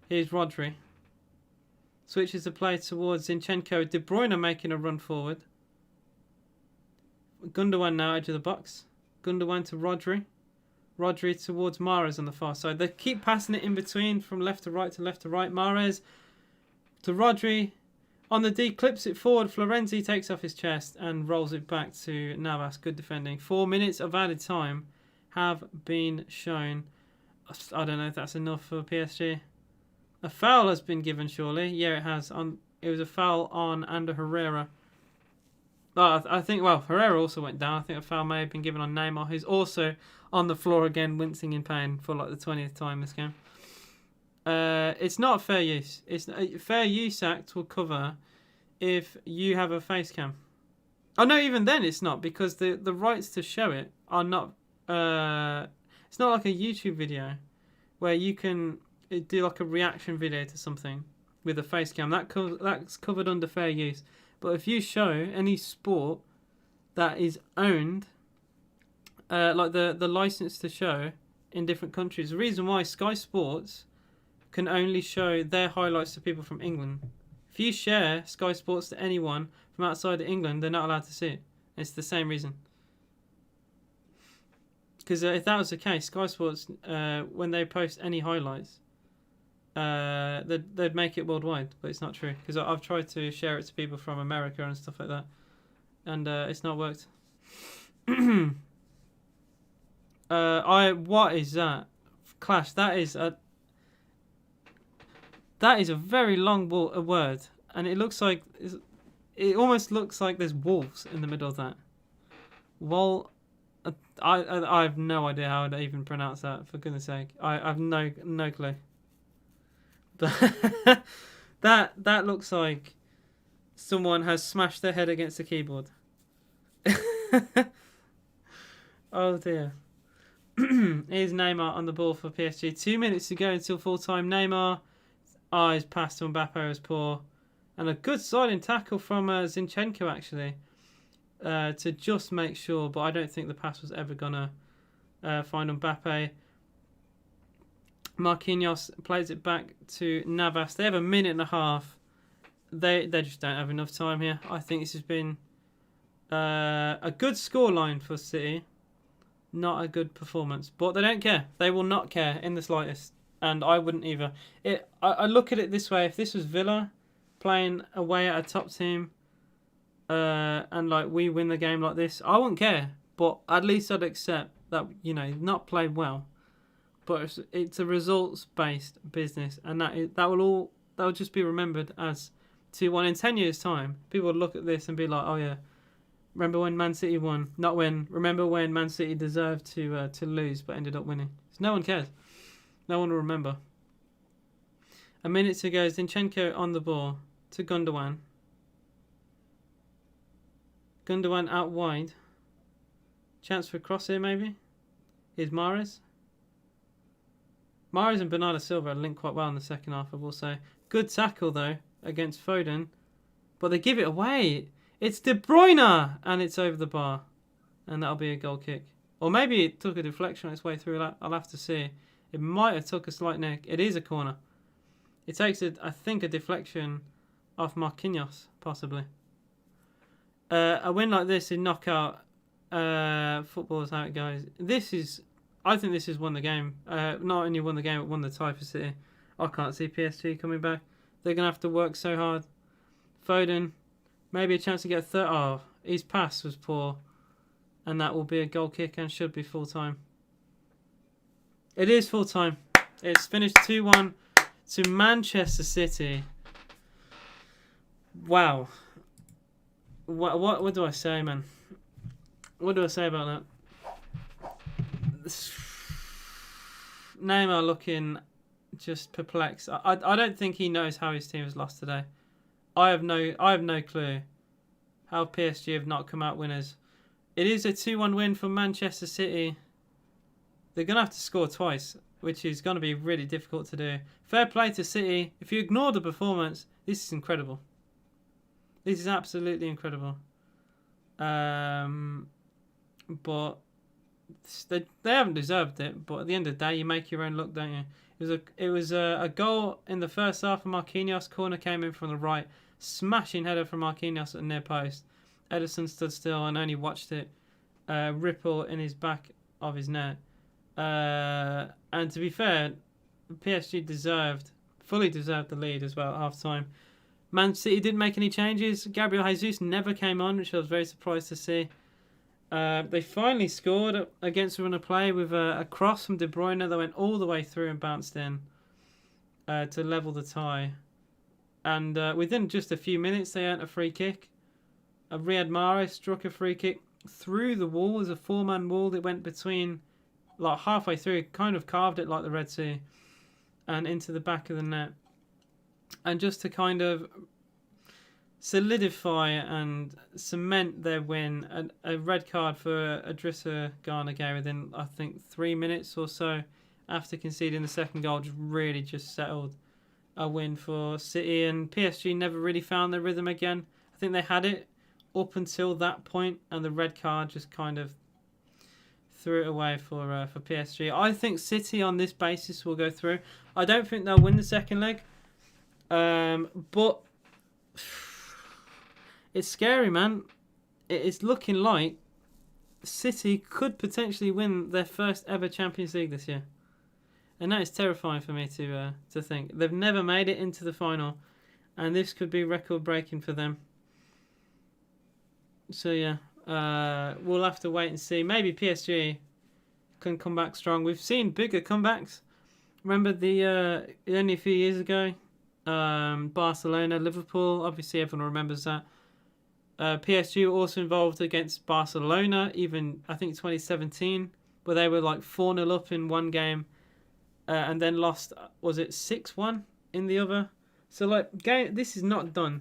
Here's Rodri. Switches the play towards Zinchenko. De Bruyne making a run forward. Gundogan now edge of the box. Gundogan to Rodri. Rodri towards Mahrez on the far side. They keep passing it in between from left to right to left to right. Mahrez to Rodri. On the D, clips it forward. Florenzi takes off his chest and rolls it back to Navas. Good defending. 4 minutes of added time have been shown. I don't know if that's enough for PSG. A foul has been given, surely. Yeah, it has. It was a foul on Ander Herrera. I think, Herrera also went down. I think a foul may have been given on Neymar, who's also on the floor again, wincing in pain for like the 20th time this game. It's not fair use. It's Fair Use Act will cover if you have a face cam. Oh no, even then it's not, because the rights to show it are not. It's not like a YouTube video where you can do like a reaction video to something with a face cam. That's covered under fair use. But if you show any sport that is owned, like the license to show in different countries, the reason why Sky Sports can only show their highlights to people from England. If you share Sky Sports to anyone from outside of England, they're not allowed to see it. It's the same reason. Because if that was the case, Sky Sports, when they post any highlights, they'd make it worldwide, but it's not true. Because I've tried to share it to people from America and stuff like that, and it's not worked. What is that? Clash. That is a very long word, and it looks like it almost looks like there's wolves in the middle of that. I have no idea how to even pronounce that. For goodness sake, I have no clue. that looks like someone has smashed their head against the keyboard. Oh dear. Here's Neymar on the ball for PSG. 2 minutes to go until full time. Neymar. His pass to Mbappe was poor. And a good sliding tackle from Zinchenko, actually, to just make sure. But I don't think the pass was ever going to find Mbappe. Marquinhos plays it back to Navas. They have a minute and a half. They just don't have enough time here. I think this has been a good scoreline for City. Not a good performance. But they don't care. They will not care in the slightest. And I wouldn't either. I look at it this way. If this was Villa playing away at a top team, and like we win the game like this, I wouldn't care. But at least I'd accept that, not played well. But it's a results-based business, and that will just be remembered as 2-1 in 10 years' time. People would look at this and be like, "Oh yeah, remember when Man City won? Remember when Man City deserved to lose but ended up winning?" So no one cares. No one will remember. A minute to go. Zinchenko on the ball to Gundogan. Gundogan out wide. Chance for a cross here, maybe. Here's Mahrez. Mahrez and Bernardo Silva linked quite well in the second half, I will say. Good tackle, though, against Foden. But they give it away. It's De Bruyne! And it's over the bar. And that'll be a goal kick. Or maybe it took a deflection on its way through. I'll have to see. It might have took a slight nick. It is a corner. It takes, I think, a deflection off Marquinhos, possibly. A win like this in knockout football is how it goes. I think this has won the game. Not only won the game, but won the tie for City. I can't see PSG coming back. They're going to have to work so hard. Foden, maybe a chance to get a third. Oh, his pass was poor. And that will be a goal kick and should be full time. It is full time. It's finished 2-1 to Manchester City. Wow. What do I say, man? What do I say about that? Neymar looking just perplexed. I don't think he knows how his team has lost today. I have no clue how PSG have not come out winners. It is a 2-1 win for Manchester City. They're going to have to score twice, which is going to be really difficult to do. Fair play to City. If you ignore the performance, this is incredible. This is absolutely incredible. But they haven't deserved it. But at the end of the day, you make your own luck, don't you? It was a goal in the first half of Marquinhos. Corner came in from the right. Smashing header from Marquinhos at near post. Ederson stood still and only watched it ripple in his back of his net. And to be fair, PSG fully deserved the lead as well at half time. Man City didn't make any changes. Gabriel Jesus never came on, which I was very surprised to see. They finally scored against a run of play with a cross from De Bruyne that went all the way through and bounced in to level the tie. And within just a few minutes, they earned a free kick. Riyad Mahrez struck a free kick through the wall. It was a 4-man wall that went between, like halfway through, kind of carved it like the Red Sea. and into the back of the net. And just to kind of solidify and cement their win, a red card for Adrissa Gana Gay within, I think, 3 minutes or so after conceding the second goal just settled a win for City. And PSG never really found their rhythm again. I think they had it up until that point, and the red card just kind of threw it away for PSG. I think City on this basis will go through. I don't think they'll win the second leg, but it's scary, man. It's looking like City could potentially win their first ever Champions League this year. And that is terrifying for me to think. They've never made it into the final, and this could be record-breaking for them. So, yeah, we'll have to wait and see. Maybe PSG can come back strong. We've seen bigger comebacks. Remember only a few years ago, Barcelona, Liverpool. Obviously, everyone remembers that. PSG were also involved against Barcelona, even, I think, 2017, where they were like 4-0 up in one game. And then lost, was it 6-1 in the other? So, like, this is not done.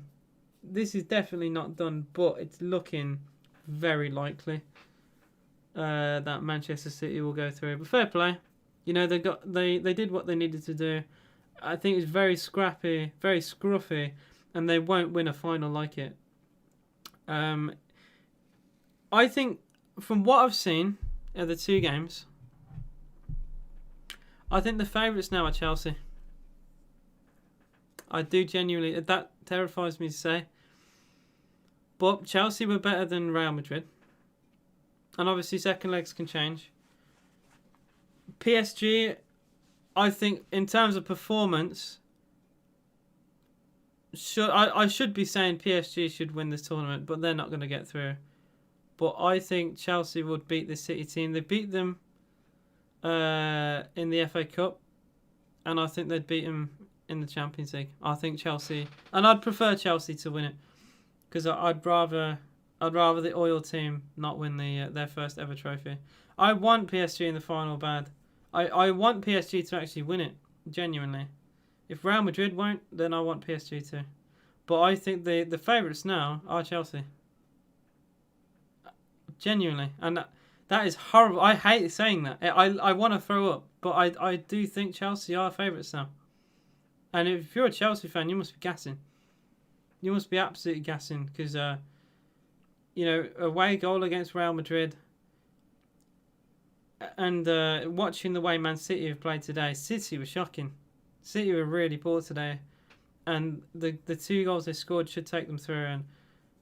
This is definitely not done, but it's looking very likely that Manchester City will go through. But fair play. You know, they did what they needed to do. I think it's very scrappy, very scruffy, and they won't win a final like it. I think, from what I've seen of the two games, I think the favourites now are Chelsea. I do genuinely. That terrifies me to say. But Chelsea were better than Real Madrid. And obviously second legs can change. PSG, I think in terms of performance, I should be saying PSG should win this tournament, but they're not going to get through. But I think Chelsea would beat the City team. They beat them in the FA Cup, and I think they'd beat them in the Champions League. I think Chelsea, and I'd prefer Chelsea to win it, because I'd rather the oil team not win their first ever trophy. I want PSG in the final bad. I want PSG to actually win it, genuinely. If Real Madrid won't, then I want PSG to. But I think the favourites now are Chelsea. Genuinely. And that is horrible. I hate saying that. I want to throw up. But I do think Chelsea are favourites now. And if you're a Chelsea fan, you must be gassing. You must be absolutely gassing. Because, away goal against Real Madrid. And watching the way Man City have played today, City were shocking. City were really poor today. And the 2 goals they scored should take them through. And,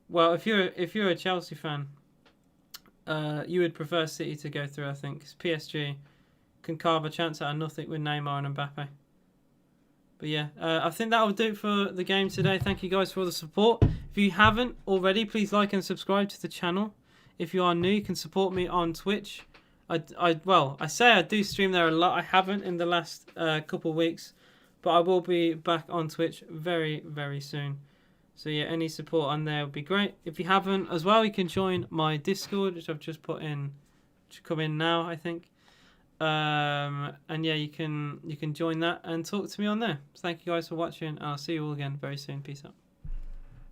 well, if you're a Chelsea fan, you would prefer City to go through, I think, because PSG can carve a chance out of nothing with Neymar and Mbappe. But yeah, I think that will do it for the game today. Thank you guys for all the support. If you haven't already, please like and subscribe to the channel. If you are new, you can support me on Twitch. I say I do stream there a lot. I haven't in the last couple of weeks, but I will be back on Twitch very, very soon. So yeah, any support on there would be great. If you haven't as well, you can join my Discord, which I've just put in, should come in now, I think. And yeah, you can join that and talk to me on there. So thank you guys for watching, and I'll see you all again very soon. Peace out.